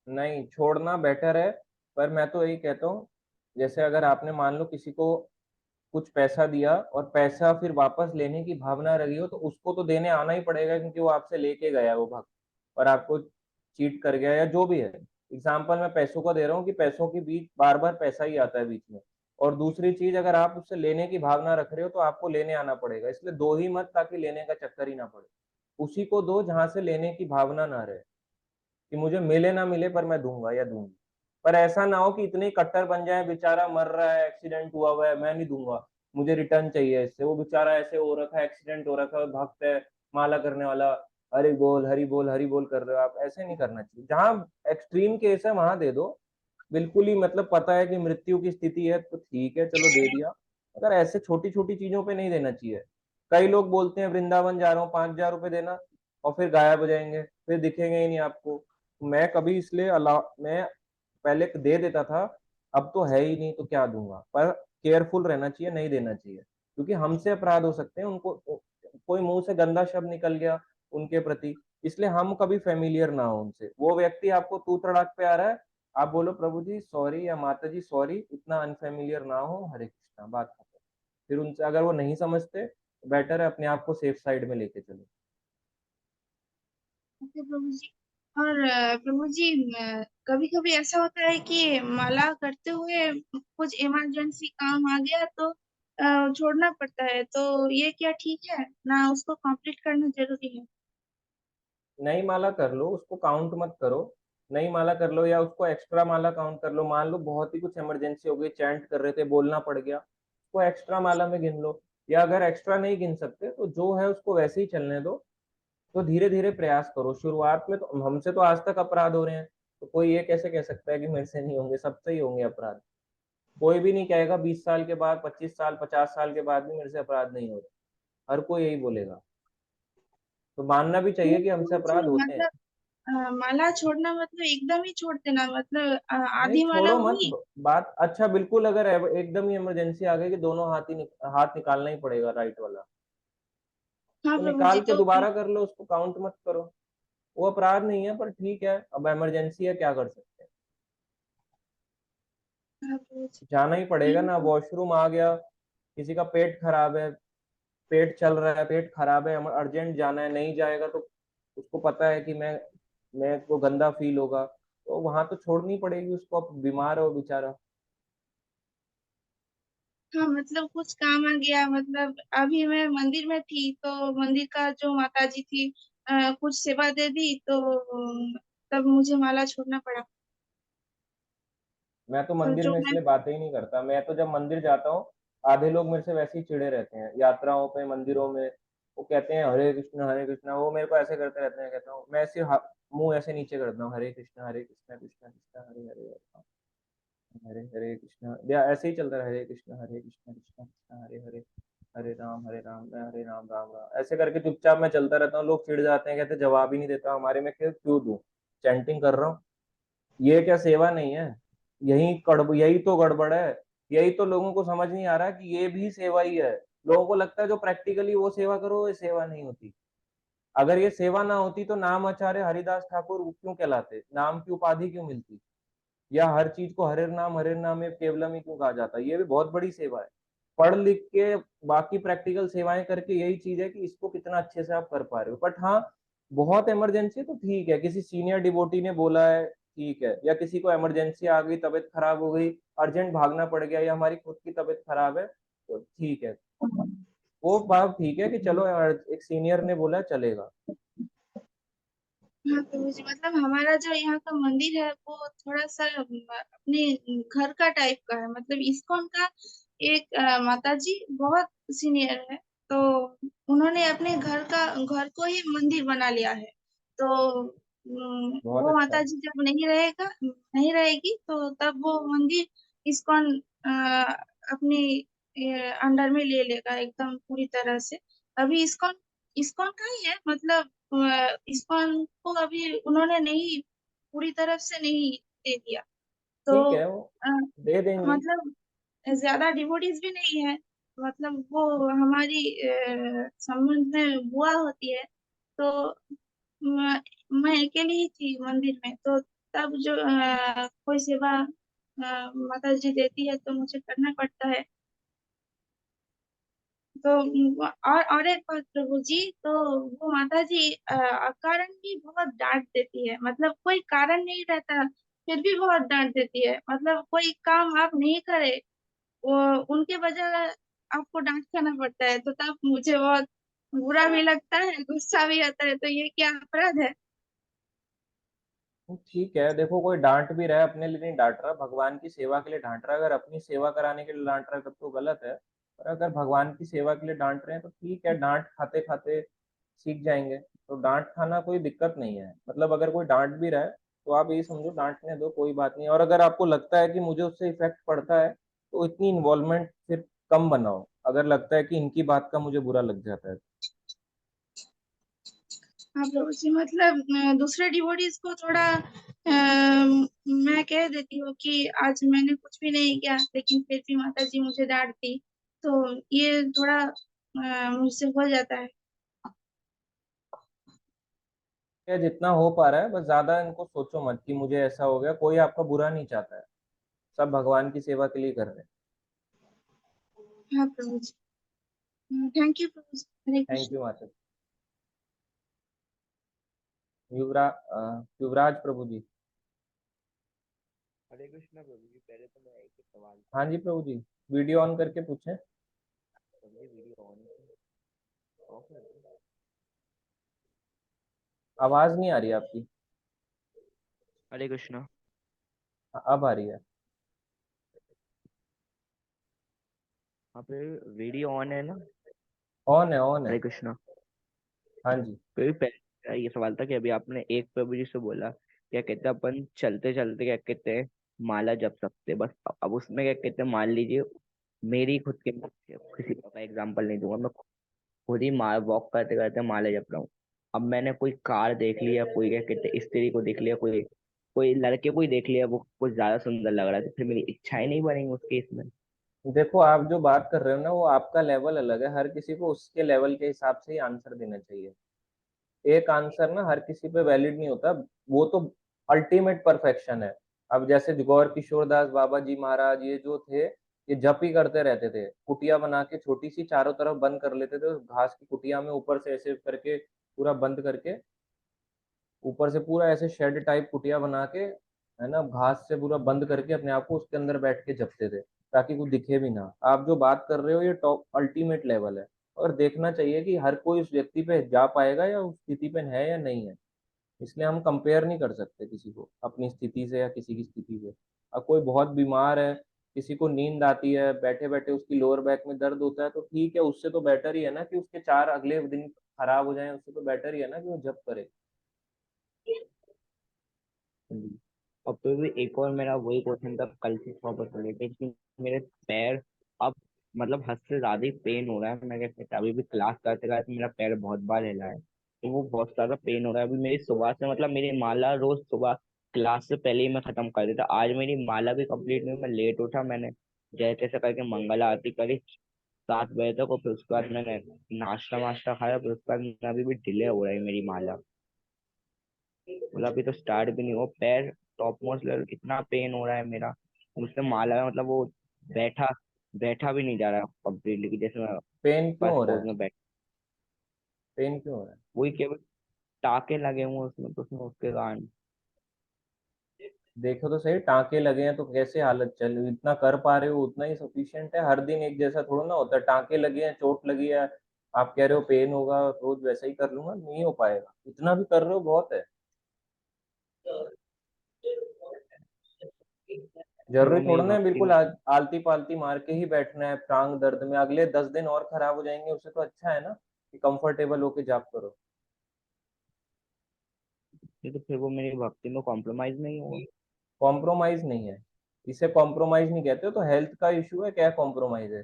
नहीं छोड़ना बेटर है। पर मैं तो यही कहता हूँ, जैसे अगर आपने मान लो किसी को कुछ पैसा दिया और पैसा फिर वापस लेने की भावना रही हो, तो उसको तो देने आना ही पड़ेगा, क्योंकि वो आपसे लेके गया वो भक्त, और आपको चीट कर गया या जो भी है। एग्जाम्पल मैं पैसों का दे रहा हूँ कि पैसों के बीच बार बार पैसा ही आता है बीच में। और दूसरी चीज, अगर आप उससे लेने की भावना रख रहे हो तो आपको लेने आना पड़ेगा, इसलिए दो ही मत, ताकि लेने का चक्कर ही ना पड़े। उसी को दो जहां से लेने की भावना ना रहे, कि मुझे मिले ना मिले पर मैं दूंगा या दूंगी। पर ऐसा ना हो कि इतने कट्टर बन जाए, बेचारा मर रहा है, एक्सीडेंट हुआ है, मैं नहीं दूंगा, मुझे रिटर्न चाहिए इससे, वो बेचारा ऐसे हो रखा है, एक्सीडेंट हो रखा है, भक्त है, माला करने वाला, हरि बोल हरि बोल हरि बोल कर रहे हो आप, ऐसे नहीं करना चाहिए। जहां एक्सट्रीम केस है वहां दे दो, बिल्कुल ही मतलब पता है कि मृत्यु की स्थिति है तो ठीक है चलो दे दिया, अगर ऐसे छोटी छोटी चीजों पे नहीं देना चाहिए। कई लोग बोलते हैं वृंदावन जा रहा हूँ 5,000 रुपये देना, और फिर गायब हो जाएंगे, फिर दिखेंगे ही नहीं आपको। मैं कभी इसलिए अलाउ, मैं पहले दे देता था, अब तो है ही नहीं तो क्या दूंगा, पर केयरफुल रहना चाहिए, नहीं देना चाहिए, क्योंकि हमसे अपराध हो सकते हैं, उनको कोई मुंह से गंदा शब्द निकल गया उनके प्रति, इसलिए हम कभी फेमिलियर ना हो उनसे। वो व्यक्ति आपको तू तड़ाक पे आ रहा है, आप बोलो प्रभु जी सॉरी या माता जी सॉरी, इतना अनफेमिलियर ना हो, हरे कृष्णा, बात खत्म। फिर उनसे अगर वो नहीं समझते, बेटर है अपने आप को सेफ साइड में लेके चलो। ओके प्रभु जी। और प्रभु जी, कभी कभी ऐसा होता है कि माला करते हुए कुछ इमरजेंसी काम आ गया तो छोड़ना पड़ता है, तो ये क्या ठीक है ना? उसको कंप्लीट करना जरूरी है? नई माला कर लो, उसको काउंट मत करो। नई माला कर लो या उसको एक्स्ट्रा माला काउंट कर लो। मान लो बहुत ही कुछ इमरजेंसी हो गई, चैंट कर रहे थे, बोलना पड़ गया, उसको एक्स्ट्रा माला में गिन लो। या अगर एक्स्ट्रा नहीं गिन सकते तो जो है उसको वैसे ही चलने दो। तो धीरे धीरे प्रयास करो। शुरुआत में तो हमसे तो आज तक अपराध हो रहे हैं, तो कोई ये कैसे कह सकता है कि मेरे से नहीं होंगे? सबसे ही होंगे अपराध। कोई भी नहीं कहेगा 20 साल के बाद, 25 साल 50 साल के बाद भी मेरे से अपराध नहीं हो रहे। हर कोई यही बोलेगा। तो मानना भी नहीं चाहिए कि हमसे प्रभु जी, अपराध होते हैं। मतलब माला छोड़ना मतलब एकदम ही छोड़ देना, मतलब नहीं आधी माला छोड़ो मत। हुई। बात अच्छा, बिल्कुल अगर एकदम ही इमरजेंसी आ गई कि दोनों हाथ निकालना ही पड़ेगा, राइट वाला, हाँ तो प्रभु जी, निकाल के तो दोबारा कर लो, उसको काउंट मत करो। वो अपराध नहीं है, पर ठीक है, अब इमरजेंसी है, क्या कर सकते हैं। हाँ प्रभु जी। जाना ही पड़ेगा नहीं ना, तो वॉशरूम आ गया, किसी का पेट खराब है, पेट चल रहा है, पेट खराब है, अर्जेंट जाना है, नहीं जाएगा तो उसको पता है कि मैं को गंदा फील होगा, तो वहां तो छोड़नी पड़ेगी उसको। अब बीमार है वो बेचारा। हाँ, मतलब कुछ काम आ गया, मतलब अभी मैं मंदिर में थी तो मंदिर का जो माता जी थी कुछ सेवा दे दी, तो तब मुझे माला छोड़ना पड़ा। मैं तो तो मंदिर जो में मैं इसलिए बातें ही नहीं करता। मैं तो जब मंदिर जाता हूँ, आधे लोग मेरे से वैसे ही चिड़े रहते हैं यात्राओं पे, मंदिरों में। वो कहते हैं हरे कृष्णा, वो मेरे को ऐसे करते रहते हैं। कहता हूँ मैं ऐसे मुंह ऐसे नीचे करता हूँ, हरे कृष्णा कृष्णा कृष्णा हरे हरे, हरे हरे कृष्णा, या ऐसे ही चलता है, हरे कृष्णा कृष्णा कृष्णा हरे हरे, हरे राम हरे राम राम राम, ऐसे करके चुपचाप मैं चलता रहता हूँ। लोग चिढ़ जाते हैं, कहते जवाब ही नहीं देता हमारे में, क्यों दूं, चैंटिंग कर रहा हूँ। ये क्या सेवा नहीं है? यही तो गड़बड़ है। यही तो लोगों को समझ नहीं आ रहा कि ये भी सेवा ही है। लोगों को लगता है जो प्रैक्टिकली वो सेवा करो, ये सेवा नहीं होती। अगर ये सेवा ना होती तो नाम आचार्य हरिदास ठाकुर क्यों कहलाते, नाम की उपाधि क्यों मिलती? या हर चीज को हरिर नाम में केवलम ही क्यों कहा जाता है? ये भी बहुत बड़ी सेवा है। पढ़ लिख के बाकी प्रैक्टिकल सेवाएं करके यही चीज है कि इसको कितना अच्छे से आप कर पा रहे हो। बट हाँ, बहुत इमरजेंसी तो ठीक है, किसी सीनियर डिवोटी ने बोला है, ठीक है, या किसी को इमरजेंसी आ गई, तबीयत खराब हो गई, अर्जेंट भागना पड़ गया, या हमारी खुद की तबीयत खराब है, तो ठीक है, वो बात ठीक है कि चलो एक सीनियर ने बोला चलेगा। हाँ प्रभु जी, मतलब हमारा जो यहाँ का मंदिर है वो थोड़ा सा अपने घर का टाइप का है। मतलब इस्कॉन का एक माता जी बहुत सीनियर है, तो उन्होंने अपने घर को ही मंदिर बना लिया है। तो बहुत वो अच्छा माता है। जी जब नहीं रहेगी तो तब वो मंदिर इस्कॉन अपने अंडर में ले लेगा एकदम पूरी तरह से। अभी इस्कॉन इस्कॉन का ही है, मतलब इस्कॉन को अभी उन्होंने नहीं, पूरी तरफ से नहीं दे दिया। तो ठीक है, वो अ, दे देंगे। मतलब ज्यादा डिवोटीज भी नहीं है। मतलब वो हमारी संबंध में बुआ होती है, तो मैं अकेली ही थी मंदिर में, तो तब जो कोई सेवा माता जी देती है तो मुझे करना पड़ता है। तो और एक बात प्रभु जी, तो वो माता जी अकारण भी बहुत डांट देती है। मतलब कोई कारण नहीं रहता, फिर भी बहुत डांट देती है। मतलब कोई काम आप नहीं करे, वो उनके वजह आपको डांट खाना पड़ता है, तो तब मुझे बहुत बुरा भी लगता है, गुस्सा भी आता है। तो ये क्या अपराध है? ठीक है, देखो कोई डांट भी रहा है, अपने लिए नहीं डांट रहा, भगवान की सेवा के लिए डांट रहा है। अगर अपनी सेवा कराने के लिए डांट रहा है तब तो गलत है। और अगर भगवान की सेवा के लिए डांट रहे हैं तो ठीक है, डांट खाते खाते सीख जाएंगे। तो डांट खाना कोई दिक्कत नहीं है। मतलब अगर कोई डांट भी रहा है तो आप यही समझो डांटने दो, कोई बात नहीं। और अगर आपको लगता है कि मुझे उससे इफेक्ट पड़ता है तो इतनी इन्वॉल्वमेंट फिर कम बनाओ, अगर लगता है कि इनकी बात का मुझे बुरा लग जाता है। हाँ प्रभु जी, मतलब दूसरे डिवोटीज को थोड़ा मैं कह देती हूँ कि आज मैंने कुछ भी नहीं किया, लेकिन फिर भी माता जी मुझे डांट दी, तो ये थोड़ा मुझसे हो जाता है। या जितना हो पा रहा है, बस ज्यादा इनको सोचो मत कि मुझे ऐसा हो गया। कोई आपका बुरा नहीं चाहता है, सब भगवान की सेवा के लिए कर रहे हैं। हाँ प्रभु जी। थैंक यू प्रभु जी। हरे थैंक कृष्ण। यू माता। युवराज प्रभु जी। हरे कृष्णा प्रभु जी। पहले तो मैं एक सवाल हाँ जी प्रभु जी, वीडियो ऑन करके पूछें। प्रभु जी, वीडियो ऑन ऑफ है? आवाज नहीं आ रही आपकी। हरे कृष्णा। अब आ रही है। वहाँ पे वीडियो ऑन है ना? ऑन है, ऑन है। हरे कृष्णा। हाँ जी। फिर पहले मेरा ये सवाल था कि अभी आपने एक प्रभु जी से बोला, क्या कहते हैं अपन चलते चलते क्या कहते हैं माला जप सकते हैं। बस अब उसमें क्या कहते हैं, मान लीजिए मेरी खुद के, किसी का एग्जांपल नहीं दूंगा, मैं खुद ही वॉक करते करते माला जप रहा हूँ। अब मैंने कोई कार देख लिया, कोई क्या कहते हैं स्त्री को देख लिया, कोई कोई लड़के को ही देख लिया, वो कुछ ज्यादा सुंदर लग रहा है, तो फिर मेरी इच्छाएं नहीं बनेंगी उस केस में? देखो, आप जो बात कर रहे हो ना, वो आपका लेवल अलग है। हर किसी को उसके लेवल के हिसाब से ही आंसर देना चाहिए। एक आंसर ना हर किसी पे वैलिड नहीं होता। वो तो अल्टीमेट परफेक्शन है। अब जैसे गौर किशोर दास बाबा जी महाराज, ये जो थे, ये जप ही करते रहते थे। कुटिया बना के छोटी सी चारों तरफ बंद कर लेते थे, उस घास की कुटिया में ऊपर से ऐसे करके पूरा बंद करके, ऊपर से पूरा ऐसे शेड टाइप कुटिया बना के, है ना, घास से पूरा बंद करके अपने आप को उसके अंदर बैठ के जपते थे, ताकि कुछ दिखे भी ना। आप जो बात कर रहे हो, ये टॉप अल्टीमेट लेवल है। और देखना चाहिए कि हर कोई उस व्यक्ति पे जा पाएगा या उस स्थिति पे है या नहीं है। इसलिए हम कंपेयर नहीं कर सकते किसी को अपनी स्थिति से या किसी की स्थिति से। अब कोई बहुत बीमार है, किसी को नींद आती है, बैठे बैठे उसकी लोअर बैक में दर्द होता है, तो ठीक है, उससे तो बेटर ही है ना कि उसके 4 अगले दिन खराब हो जाएं। उससे तो बेटर ही है ना कि वो जब करे। हम्म। और फिर भी एक और मेरा वही क्वेश्चन था कल से वापस रिलेटेड, कि मेरे पैर अब मतलब हद से ज्यादा ही पेन हो रहा है। मैं क्या कहता, अभी भी क्लास करते करते मेरा पैर बहुत बार हिला है, तो वो बहुत ज्यादा पेन हो रहा है। अभी मेरी सुबह से मतलब मेरी माला रोज सुबह क्लास से पहले ही मैं खत्म कर देता। आज मेरी माला भी कंप्लीट नहीं हुई, मैं लेट उठा, मैंने जैसे तैसे करके मंगल आरती करी 7 बजे तक, और फिर उसके बाद मैंने नाश्ता वाश्ता खाया, फिर उसके बाद अभी भी डिले हो रहा है मेरी माला। मतलब अभी तो स्टार्ट भी नहीं हो, पैर टॉप मोस्ट लेवल इतना पेन हो रहा है मेरा। मुझसे माला में मतलब वो बैठा बैठा भी नहीं जा रहा कंप्लीटली, कि जैसे मैं पेन क्यों फर्स्ट हो रहा पोज है? में बैठ। पेन क्यों हो रहा है? वही केवल टाके लगे हुए हैं उसमें, तो उसमें उसके कारण। देखो तो सही, टांके लगे हैं तो कैसे हालत चल रही? इतना कर पा रहे हो उतना ही सफिशिएंट है। हर दिन एक जैसा थोड़ा ना होता है। टांके लगे हैं, चोट लगी है, आप कह रहे हो पेन होगा, रोज वैसा ही कर लूंगा, नहीं हो पाएगा। इतना भी कर रहे हो बहुत है। फिर वो जरूरी थोड़ा मेरी ना है भक्ति बिल्कुल में। आलती पालती मार के ही बैठना है टांग दर्द में। अगले 10 दिन और खराब हो जाएंगे, उससे तो अच्छा है ना कि कंफर्टेबल होके जाप करो। ये तो फिर वो मेरी भक्ति में कॉम्प्रोमाइज नहीं हुआ। कॉम्प्रोमाइज नहीं है, इसे कॉम्प्रोमाइज नहीं कहते हो। तो हेल्थ का इशू है, क्या कॉम्प्रोमाइज है?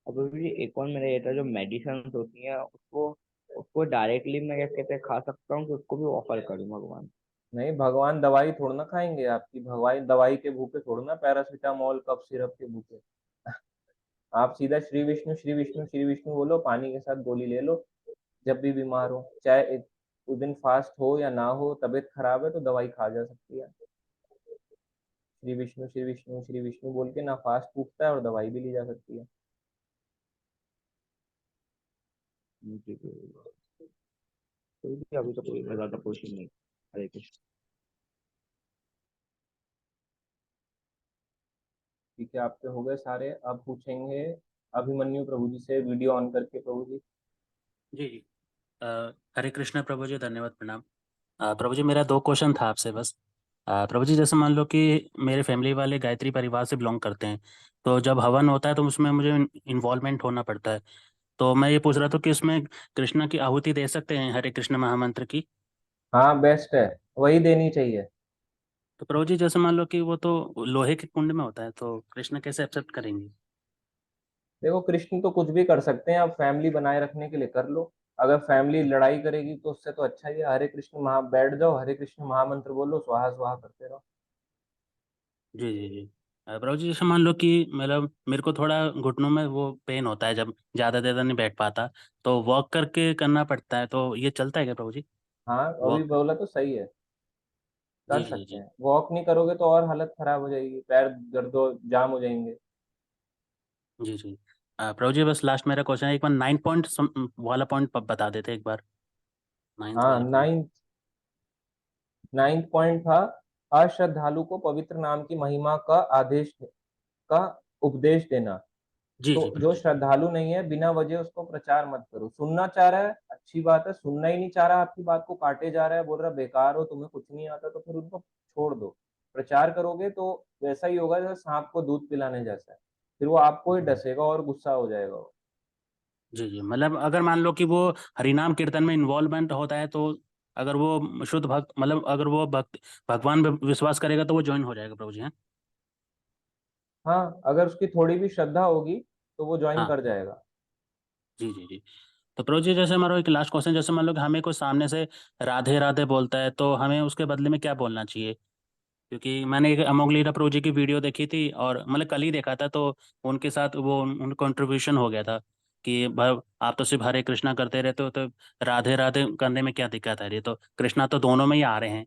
अब भी एक और मेरा ये था, जो मेडिसिन होती है उसको उसको डायरेक्टली मैं क्या कहते हैं खा सकता हूँ, कि उसको भी ऑफर करूँ भगवान? नहीं, भगवान दवाई थोड़ा ना खाएंगे आपकी। भगवान दवाई के भूखे थोड़ा ना, पैरासीटामोल कफ सिरप के भूखे। आप सीधा श्री विष्णु श्री विष्णु श्री विष्णु बोलो, पानी के साथ गोली ले लो। जब भी बीमार हो, चाहे उस दिन फास्ट हो या ना हो, तबीयत खराब है तो दवाई खा जा सकती है। श्री विष्णु श्री विष्णु श्री विष्णु बोल के ना फास्ट टूटता है और दवाई भी ली जा सकती है। ठीक है। कोई भी अभी तो कोई ज्यादा क्वेश्चन नहीं। हरे कृष्ण। ठीक है, आपके हो गए सारे। अब पूछेंगे अभिमन्यु प्रभु जी से, वीडियो ऑन करके प्रभु जी। जी जी। अ, हरे कृष्ण प्रभु जी, धन्यवाद, प्रणाम। प्रभु जी, मेरा 2 क्वेश्चन था आपसे बस। प्रभु जी, जैसे मान लो कि मेरे फैमिली वाले गायत्री परिवार से बिलोंग करते हैं, तो जब हवन होता है तो उसमें मुझे इन्वॉल्वमेंट होना पड़ता है। तो मैं ये पूछ रहा था कि उसमें कृष्ण की आहुति दे सकते हैं हरे कृष्ण महामंत्र की? हाँ, बेस्ट है, वही देनी चाहिए। तो प्रभु जी, जैसे मान लो कि वो तो लोहे के कुंड में होता है, तो कृष्ण कैसे एक्सेप्ट करेंगे? देखो, कृष्ण तो कुछ भी कर सकते हैं, आप फैमिली बनाए रखने के लिए कर लो। अगर फैमिली लड़ाई करेगी तो उससे तो अच्छा ही है, हरे कृष्ण महा बैठ जाओ, हरे कृष्ण महामंत्र बोलो, स्वाहा स्वाहा करते रहो। जी जी जी। प्रभु जी जैसे मान लो कि मतलब मेरे को थोड़ा घुटनों में वो पेन होता है जब ज्यादा देर नहीं बैठ पाता, तो वॉक करके करना पड़ता है, तो ये चलता है क्या प्रभु जी? हाँ, अभी वॉक। बोला तो सही है, कर जी जी सकते जी। हैं। वॉक नहीं करोगे तो और हालत खराब हो जाएगी, पैर दर्द जाम हो जाएंगे। जी जी। प्रभु जी बस लास्ट मेरा क्वेश्चन है, एक बार 9 पॉइंट वाला पॉइंट बता देते एक बार, 9th हाँ, वाला पॉइंट। नाइन्थ नाइन्थ पॉइंट था, अश्रद्धालु को पवित्र नाम की महिमा का आदेश का उपदेश देना। जी तो जी प्रभु जो जी। श्रद्धालु नहीं है, बिना वजह उसको प्रचार मत करो। सुनना चाह रहा है, अच्छी बात है। सुनना ही नहीं चाह रहा, आपकी बात को काटे जा रहा है, बोल रहा है बेकार हो, तुम्हें कुछ नहीं आता, तो फिर उनको छोड़ दो। प्रचार करोगे तो वैसा ही होगा जैसे सांप को दूध पिलाने जैसा है, फिर वो आपको ही जी डसेगा और गुस्सा हो जाएगा वो। जी जी, मतलब अगर मान लो कि वो हरिनाम कीर्तन में इन्वॉल्वमेंट होता है, तो अगर वो शुद्ध भक्त, मतलब अगर वो भक्त भगवान पे विश्वास करेगा तो वो ज्वाइन हो जाएगा प्रभु जी, हैं? हाँ, अगर उसकी थोड़ी भी श्रद्धा होगी तो वो ज्वाइन हाँ। कर जाएगा। जी जी जी। तो प्रभु जी जैसे हमारा एक लास्ट क्वेश्चन, जैसे मान लो कि हमें कोई सामने से राधे राधे बोलता है, तो हमें उसके बदले में क्या बोलना चाहिए? क्योंकि मैंने एक अमोघ लीला प्रभु जी की वीडियो देखी थी, और मतलब कल ही देखा था, तो उनके साथ वो उन कंट्रीब्यूशन हो गया था कि आप तो सिर्फ हरे कृष्णा करते रहते हो, तो राधे राधे करने में क्या दिक्कत है? ये तो कृष्णा तो दोनों में ही आ रहे हैं,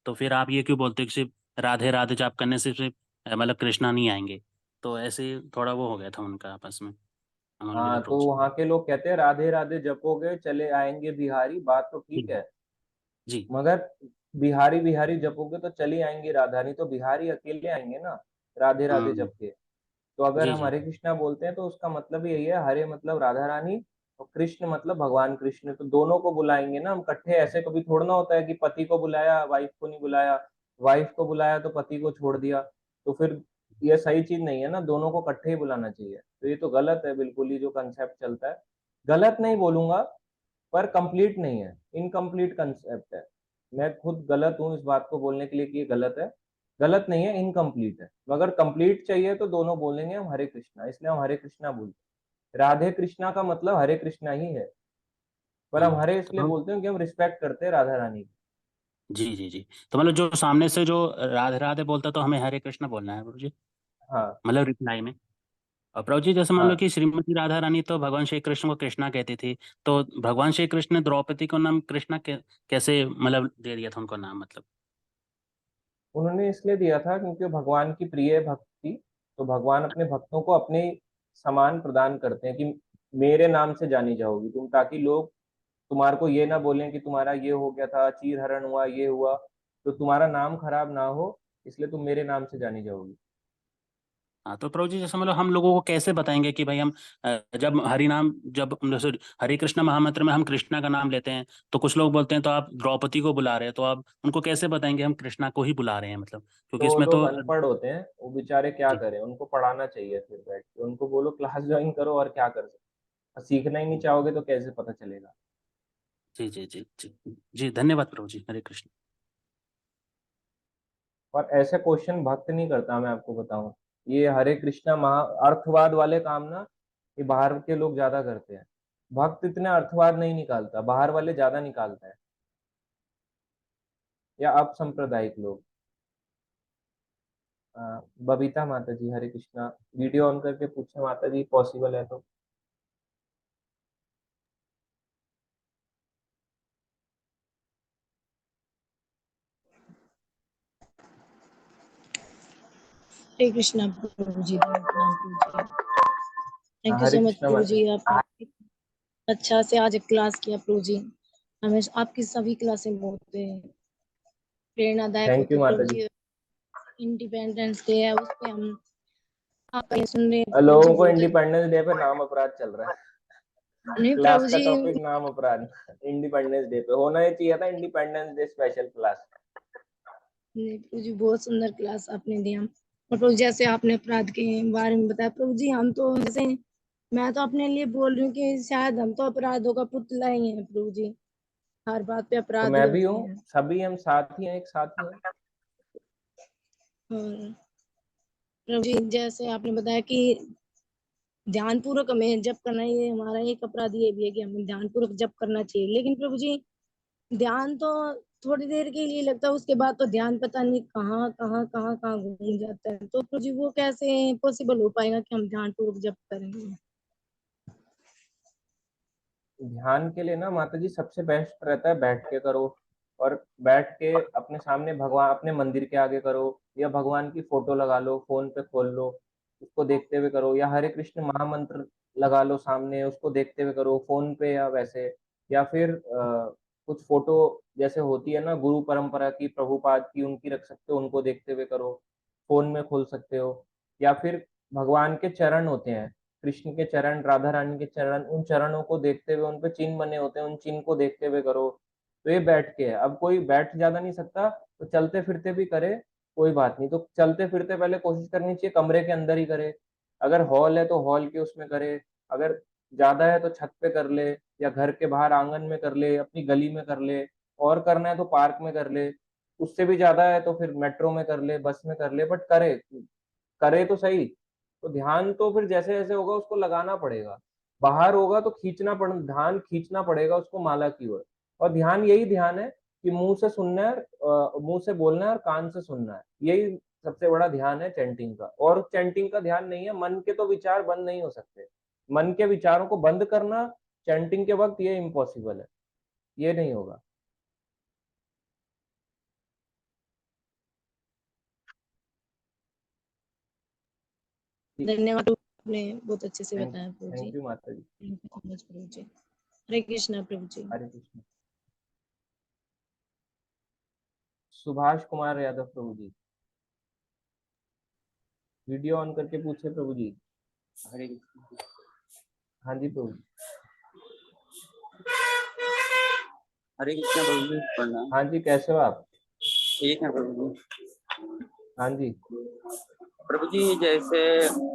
तो फिर आप ये क्यों बोलते हो कि सिर्फ राधे राधे जाप करने से सिर्फ मतलब कृष्णा नहीं आएंगे? तो ऐसे ही थोड़ा वो हो गया था उनका आपस में, अमोघ लीला हाँ, प्रभु तो जी। वहां के लोग कहते हैं राधे राधे जपोगे चले आएंगे बिहारी, बात तो जी ठीक है, जी मगर बिहारी बिहारी जपोगे तो चली आएंगी राधा, नहीं तो बिहारी अकेले आएंगे ना राधे राधे हम्म। जप के। तो अगर जी हम जी हरे कृष्णा बोलते हैं तो उसका मतलब यही है, हरे मतलब राधा रानी और कृष्ण मतलब भगवान कृष्ण, तो दोनों को बुलाएंगे ना हम इकट्ठे। ऐसे कभी थोड़ा होता है कि पति को बुलाया वाइफ को नहीं बुलाया, वाइफ को बुलाया तो पति को छोड़ दिया, तो फिर ये सही चीज नहीं है ना, दोनों को इकट्ठे ही बुलाना चाहिए। तो ये तो गलत है बिल्कुल ही, जो कंसेप्ट चलता है। गलत नहीं बोलूंगा, पर कंप्लीट नहीं है, इनकम्प्लीट कंसेप्ट है। मैं खुद गलत हूँ इस बात को बोलने के लिए कि ये गलत है। गलत नहीं है, इनकम्प्लीट है। मगर कंप्लीट चाहिए तो दोनों बोलेंगे हम हरे कृष्णा, इसलिए हम हरे कृष्णा बोलते हैं। राधे कृष्णा का मतलब हरे कृष्णा ही है, पर हम हरे तो इसलिए बोलते हैं कि हम रिस्पेक्ट करते हैं राधा रानी की। जी जी जी। तो मतलब जो सामने से जो राधे राधे बोलता, तो हमें हरे कृष्ण बोलना है प्रभु जी, हाँ मतलब रिप्लाई में। और प्रभु जी जैसे मान लो हाँ, कि श्रीमती राधा रानी तो भगवान श्री कृष्ण को कृष्णा कहती थी, तो भगवान श्री कृष्ण ने द्रौपदी को नाम कृष्णा कैसे मतलब दे दिया था उनको नाम, मतलब? उन्होंने इसलिए दिया था क्योंकि वो भगवान की प्रिय भक्त थी। तो भगवान अपने भक्तों को अपने समान प्रदान करते हैं कि मेरे नाम से जानी जाओगी तुम, ताकि लोग तुम्हारे को ये ना बोलें कि तुम्हारा ये हो गया था, चीर हरण हुआ, ये हुआ, तो तुम्हारा नाम खराब ना हो, इसलिए तुम मेरे नाम से जानी जाओगी। हाँ, तो प्रभु जी जैसे मतलब हम लोगों को कैसे बताएंगे कि भाई हम जब हरि नाम, जब जैसे हरे कृष्ण महामंत्र में हम कृष्णा का नाम लेते हैं, तो कुछ लोग बोलते हैं तो आप द्रौपदी को बुला रहे हैं, तो आप उनको कैसे बताएंगे हम कृष्णा को ही बुला रहे हैं, मतलब क्योंकि तो इसमें लोग तो। अनपढ़ होते हैं, वो बेचारे क्या जी करें, उनको पढ़ाना चाहिए फिर बैठ के, उनको बोलो क्लास ज्वाइन करो, और क्या कर सकते। सीखना ही नहीं चाहोगे तो कैसे पता चलेगा। जी जी जी जी जी, धन्यवाद प्रभु जी, हरे कृष्ण। और ऐसे क्वेश्चन भक्त नहीं करता, मैं आपको बताऊं। ये हरे कृष्णा महा अर्थवाद वाले काम ना, ये बाहर के लोग ज्यादा करते हैं। भक्त इतने अर्थवाद नहीं निकालता, बाहर वाले ज्यादा निकालता है, या अब सांप्रदायिक लोग। बबीता माता जी, हरे कृष्णा। वीडियो ऑन करके पूछे माता जी, पॉसिबल है तो। हरे कृष्णा प्रभु जी, प्रणाम प्रभु जी। Thank you Hare so much Krishna प्रभु माता जी, जी। आपने अच्छा से आज क्लास किया प्रभु जी। हमें आपकी सभी क्लासें बहुत प्रेरणादायक थैंक होती यू है प्रभु माता जी। जी। इंडिपेंडेंस डे है, उस पे हम आपका ये सुन रहे हैं प्रभु जी, लोगों को बहुत इंडिपेंडेंस डे पे नाम अपराध चल रहा है। नहीं क्लास प्रभु का जी। टॉपिक नाम अपराध। इंडिपेंडेंस डे पे होना ही चाहिए था, इंडिपेंडेंस डे स्पेशल क्लास। नहीं प्रभु जी, बहुत सुंदर क्लास आपने दिया। और प्रभु जी, जैसे आपने अपराध के बारे में बताया प्रभु जी, हम तो जैसे मैं तो अपने लिए बोल रही हूँ कि शायद हम तो अपराधों का पुतला ही है प्रभु जी। हर बात पे तो अपराध ही मैं भी होते हूँ, हैं। सभी हम साथ ही हैं, एक साथ ही हैं। और प्रभु जी जैसे आपने बताया कि ध्यानपूर्वक हमें जप करना, ये हमारा एक अपराध ये भी है कि हमें ध्यानपूर्वक जप करना चाहिए। लेकिन प्रभु जी ध्यान तो थोड़ी देर के लिए लगता है, उसके बाद तो ध्यान पता नहीं कहाँ घूम जाता है। तो प्रभु जी वो कैसे पॉसिबल हो पाएगा कि हम ध्यान पूर्वक जप करेंगे? ध्यान के लिए ना माता जी सबसे बेस्ट रहता है बैठ के करो, और बैठ के अपने सामने भगवान, अपने मंदिर के आगे करो, या भगवान की फोटो लगा लो, फोन पे खोल लो, उसको देखते हुए करो, या हरे कृष्ण महामंत्र लगा लो सामने, उसको देखते हुए करो फोन पे या वैसे, या फिर कुछ फोटो जैसे होती है ना गुरु परंपरा की, प्रभुपाद की, उनकी रख सकते हो, उनको देखते हुए करो, फोन में खोल सकते हो। या फिर भगवान के चरण होते हैं, कृष्ण के चरण, राधा रानी के चरण, उन चरणों को देखते हुए, उन पे चिन्ह बने होते हैं, उन चिन्ह को देखते हुए करो। तो ये बैठ के है। अब कोई बैठ ज्यादा नहीं सकता तो चलते फिरते भी करे, कोई बात नहीं। तो चलते फिरते पहले कोशिश करनी चाहिए कमरे के अंदर ही करे, अगर हॉल है तो हॉल के उसमें करे, अगर ज्यादा है तो छत पे कर ले, या घर के बाहर आंगन में कर ले, अपनी गली में कर ले, और करना है तो पार्क में कर ले, उससे भी ज्यादा है तो फिर मेट्रो में कर ले, बस में कर ले, बट करे, करे तो सही। तो ध्यान तो फिर जैसे जैसे होगा उसको लगाना पड़ेगा, बाहर होगा तो ध्यान खींचना पड़ेगा उसको माला की ओर। और ध्यान यही ध्यान है कि मुंह से सुनना है, मुंह से बोलना है और कान से सुनना है, यही सबसे बड़ा ध्यान है चैंटिंग का। और चैंटिंग का ध्यान नहीं है, मन के तो विचार बंद नहीं हो सकते, मन के विचारों को बंद करना चैंटिंग के वक्त ये इम्पॉसिबल है, ये नहीं होगा। धन्यवाद, आपने बहुत अच्छे से थैंक बताया प्रभु जी। थैंक यू माता जी। थैंक यू सो मच प्रभु जी। हरे कृष्णा प्रभु जी। हरे कृष्ण। सुभाष कुमार यादव प्रभु जी, वीडियो ऑन करके पूछे प्रभु जी। हरे कृष्ण। हाँ जी प्रभु जी। हरे कृष्ण प्रभु जी, प्रणाम। हाँ जी, कैसे हो आप? ठीक है प्रभु जी। हाँ जी। प्रभु जी, जैसे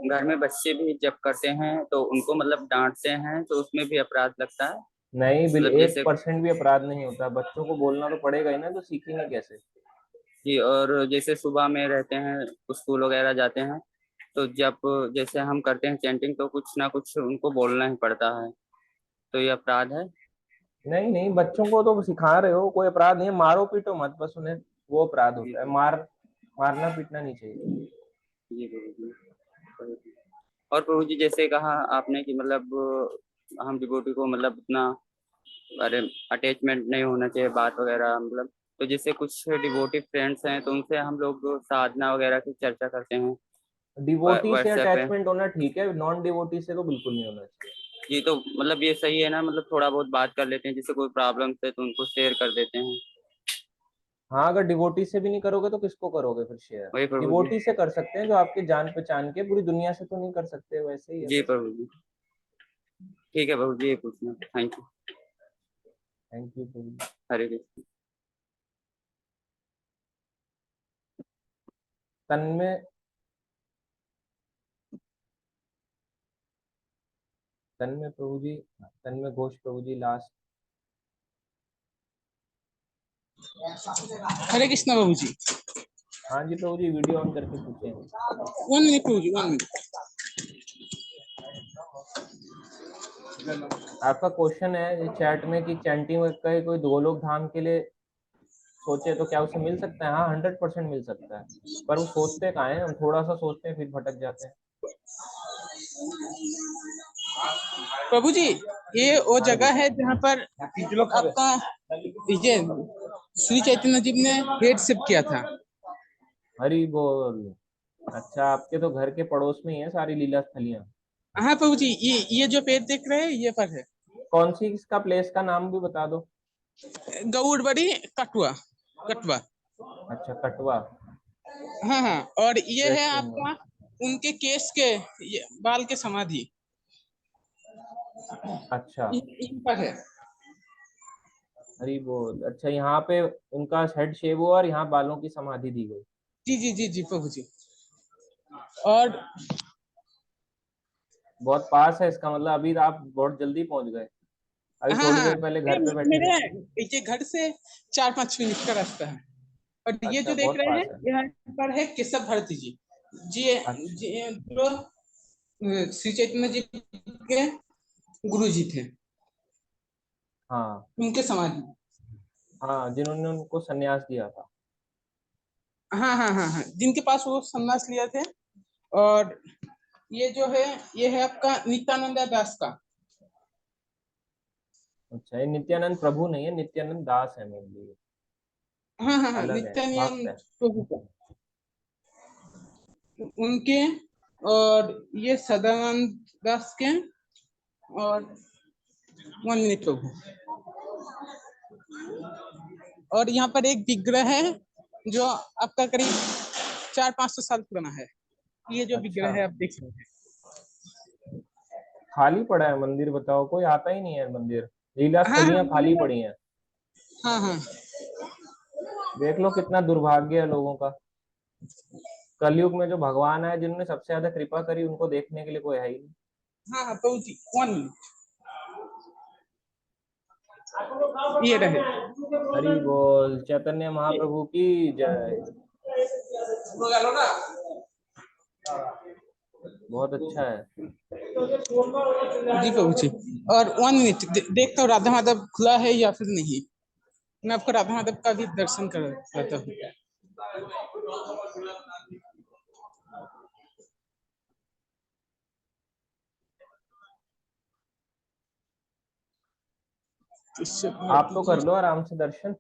घर में बच्चे भी जब करते हैं तो उनको मतलब डांटते हैं तो उसमें भी अपराध लगता है? नहीं, बिल मतलब जैसे 1% भी अपराध नहीं होता, बच्चों को बोलना तो पड़ेगा ही ना, तो सीखेंगे कैसे? जी, और जैसे सुबह में रहते हैं, स्कूल वगैरह जाते हैं, तो जब जैसे हम करते हैं चैंटिंग तो कुछ ना कुछ उनको बोलना ही पड़ता है, तो ये अपराध है? नहीं नहीं, बच्चों को तो सिखा रहे हो, कोई अपराध नहीं है, मारो पीटो मत बस उन्हें, वो अपराध जी होता है, मारना पीटना नहीं चाहिए। जी प्रभु जी। और प्रभु जी, जैसे कहा आपने कि मतलब हम डिवोटी को मतलब उतना अरे अटैचमेंट नहीं होना चाहिए बात वगैरह, मतलब तो जैसे कुछ डिवोटी फ्रेंड्स हैं तो उनसे हम लोग साधना वगैरह की चर्चा करते हैं डिवोटी से व्हाट्सएप पे। अटैचमेंट होना ठीक है, नॉन डिवोटी से तो बिल्कुल नहीं होना चाहिए। जी, तो मतलब ये सही है ना, मतलब थोड़ा बहुत बात कर लेते हैं, जैसे कोई प्रॉब्लम है तो उनको शेयर कर देते हैं। हाँ, अगर डिवोटी से भी नहीं करोगे तो किसको करोगे फिर शेयर? वही प्रभु जी। डिवोटी से कर सकते हैं जो आपके जान पहचान के, पूरी दुनिया से तो नहीं कर सकते, वैसे ही है जी बस। प्रभु जी, ठीक है प्रभु जी, ये पूछना। Thank you. थैंक यू प्रभु। हरे कृष्ण। तन्मय तन्मय प्रभु जी, तन्मय घोष प्रभु जी लास्ट। हरे कृष्णा बाबू जी। हाँ जी प्रभु जी, वीडियो ऑन करके पूछे। 1 मिनट प्रभु जी, 1 मिनट। आपका क्वेश्चन है चैट में कि चैंटिंग का कोई गोलोक धाम के लिए सोचे तो क्या उसे मिल सकता है? हाँ, 100% मिल सकता है, पर वो सोचते कहाँ है, हम थोड़ा सा सोचते हैं फिर भटक जाते हैं। प्रभु जी, ये वो हाँ जी। जगह है जहाँ पर आपका ये श्री चैतन्य जी ने हेडशिप किया था। हरी बोल। अच्छा, आपके तो घर के पड़ोस में ही है सारी लीला स्थलियां। हाँ प्रभु जी, ये जो पेड़ देख रहे हैं ये पर है। कौन सी इसका प्लेस का नाम भी बता दो। गौड़बड़ी कटवा कटवा। अच्छा, कटवा। हाँ हाँ, और ये है वेस्ट आपका बंगाल। उनके केस के बाल के समाधि अच्छा, इन पर है। हरी बोल। अच्छा, यहाँ पे उनका हेड शेव हुआ और यहाँ बालों की समाधि दी गई। जी जी जी जी प्रभु जी। और बहुत पास है इसका मतलब, अभी आप बहुत जल्दी पहुंच गए, अभी हाँ थोड़ी हाँ, देर पहले घर पे बैठे मेरे थे। ये घर से 4-5 मिनट का रास्ता है। और ये अच्छा, जो देख बहुत रहे हैं पास है। यहाँ पर है केशव भारती जी। जी, अच्छा। जो श्री चैतन्य जी के गुरु जी थे, हाँ, उनके समाधि। हाँ, जिन्होंने उनको संन्यास दिया था। हाँ हाँ हाँ हाँ, जिनके पास वो संन्यास लिया थे। और ये जो है, ये है आपका नित्यानंद दास का। अच्छा, ये नित्यानंद प्रभु नहीं है, नित्यानंद दास है मेरे लिए, हाँ हाँ हाँ, अलग है, भक्त नित्यानंद है। प्रभु का, उनके। और ये सदानंद दास के। और 1 मिनट प्रभु। और यहाँ पर एक विग्रह है जो आपका करीब 400-500 साल पुराना है। ये जो अच्छा, विग्रह है आप देख सकते हैं। खाली पड़ा है मंदिर, बताओ, कोई आता ही नहीं है मंदिर, लीला हाँ हाँ स्थलियां खाली पड़ी हैं। हाँ हाँ देख लो कितना दुर्भाग्य है लोगों का, कलयुग में जो भगवान है, जिन्होंने सबसे ज्यादा कृपा करी, उनको देखने के लिए कोई है ही नहीं। हाँ हाँ प्रभु जी, 1 मिनट। ये रहे। हरि बोल, चैतन्य महाप्रभु की जय। बहुत अच्छा है। जी प्रभु जी। और 1 मिनट देखता हूँ राधा माधव खुला है या फिर नहीं। मैं आपको राधा माधव का भी दर्शन कराता हूँ। आप तो कर लो आराम से दर्शन।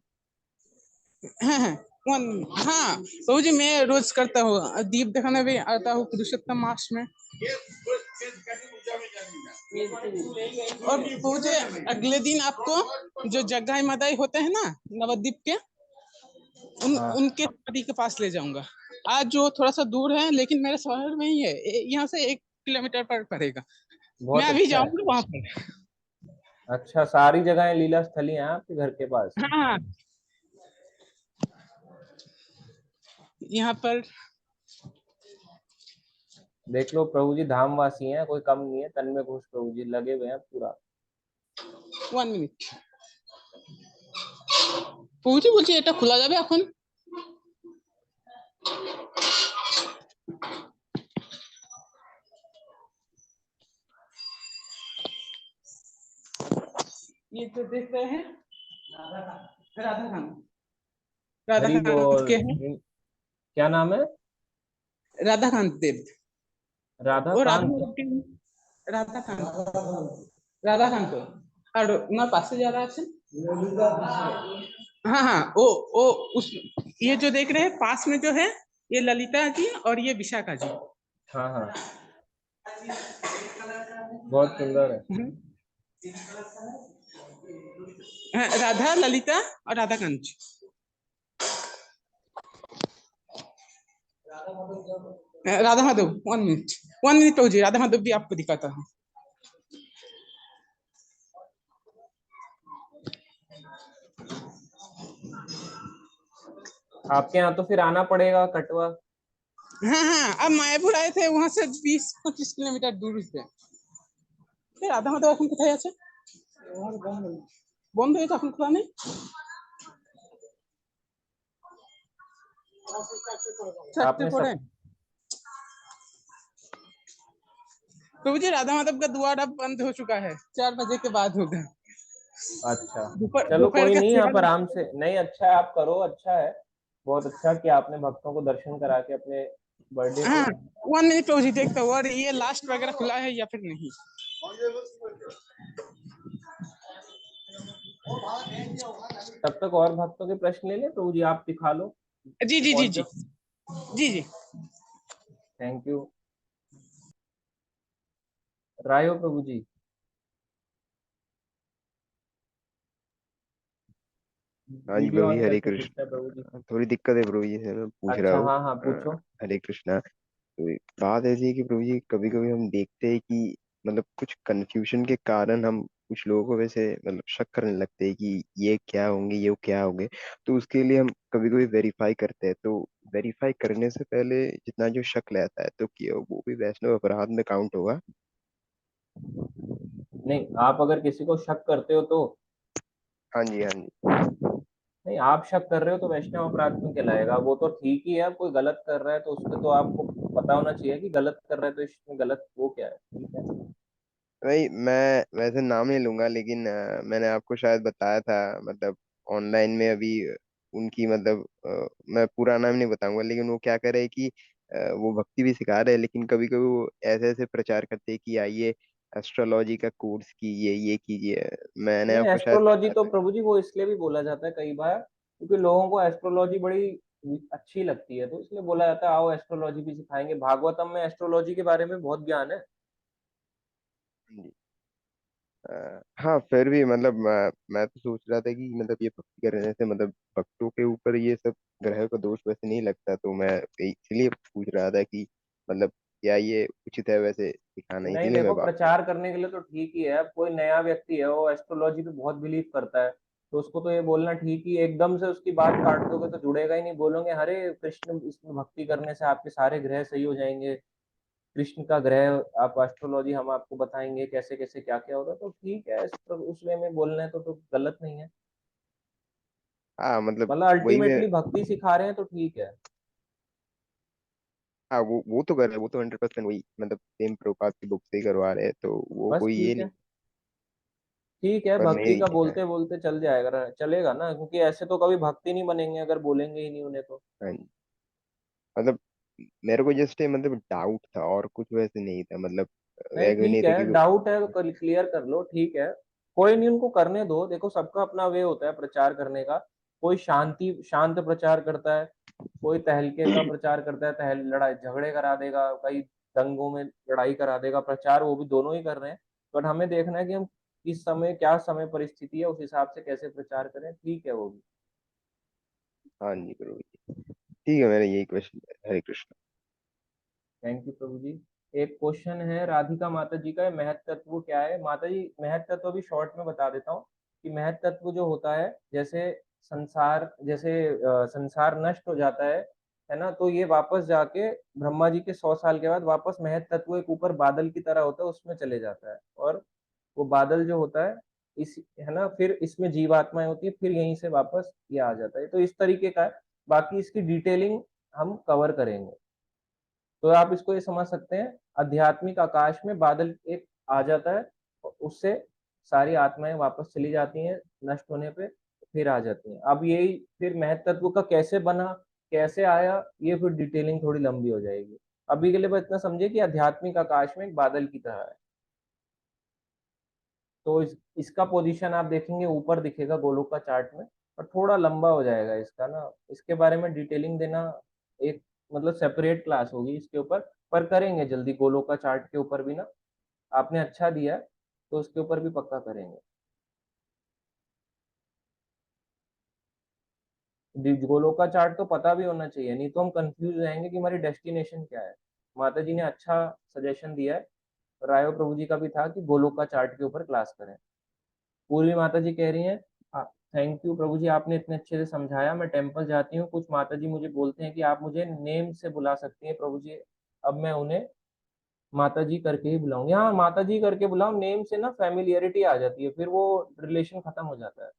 हाँ हाँ 1 मिनट। हाँ प्रभु जी, मैं रोज करता हूँ, दीप दिखाने भी आता हूँ पुरुषोत्तम मास में। और प्रभु जी, अगले दिन आपको जो जग्गाई मदाई होते हैं ना नवद्वीप के, हाँ, उनके पति के पास ले जाऊंगा। आज जो थोड़ा सा दूर है, लेकिन मेरे शहर में ही है, यहाँ से 1 किलोमीटर पर पड़ेगा। मैं बहुत अभी अच्छा है। जाऊंगा वहां पर। अच्छा, सारी जगहें लीला स्थली हैं आपके घर के पास। हाँ, यहाँ पर। देख लो, प्रभु जी धामवासी हैं, कोई कम नहीं है, तन में घुस प्रभु जी लगे हुए हैं पूरा। 1 মিনিট প্রভু জি, বলছি এটা খোলা যাবে এখন? ये जो देख रहे हैं राधा कांत, राधा हरि कांत बोल। के हैं। क्या नाम है? राधा कांत देव। राधा वो राधा कांत। माधव के हैं। राधा कांत, राधा कांत। और उनका पास से जा रहा है। हाँ हाँ, वो उस, ये जो देख रहे हैं पास में जो है, ये ललिता जी और ये विशाखा जी। हाँ हाँ, बहुत सुंदर है। हाँ, राधा, ललिता और राधा कांत जी। राधा माधव 1 मिनट, 1 मिनट प्रभु जी, राधा माधव भी आपको दिखाता हूँ। आपके यहाँ तो फिर आना पड़ेगा कटवा। हाँ हाँ, अब मायापुर आए थे, वहां से 20-25 किलोमीटर दूर से। फिर রাধা মাধব এখন কোথায় আছে? বন্ধ হয়েছে, এখন খোলা নেই। চারটে आपने পরে। सब। प्रभु जी, राधा माधव का द्वार अब बंद हो चुका है, 4 बजे के बाद होगा। अच्छा, दोपहर चलो दोपहर कोई का नहीं, सेवा। आप आराम से, नहीं अच्छा है, आप करो, अच्छा है, बहुत अच्छा कि आपने भक्तों को दर्शन करा के अपने बर्थडे पे। हाँ 1 मिनट प्रभु जी, देखता हूँ और ये लास्ट वगैरह खुला है या फिर नहीं। तब तक और भक्तों के प्रश्न ले ले प्रभु जी, आप दिखा लो। जी जी जी पहुंच जी जाओ। जी जी। Thank you. रायो प्रभु जी। हाँ जी वीडियो प्रभु जी, ऑन हरे करके कृष्ण। पूछना है प्रभु जी। थोड़ी दिक्कत है प्रभु जी से, मैं पूछ रहा अच्छा, हूँ। हाँ हाँ, पूछो। हरे कृष्णा। तो बात ऐसी है कि प्रभु जी, कभी कभी हम देखते हैं कि मतलब कुछ कंफ्यूजन के कारण हम कुछ लोगों को वैसे मतलब शक करने लगते हैं कि ये क्या होंगे, ये क्या होंगे। तो उसके लिए हम कभी कभी वेरीफाई करते हैं। तो वेरीफाई करने से पहले जितना जो शक रहता है, तो क्या वो भी वैष्णव अपराध में काउंट होगा? नहीं, आप अगर किसी को शक करते हो तो। हाँ जी, हाँ जी। नहीं, आप शक कर रहे हो तो वैष्णव अपराध में कहलाएगा, वो तो ठीक ही है। अब कोई गलत कर रहा है तो उसके तो आपको पता होना चाहिए कि गलत कर रहा है, तो इसमें गलत वो क्या है, ठीक है। भाई मैं वैसे नाम नहीं लूंगा, लेकिन मैंने आपको शायद बताया था, मतलब ऑनलाइन में अभी उनकी मतलब मैं पूरा नाम नहीं बताऊंगा, लेकिन वो क्या कर रहे हैं कि वो भक्ति भी सिखा रहे हैं, लेकिन कभी कभी वो ऐसे ऐसे प्रचार करते हैं कि आइए एस्ट्रोलॉजी का कोर्स कीजिए, ये कीजिए। मैंने नहीं, आपको शायद एस्ट्रोलॉजी तो बताया प्रभु जी वो इसलिए भी बोला जाता है कई बार क्योंकि लोगों को एस्ट्रोलॉजी बड़ी अच्छी लगती है, तो इसलिए बोला जाता है आओ एस्ट्रोलॉजी भी सिखाएंगे। भागवतम में एस्ट्रोलॉजी के बारे में बहुत ज्ञान है। था जी। हाँ फिर भी मतलब मैं तो सोच रहा था कि मतलब ये भक्ति करने से मतलब भक्तों के ऊपर ये सब ग्रह का दोष वैसे नहीं लगता, तो मैं इसलिए पूछ रहा था कि मतलब क्या ये उचित है वैसे सिखाना, नहीं इसीलिए देखो, मैं बात कर प्रचार करने के लिए तो ठीक ही है। अब कोई नया व्यक्ति है वो एस्ट्रोलॉजी पे बहुत बिलीव करता है, तो उसको तो ये बोलना ठीक ही है। एकदम से उसकी बात काट दोगे तो जुड़ेगा ही नहीं। बोलोगे हरे कृष्ण, इसमें भक्ति करने से आपके सारे ग्रह सही हो जाएंगे, कृष्ण का ग्रह आप एस्ट्रोलॉजी हम आपको बताएंगे कैसे कैसे क्या क्या होता है, तो ठीक है। उस वे में बोलना है तो गलत नहीं है। हाँ मतलब मतलब वही मैं। अल्टीमेटली भक्ति सिखा रहे हैं तो ठीक है। हाँ वो तो कर रहे हैं, वो तो 100% वही मतलब सेम प्रभुपाद की बुक से ही करवा रहे हैं, तो वो बस कोई ये ठीक है। नहीं। ठीक है, पर भक्ति मेरी का बोलते बोलते चल जाएगा, चलेगा ना, क्योंकि ऐसे तो कभी भक्ति नहीं बनेंगे अगर बोलेंगे ही नहीं उन्हें तो। हाँ जी, मतलब मेरे को जस्ट मतलब डाउट था और कुछ वैसे नहीं था, मतलब नहीं वैसे नहीं ठीक था है, कि डाउट है तो क्लियर कर लो, ठीक है। कोई नहीं, उनको करने दो। देखो सबका अपना वे होता है प्रचार करने का। कोई शांत प्रचार करता है, कोई तहलके का प्रचार करता है, तहल लड़ाई झगड़े करा देगा, कई दंगों में लड़ाई करा देगा। प्रचार वो भी दोनों ही कर रहे हैं, बट हमें देखना है कि हम किस समय, क्या समय परिस्थिति है, उस हिसाब से कैसे प्रचार करें। ठीक है वो भी। हाँ जी प्रभु जी, ठीक है, मेरा यही क्वेश्चन है। हरे कृष्ण। थैंक यू प्रभु जी। एक क्वेश्चन है राधिका माता जी का, महत तत्व क्या है? माता जी महत तत्व भी शॉर्ट में बता देता हूँ कि महत तत्व जो होता है, जैसे संसार नष्ट हो जाता है ना, तो ये वापस जाके ब्रह्मा जी के 100 साल के बाद वापस महत तत्व एक ऊपर बादल की तरह होता है, उसमें चले जाता है। और वो बादल जो होता है इस, है ना, फिर इसमें जीवात्माएं होती है, फिर यहीं से वापस ये आ जाता है। तो इस तरीके का है। बाकी इसकी डिटेलिंग हम कवर करेंगे। तो आप इसको ये समझ सकते हैं, आध्यात्मिक आकाश में बादल एक आ जाता है और उससे सारी आत्माएं वापस चली जाती हैं, नष्ट होने पे फिर आ जाती हैं। अब यही फिर महत्त्व का कैसे बना, कैसे आया, ये फिर डिटेलिंग थोड़ी लंबी हो जाएगी। अभी के लिए बस इतना समझिए कि आध्यात्मिक आकाश में एक बादल की तरह है। तो इसका पोजीशन आप देखेंगे ऊपर दिखेगा गोलोक का चार्ट में, और थोड़ा लंबा हो जाएगा इसका ना। इसके बारे में डिटेलिंग देना एक मतलब सेपरेट क्लास होगी इसके ऊपर, पर करेंगे जल्दी गोलोक का चार्ट के ऊपर भी ना। आपने अच्छा दिया है, तो उसके ऊपर भी पक्का करेंगे। गोलोक का चार्ट तो पता भी होना चाहिए, नहीं तो हम कंफ्यूज रहेंगे कि हमारी डेस्टिनेशन क्या है। माता जी ने अच्छा सजेशन दिया है। रायो प्रभु जी का भी था कि गोलोक का चार्ट के ऊपर क्लास करें। पूर्वी माता जी कह रही हैं, थैंक यू प्रभु जी, आपने इतने अच्छे से समझाया। मैं टेम्पल जाती हूँ, कुछ माता जी मुझे बोलते हैं कि आप मुझे नेम से बुला सकती हैं प्रभु जी। अब मैं उन्हें माता जी करके ही बुलाऊंगी। हाँ, माता जी करके बुलाओ, नेम से ना फैमिलियरिटी आ जाती है, फिर वो रिलेशन खत्म हो जाता है।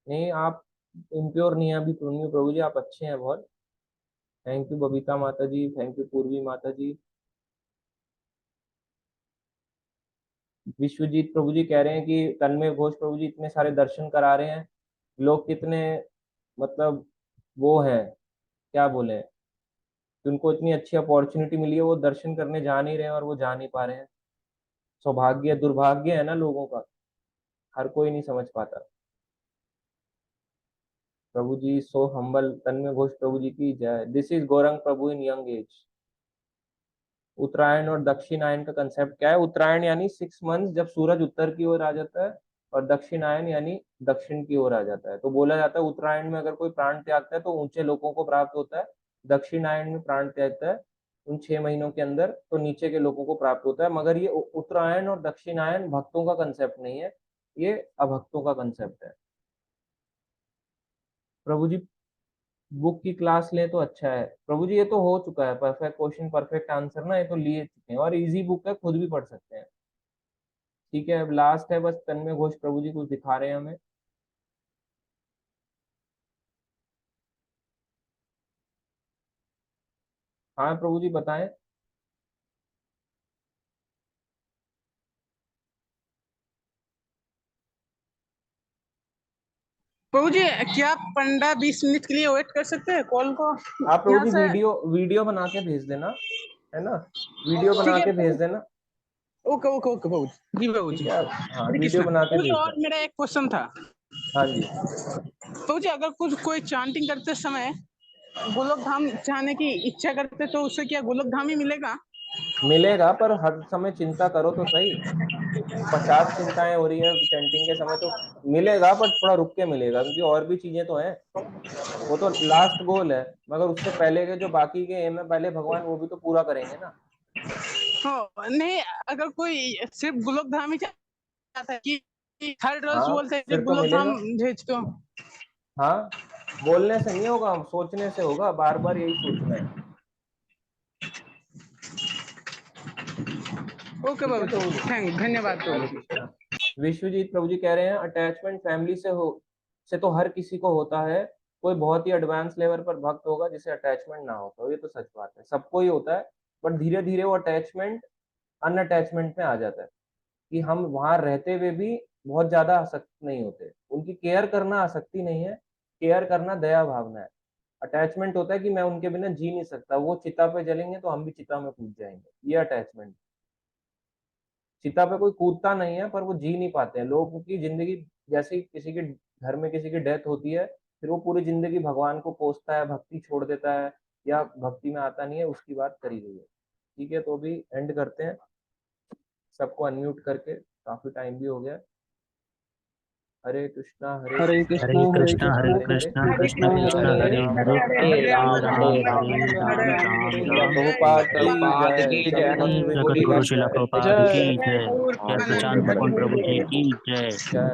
नहीं, आप इम्प्योर नहीं है अभी प्रभु जी, आप अच्छे हैं बहुत। थैंक यू बबीता माता जी, थैंक यू पूर्वी माता जी। विश्वजीत प्रभु जी कह रहे हैं कि तन्मय घोष प्रभु जी इतने सारे दर्शन करा रहे हैं, लोग कितने मतलब वो है, क्या बोले, कि उनको इतनी अच्छी अपॉर्चुनिटी मिली है, वो दर्शन करने जा नहीं रहे हैं और वो जा नहीं पा रहे हैं। सौभाग्य दुर्भाग्य है ना लोगों का, हर कोई नहीं समझ पाता। प्रभु जी सो हम्बल, तन्मय घोष प्रभु जी की जय। दिस इज गौरंग प्रभु इन यंग एज। उत्तरायण और दक्षिणायन का कंसेप्ट क्या है? उत्तरायण यानी 6 मंथ जब सूरज उत्तर की ओर आ जाता है, और दक्षिणायन यानी दक्षिण की ओर आ जाता है। तो बोला जाता है उत्तरायण में अगर कोई प्राण त्यागता है तो ऊंचे लोगों को प्राप्त होता है, दक्षिणायन में प्राण त्यागता है उन 6 महीनों के अंदर तो नीचे के लोगों को प्राप्त होता है। मगर ये उत्तरायण और दक्षिणायन भक्तों का कंसेप्ट नहीं है, ये अभक्तों का कंसेप्ट है। प्रभु जी बुक की क्लास लें तो अच्छा है। प्रभु जी ये तो हो चुका है, परफेक्ट क्वेश्चन परफेक्ट आंसर ना, ये तो लिए चुके हैं और इजी बुक है, खुद भी पढ़ सकते हैं। ठीक है, अब लास्ट है बस, तन्मय घोष प्रभु जी कुछ दिखा रहे हैं हमें। हाँ प्रभु जी बताएं। प्रभु जी क्या 15-20 मिनट के लिए वेट कर सकते हैं कॉल को? आप प्रभु यहाँ जी से वीडियो बना के भेज देना, है ना, वीडियो ठीक बना है के भेज देना। ओके ओके ओके प्रभु जी प्रभु ठीक जी। है आप, हाँ हरे वीडियो कृष्णा बना के प्रभु जी, भेज और देना। मेरा एक क्वेश्चन था हाँ जी, प्रभु जी, अगर कुछ कोई चांटिंग करते समय गोलोक धाम चाहने की इच्छा करते तो उससे क्या गोलोक धाम ही मिलेगा? मिलेगा, पर हर समय चिंता करो तो सही। 50 चिंताएं हो रही है चैंटिंग के समय, तो मिलेगा पर थोड़ा रुक के मिलेगा, क्योंकि और भी चीजें तो हैं। वो तो लास्ट गोल है, मगर उससे पहले के जो बाकी के एम है, पहले भगवान वो भी तो पूरा करेंगे ना। हो नहीं, अगर कोई सिर्फ गोलोक धाम ही चाहता है कि थर्ड रोज हाँ बोलते हैं कि फिर तो गोलोक धाम मिलेगा। भेज दो। हाँ, बोलने से नहीं होगा, सोचने से होगा, बार बार यही सोचना है। ओके ठीक है बाबू, प्रभु जी। धन्यवाद हरे प्रभु जी। कृष्णा। विश्वजीत प्रभु जी कह रहे हैं अटैचमेंट फैमिली से तो हर किसी को होता है, कोई बहुत ही एडवांस लेवल पर भक्त होगा जिसे अटैचमेंट ना होता हो, ये तो सच बात है, सबको ही होता है। बट धीरे धीरे वो अटैचमेंट अनअटैचमेंट में आ जाता है, कि हम वहां रहते हुए भी बहुत ज्यादा आसक्त नहीं होते, उनकी केयर करना आसक्ति नहीं है, केयर करना दया भावना है। अटैचमेंट होता है कि मैं उनके बिना जी नहीं सकता, वो चिता पे जलेंगे तो हम भी चिता में कूद जाएंगे, ये अटैचमेंट। चिता पे कोई कूदता नहीं है, पर वो जी नहीं पाते हैं। लोगों की जिंदगी, जैसे ही किसी के घर में किसी की डेथ होती है, फिर वो पूरी जिंदगी भगवान को कोसता है, भक्ति छोड़ देता है, या भक्ति में आता नहीं है, उसकी बात करी गई है। ठीक है, तो अभी एंड करते हैं, सबको अनम्यूट करके, काफी टाइम भी हो गया। हरे कृष्णा हरे हरे कृष्णा हरे कृष्णा हरे हरे कृष्णा हरे, कृष्ण कृष्ण हरे हरे, हरे राम राम राम हरे हरे राम राम राम श्रील राम प्रभुपाद हरे की प्रभुपाद जय, की सब जय। भक्त जगत वृंद गुरु की शिला जय। प्रभुपाद की जय जय, गौर जय प्रेमानंद प्रशांत प्रभु मुकुंद प्रभु जी जी। की जय। जय